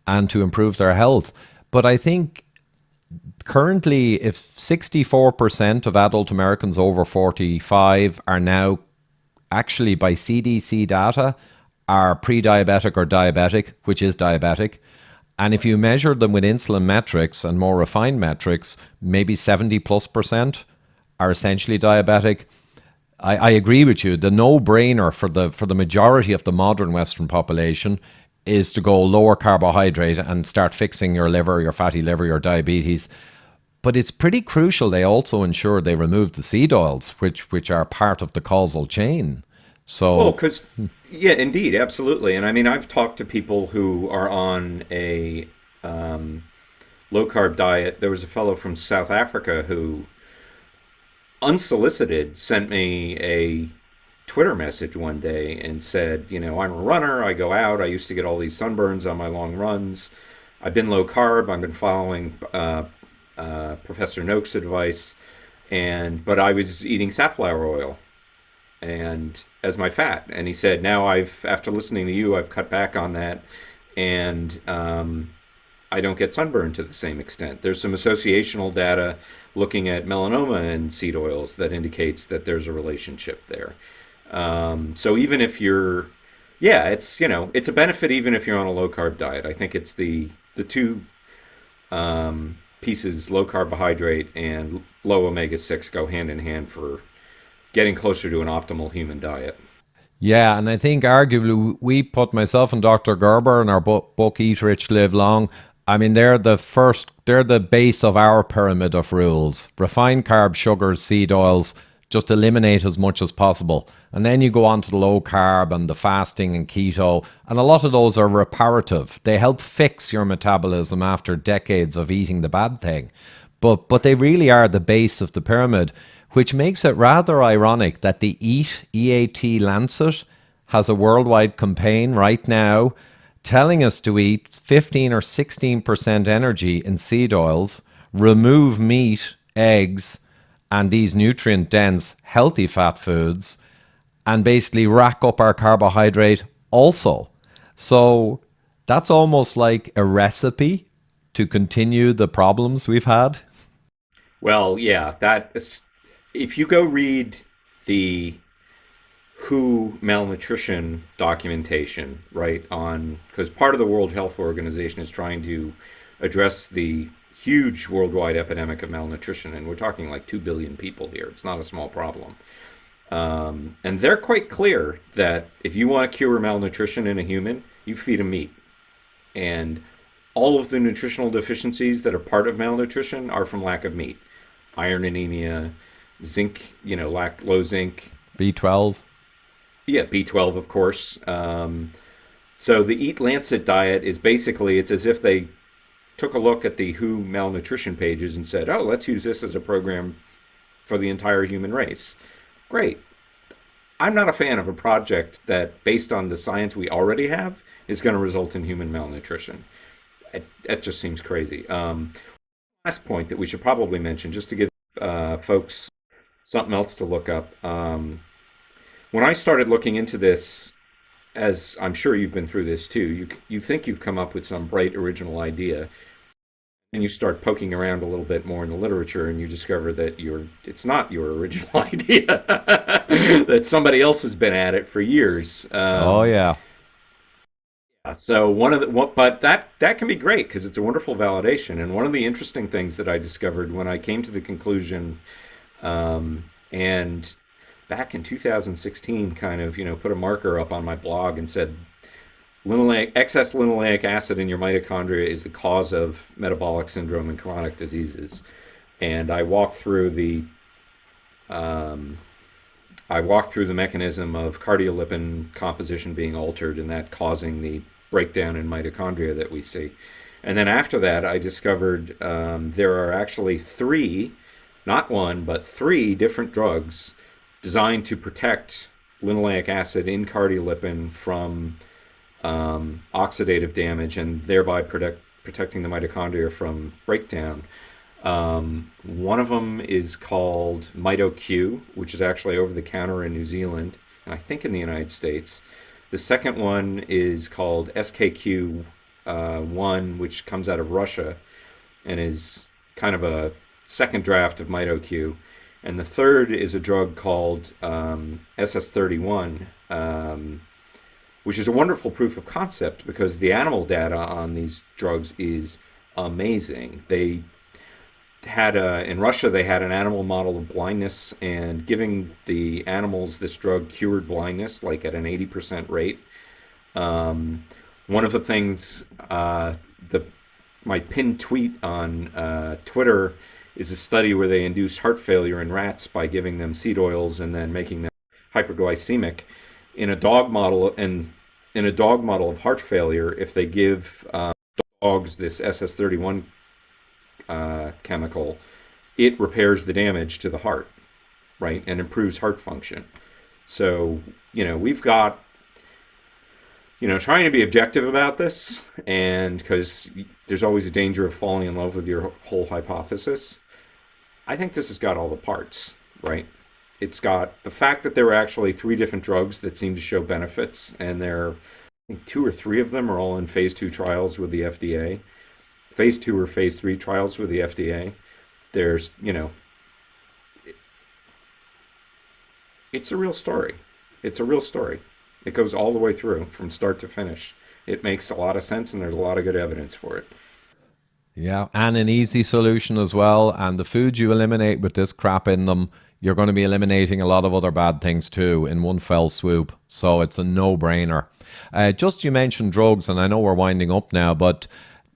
Speaker 2: and to improve their health. But I think currently, if 64% of adult Americans over 45 are now actually, by CDC data, are pre-diabetic or diabetic, which is diabetic. And if you measure them with insulin metrics and more refined metrics, maybe 70+% are essentially diabetic. I agree with you. The no-brainer for the majority of the modern Western population is to go lower carbohydrate and start fixing your liver, your fatty liver, your diabetes. But it's pretty crucial they also ensure they remove the seed oils, which are part of the causal chain.
Speaker 1: Well,
Speaker 2: So,
Speaker 1: because, yeah, indeed, absolutely. And I mean, I've talked to people who are on a low carb diet. There was a fellow from South Africa who, unsolicited, sent me a Twitter message one day and said, I'm a runner. I go out. I used to get all these sunburns on my long runs. I've been low carb. I've been following Professor Noak's advice, but I was eating safflower oil and as my fat. And he said, now after listening to you, I've cut back on that, and I don't get sunburn to the same extent. There's some associational data looking at melanoma and seed oils that indicates that there's a relationship there. So even if it's a benefit even if you're on a low carb diet. I think it's the two pieces, low carbohydrate and low omega-6, go hand in hand for getting closer to an optimal human diet.
Speaker 2: yeah, and I think arguably we put myself and Dr. Gerber in our book Eat Rich, Live Long. I mean, they're the base of our pyramid of rules. Refined carbs, sugars, seed oils, just eliminate as much as possible. And then you go on to the low carb and the fasting and keto. And a lot of those are reparative. They help fix your metabolism after decades of eating the bad thing. But they really are the base of the pyramid, which makes it rather ironic that the EAT Lancet has a worldwide campaign right now telling us to eat 15 or 16% energy in seed oils, remove meat, eggs, and these nutrient-dense, healthy fat foods, and basically rack up our carbohydrate also. So that's almost like a recipe to continue the problems we've had.
Speaker 1: Well, yeah, if you go read the WHO malnutrition documentation, right, because part of the World Health Organization is trying to address the huge worldwide epidemic of malnutrition, and we're talking like 2 billion people here. It's not a small problem. And they're quite clear that if you want to cure malnutrition in a human, you feed them meat. And all of the nutritional deficiencies that are part of malnutrition are from lack of meat. Iron anemia, zinc, low zinc.
Speaker 2: B12.
Speaker 1: Yeah, B12, of course. So the Eat Lancet diet is basically, it's as if they took a look at the WHO malnutrition pages and said, oh, let's use this as a program for the entire human race. Great. I'm not a fan of a project that, based on the science we already have, is going to result in human malnutrition. It just seems crazy. Last point that we should probably mention, just to give folks something else to look up. When I started looking into this, as I'm sure you've been through this too, you think you've come up with some bright original idea. and you start poking around a little bit more in the literature, and you discover that it's not your original idea, that somebody else has been at it for years.
Speaker 2: Oh yeah.
Speaker 1: So but that can be great because it's a wonderful validation. And one of the interesting things that I discovered when I came to the conclusion, and back in 2016, kind of put a marker up on my blog and said excess linoleic acid in your mitochondria is the cause of metabolic syndrome and chronic diseases. And I walked through the mechanism of cardiolipin composition being altered and that causing the breakdown in mitochondria that we see. And then after that, I discovered there are actually three, not one, but three different drugs designed to protect linoleic acid in cardiolipin from oxidative damage and thereby protecting the mitochondria from breakdown. One of them is called MitoQ, which is actually over the counter in New Zealand, and I think in the United States. The second one is called SKQ1, which comes out of Russia and is kind of a second draft of MitoQ. And the third is a drug called SS31, which is a wonderful proof of concept because the animal data on these drugs is amazing. They had in Russia, they had an animal model of blindness, and giving the animals this drug cured blindness, like at an 80% rate. One of the things, my pinned tweet on Twitter is a study where they induced heart failure in rats by giving them seed oils and then making them hyperglycemic. In a dog model, and in a dog model of heart failure, if they give dogs this SS31 chemical, it repairs the damage to the heart, right, and improves heart function. So, we've got, trying to be objective about this, and because there's always a danger of falling in love with your whole hypothesis, I think this has got all the parts, right? It's got the fact that there were actually three different drugs that seem to show benefits, and I think two or three of them are all in phase 2 trials with the FDA. Phase 2 or phase 3 trials with the FDA. There's, it's a real story. It's a real story. It goes all the way through from start to finish. It makes a lot of sense, and there's a lot of good evidence for it.
Speaker 2: Yeah, and an easy solution as well. And the foods you eliminate with this crap in them, you're going to be eliminating a lot of other bad things too in one fell swoop. So it's a no-brainer. Just you mentioned drugs, and I know we're winding up now, but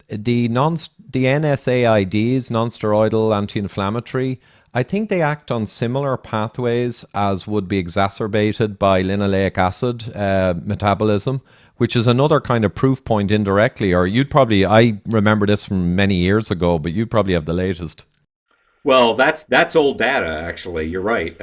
Speaker 2: the NSAIDs, non-steroidal anti-inflammatory, I think they act on similar pathways as would be exacerbated by linoleic acid metabolism, which is another kind of proof point indirectly. Or I remember this from many years ago, but you'd probably have the latest.
Speaker 1: Well, that's old data, actually. You're right.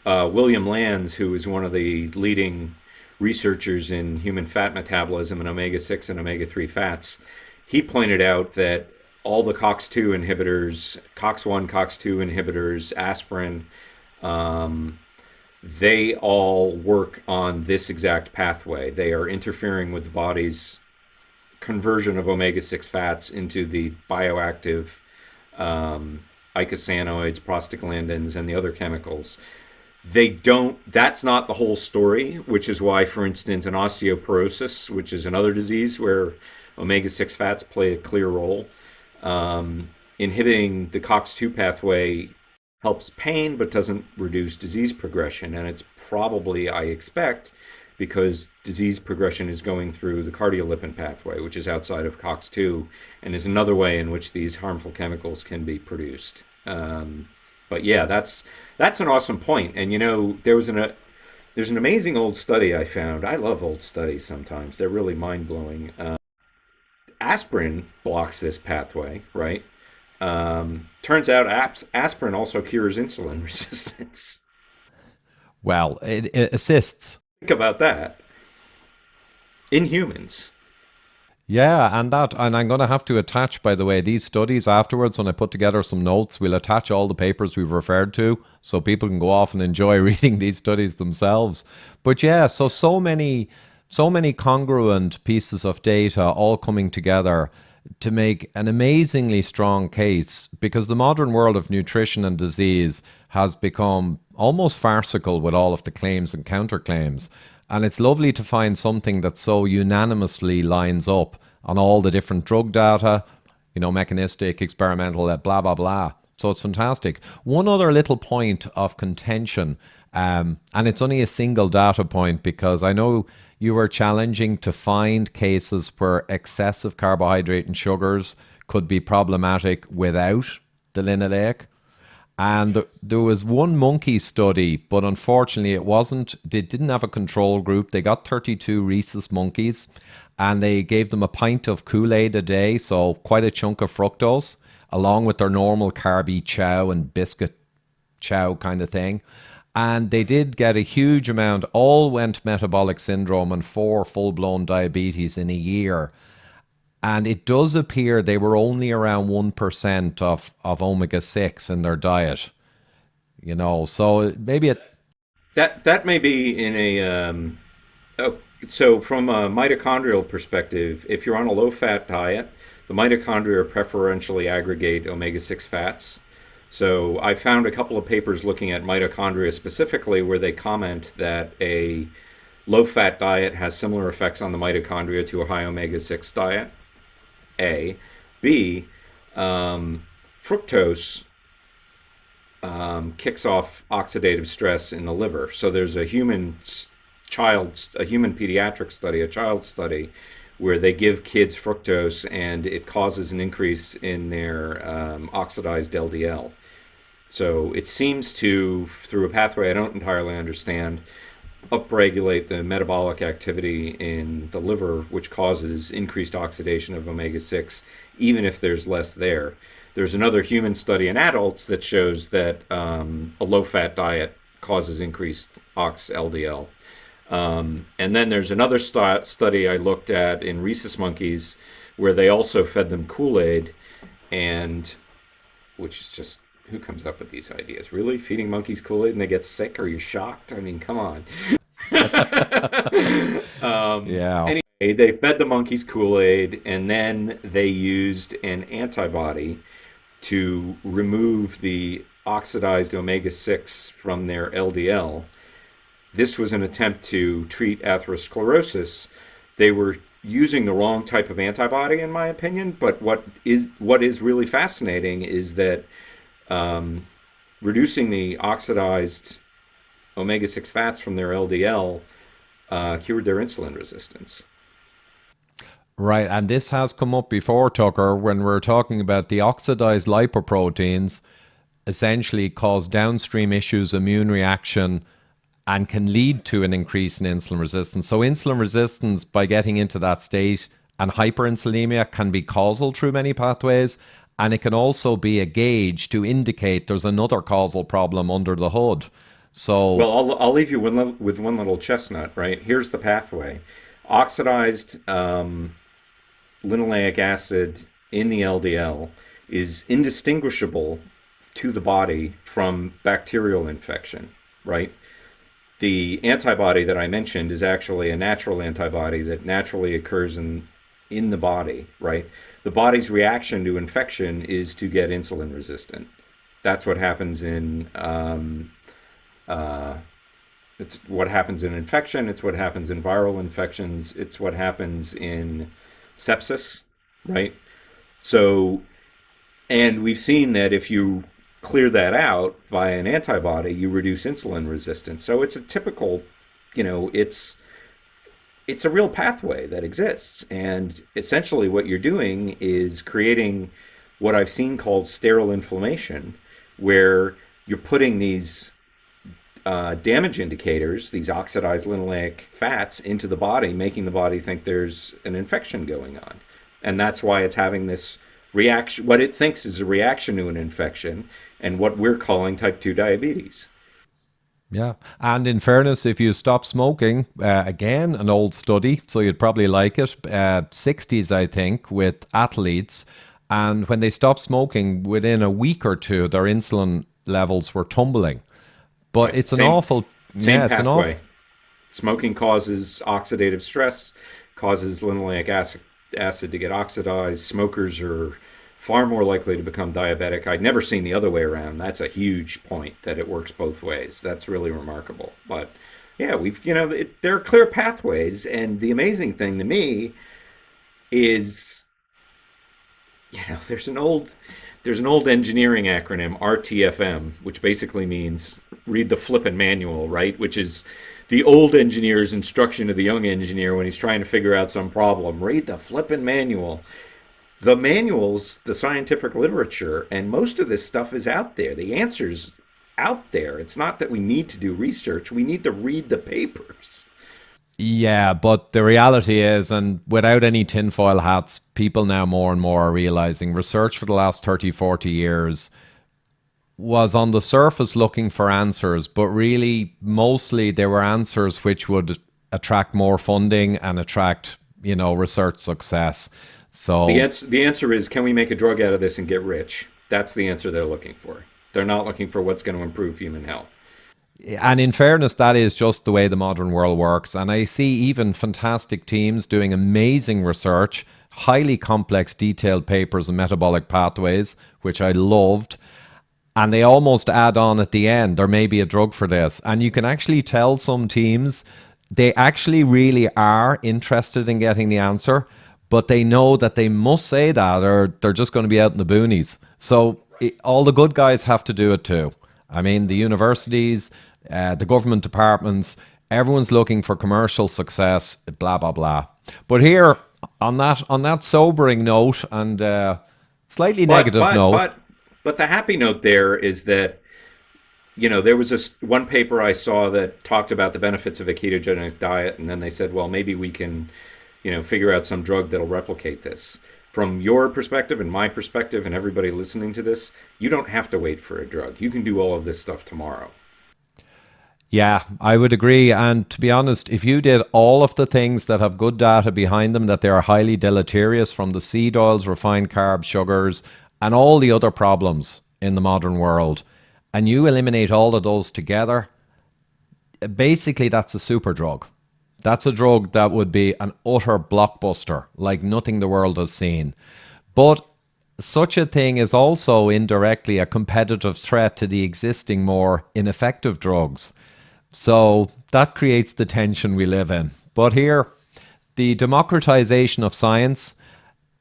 Speaker 1: William Lands, who is one of the leading researchers in human fat metabolism and omega-6 and omega-3 fats, he pointed out that all the COX-2 inhibitors, COX-1, COX-2 inhibitors, aspirin, they all work on this exact pathway. They are interfering with the body's conversion of omega-6 fats into the bioactive eicosanoids, prostaglandins, and the other chemicals. That's not the whole story, which is why, for instance, in osteoporosis, which is another disease where omega-6 fats play a clear role, inhibiting the COX-2 pathway helps pain but doesn't reduce disease progression. And it's probably, I expect, because disease progression is going through the cardiolipin pathway, which is outside of COX-2, and is another way in which these harmful chemicals can be produced. But yeah, that's an awesome point. And there's an amazing old study I found. I love old studies sometimes. They're really mind-blowing. Aspirin blocks this pathway, right? Turns out aspirin also cures insulin resistance.
Speaker 2: Well, it assists.
Speaker 1: Think about that. In humans.
Speaker 2: Yeah, and I'm going to have to attach, by the way, these studies afterwards. When I put together some notes, we'll attach all the papers we've referred to so people can go off and enjoy reading these studies themselves. But yeah, so many congruent pieces of data all coming together to make an amazingly strong case, because the modern world of nutrition and disease has become almost farcical with all of the claims and counterclaims. And it's lovely to find something that so unanimously lines up on all the different drug data, mechanistic, experimental, blah, blah, blah. So it's fantastic. One other little point of contention, and it's only a single data point, because I know you were challenging to find cases where excessive carbohydrate and sugars could be problematic without the linoleic. And there was one monkey study, but unfortunately they didn't have a control group. They got 32 rhesus monkeys and they gave them a pint of Kool-Aid a day, so quite a chunk of fructose, along with their normal carby chow and biscuit chow kind of thing. And they did get a huge amount, all went metabolic syndrome and 4 full-blown diabetes in a year. And it does appear they were only around 1% of omega-6 in their diet. So maybe
Speaker 1: that may be in a so from a mitochondrial perspective, if you're on a low-fat diet, the mitochondria preferentially aggregate omega-6 fats. So I found a couple of papers looking at mitochondria specifically where they comment that a low-fat diet has similar effects on the mitochondria to a high omega-6 diet. A. B. Fructose kicks off oxidative stress in the liver. So there's a human pediatric study, a child study, where they give kids fructose and it causes an increase in their oxidized LDL. So it seems to, through a pathway I don't entirely understand, upregulate the metabolic activity in the liver, which causes increased oxidation of omega-6, even if there's less there. There's another human study in adults that shows that a low-fat diet causes increased ox-LDL. And then there's another study I looked at in rhesus monkeys where they also fed them Kool-Aid, and which is just, who comes up with these ideas? Really? Feeding monkeys Kool-Aid and they get sick? Are you shocked? I mean, come on.
Speaker 2: yeah.
Speaker 1: Anyway, they fed the monkeys Kool-Aid and then they used an antibody to remove the oxidized omega-6 from their LDL. This was an attempt to treat atherosclerosis. They were using the wrong type of antibody, in my opinion, but what is really fascinating is that reducing the oxidized omega-6 fats from their LDL cured their insulin resistance.
Speaker 2: Right, and this has come up before, Tucker, when we're talking about the oxidized lipoproteins essentially cause downstream issues, immune reaction, and can lead to an increase in insulin resistance. So insulin resistance, by getting into that state, and hyperinsulinemia can be causal through many pathways, and it can also be a gauge to indicate there's another causal problem under the hood. So,
Speaker 1: well, I'll leave you with one little chestnut, right? Here's the pathway. Oxidized linoleic acid in the LDL is indistinguishable to the body from bacterial infection, right? The antibody that I mentioned is actually a natural antibody that naturally occurs in the body, right? The body's reaction to infection is to get insulin resistant. That's what happens in it's what happens in infection. It's what happens in viral infections. It's what happens in sepsis, right? So, and we've seen that if you clear that out via an antibody, you reduce insulin resistance. So it's a typical, it's a real pathway that exists. And essentially what you're doing is creating what I've seen called sterile inflammation, where you're putting these damage indicators, these oxidized linoleic fats, into the body, making the body think there's an infection going on. And that's why it's having this reaction, what it thinks is a reaction to an infection, and what we're calling type 2 diabetes.
Speaker 2: Yeah. And in fairness, if you stop smoking, again, an old study, so you'd probably like it, 60s, I think, with athletes. And when they stopped smoking, within a week or two, their insulin levels were tumbling. But
Speaker 1: Right.
Speaker 2: it's an
Speaker 1: Same
Speaker 2: awful...
Speaker 1: pathway.
Speaker 2: An awful...
Speaker 1: Smoking causes oxidative stress, causes linoleic acid acid to get oxidized. Smokers are far more likely to become diabetic. I'd never seen the other way around. That's a huge point, that it works both ways. That's really remarkable. But yeah, there are clear pathways. And the amazing thing to me is, there's an old engineering acronym, RTFM, which basically means read the flippin' manual, right? Which is the old engineer's instruction to the young engineer when he's trying to figure out some problem. Read the flippin' manual. The manuals, the scientific literature, and most of this stuff is out there. The answer's out there. It's not that we need to do research. We need to read the papers.
Speaker 2: Yeah, but the reality is, and without any tinfoil hats, people now more and more are realizing research for the last 30, 40 years was on the surface looking for answers, but really mostly they were answers which would attract more funding and attract, research success. So
Speaker 1: the answer is, can we make a drug out of this and get rich? That's the answer they're looking for. They're not looking for what's going to improve human health.
Speaker 2: And in fairness, that is just the way the modern world works. And I see even fantastic teams doing amazing research, highly complex, detailed papers on metabolic pathways, which I loved. And they almost add on at the end, there may be a drug for this. And you can actually tell some teams, they actually really are interested in getting the answer, but they know that they must say that or they're just going to be out in the boonies. So all the good guys have to do it too. I mean, the universities, the government departments, everyone's looking for commercial success, blah, blah, blah. But here, on that sobering note and slightly negative note.
Speaker 1: But the happy note there is that, there was one paper I saw that talked about the benefits of a ketogenic diet, and then they said, well, maybe we can, figure out some drug that'll replicate this. From your perspective and my perspective and everybody listening to this, you don't have to wait for a drug. You can do all of this stuff tomorrow.
Speaker 2: Yeah, I would agree. And to be honest, if you did all of the things that have good data behind them, that they are highly deleterious, from the seed oils, refined carbs, sugars, and all the other problems in the modern world, and you eliminate all of those together, basically that's a super drug. That's a drug that would be an utter blockbuster, like nothing the world has seen. But such a thing is also indirectly a competitive threat to the existing more ineffective drugs. So that creates the tension we live in. But here, the democratization of science,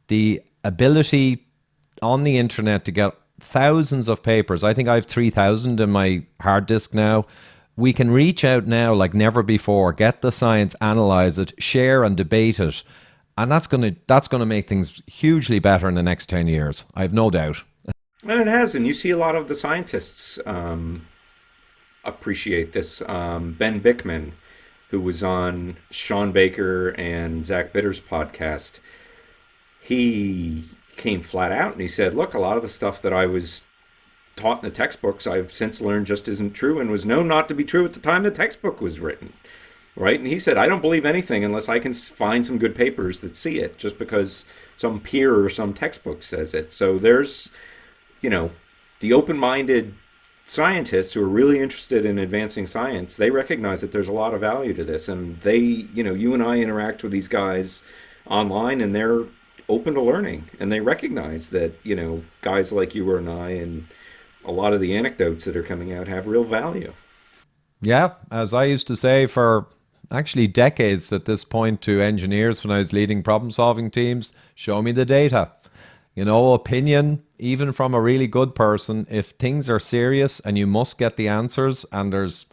Speaker 2: the ability on the internet to get thousands of papers. I think I have 3,000 in my hard disk now. We can reach out now like never before, get the science, analyze it, share and debate it. And that's going to make things hugely better in the next 10 years. I have no doubt.
Speaker 1: And it has. And you see a lot of the scientists appreciate this. Ben Bickman, who was on Sean Baker and Zach Bitter's podcast, he came flat out and he said, look, a lot of the stuff that I was taught in the textbooks I've since learned just isn't true, and was known not to be true at the time the textbook was written, right? And he said, I don't believe anything unless I can find some good papers that see it, just because some peer or some textbook says it. So there's, the open-minded scientists who are really interested in advancing science, they recognize that there's a lot of value to this, and they, you and I interact with these guys online, and they're open to learning, and they recognize that, guys like you and I and a lot of the anecdotes that are coming out have real value. Yeah,
Speaker 2: as I used to say for actually decades at this point to engineers when I was leading problem-solving teams, show me the data. Opinion, even from a really good person, if things are serious and you must get the answers and there's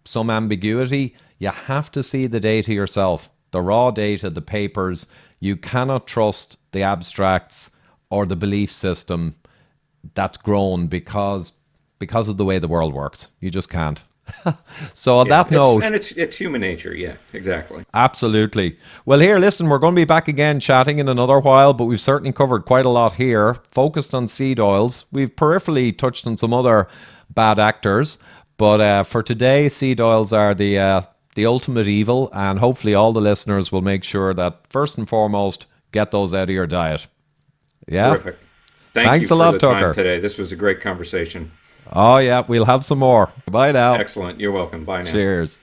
Speaker 2: some ambiguity, you have to see the data yourself. The raw data, the papers. You cannot trust the abstracts or the belief system that's grown because of the way the world works. You just can't. So on that note,
Speaker 1: and it's human nature. Yeah, exactly.
Speaker 2: Absolutely. Well, here, listen, we're going to be back again chatting in another while, but we've certainly covered quite a lot here, focused on seed oils. We've peripherally touched on some other bad actors, but for today, seed oils are the ultimate evil, and hopefully all the listeners will make sure that first and foremost, get those out of your diet. Yeah.
Speaker 1: Terrific. Thanks a lot, Tucker. Time today. This was a great conversation.
Speaker 2: Oh, yeah. We'll have some more. Bye now.
Speaker 1: Excellent. You're welcome. Bye now.
Speaker 2: Cheers.